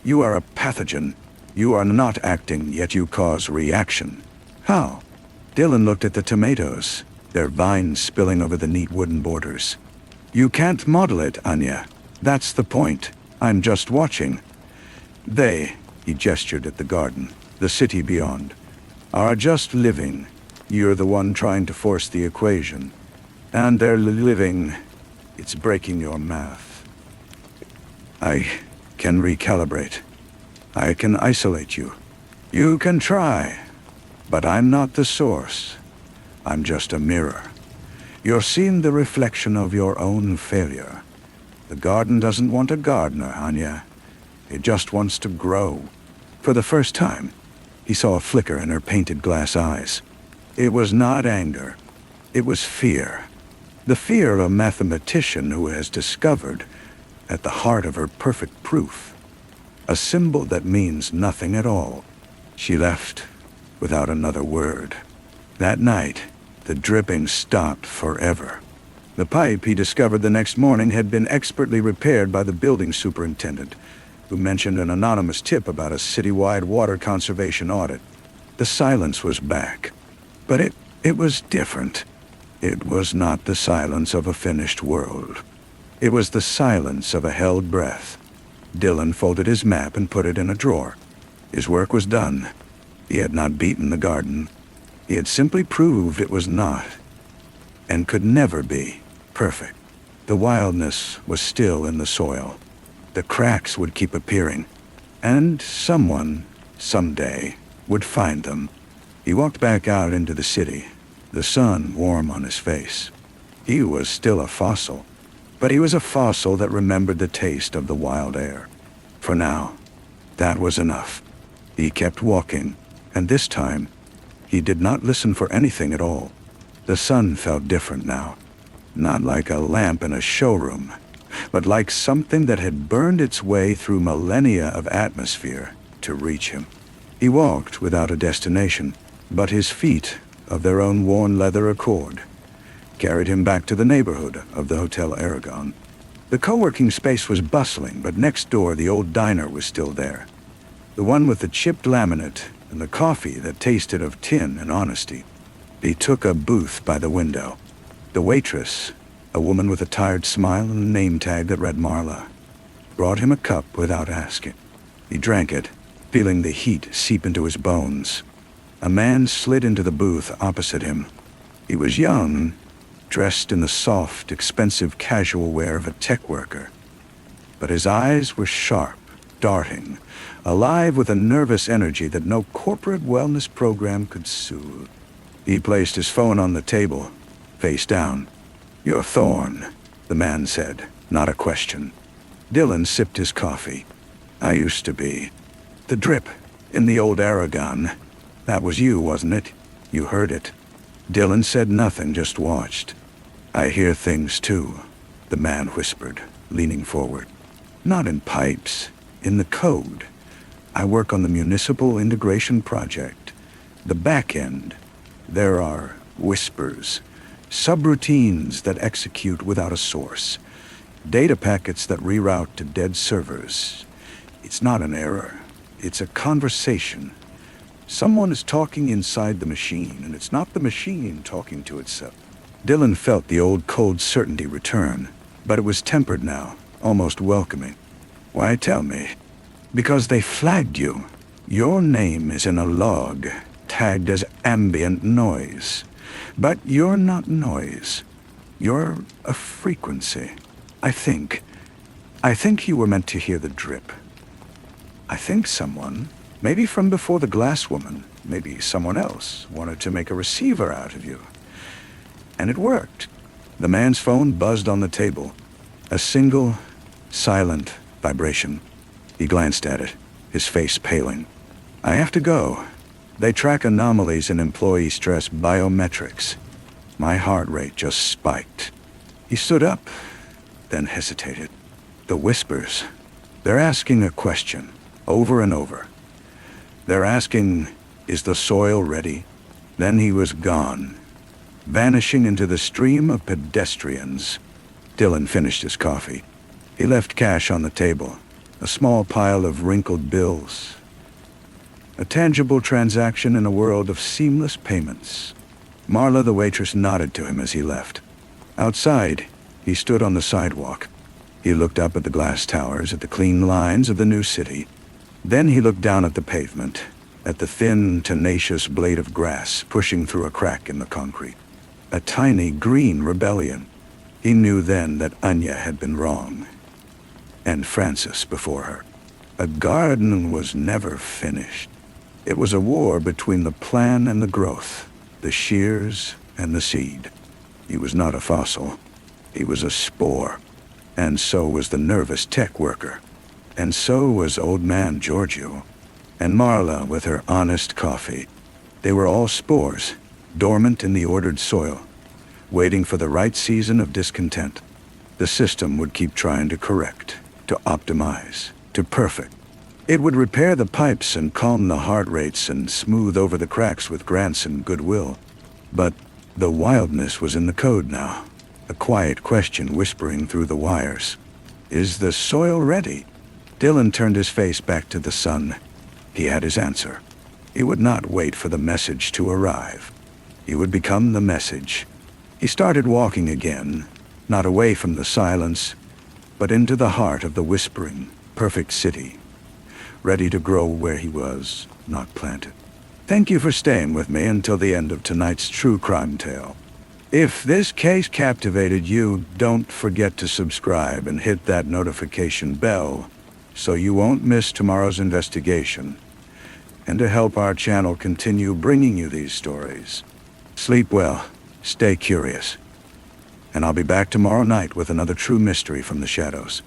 "You are a pathogen. You are not acting, yet you cause reaction." "How?" Dylan looked at the tomatoes, their vines spilling over the neat wooden borders. "You can't model it, Anya. That's the point. I'm just watching. They," he gestured at the garden, the city beyond, "are just living. You're the one trying to force the equation. And they're living. It's breaking your math. I can recalibrate. I can isolate you. You can try. But I'm not the source. I'm just a mirror. You're seeing the reflection of your own failure. The garden doesn't want a gardener, Anya. It just wants to grow. For the first time, he saw a flicker in her painted glass eyes. It was not anger. It was fear. The fear of a mathematician who has discovered, at the heart of her perfect proof, a symbol that means nothing at all. She left without another word. That night, the dripping stopped forever. The pipe, he discovered the next morning, had been expertly repaired by the building superintendent, who mentioned an anonymous tip about a citywide water conservation audit. The silence was back. But it was different. It was not the silence of a finished world. It was the silence of a held breath. Dylan folded his map and put it in a drawer. His work was done. He had not beaten the garden. He had simply proved it was not, and could never be, perfect. The wildness was still in the soil. The cracks would keep appearing, and someone, someday, would find them. He walked back out into the city, the sun warm on his face. He was still a fossil, but he was a fossil that remembered the taste of the wild air. For now, that was enough. He kept walking, and this time, he did not listen for anything at all. The sun felt different now. Not like a lamp in a showroom, but like something that had burned its way through millennia of atmosphere to reach him. He walked without a destination, but his feet, of their own worn leather accord, carried him back to the neighborhood of the Hotel Aragon. The co-working space was bustling, but next door the old diner was still there. The one with the chipped laminate and the coffee that tasted of tin and honesty. He took a booth by the window. The waitress, a woman with a tired smile and a name tag that read Marla, brought him a cup without asking. He drank it, feeling the heat seep into his bones. A man slid into the booth opposite him. He was young, dressed in the soft, expensive casual wear of a tech worker. But his eyes were sharp, darting, alive with a nervous energy that no corporate wellness program could soothe. He placed his phone on the table, face down. "You're Thorne," the man said, not a question. Dylan sipped his coffee. "I used to be. The drip in the old Aragon. That was you, wasn't it? You heard it." Dylan said nothing, just watched. "I hear things too," the man whispered, leaning forward. "Not in pipes, in the code. I work on the municipal integration project. The back end. There are whispers, subroutines that execute without a source, data packets that reroute to dead servers. It's not an error. It's a conversation. Someone is talking inside the machine, and it's not the machine talking to itself." Dylan felt the old cold certainty return, but it was tempered now, almost welcoming. "Why tell me?" "Because they flagged you. Your name is in a log, tagged as ambient noise. But you're not noise. You're a frequency. I think you were meant to hear the drip. I think someone, maybe from before the glass woman, maybe someone else, wanted to make a receiver out of you. And it worked." The man's phone buzzed on the table. A single, silent vibration. He glanced at it, his face paling. "I have to go. They track anomalies in employee stress biometrics." My heart rate just spiked. He stood up, then hesitated. The whispers. They're asking a question, over and over. They're asking, is the soil ready? Then he was gone, vanishing into the stream of pedestrians. Dylan finished his coffee. He left cash on the table, a small pile of wrinkled bills. A tangible transaction in a world of seamless payments. Marla, the waitress, nodded to him as he left. Outside, he stood on the sidewalk. He looked up at the glass towers, at the clean lines of the new city. Then he looked down at the pavement, at the thin, tenacious blade of grass pushing through a crack in the concrete. A tiny green rebellion. He knew then that Anya had been wrong, and Francis before her. A garden was never finished. It was a war between the plan and the growth, the shears and the seed. He was not a fossil. He was a spore. And so was the nervous tech worker. And so was old man Giorgio, and Marla with her honest coffee. They were all spores, dormant in the ordered soil, waiting for the right season of discontent. The system would keep trying to correct, to optimize, to perfect. It would repair the pipes and calm the heart rates and smooth over the cracks with grants and goodwill. But the wildness was in the code now, a quiet question whispering through the wires. Is the soil ready? Dylan turned his face back to the sun. He had his answer. He would not wait for the message to arrive. He would become the message. He started walking again, not away from the silence, but into the heart of the whispering, perfect city, ready to grow where he was, not planted. Thank you for staying with me until the end of tonight's true crime tale. If this case captivated you, don't forget to subscribe and hit that notification bell so you won't miss tomorrow's investigation, and to help our channel continue bringing you these stories. Sleep well, stay curious, and I'll be back tomorrow night with another true mystery from the shadows.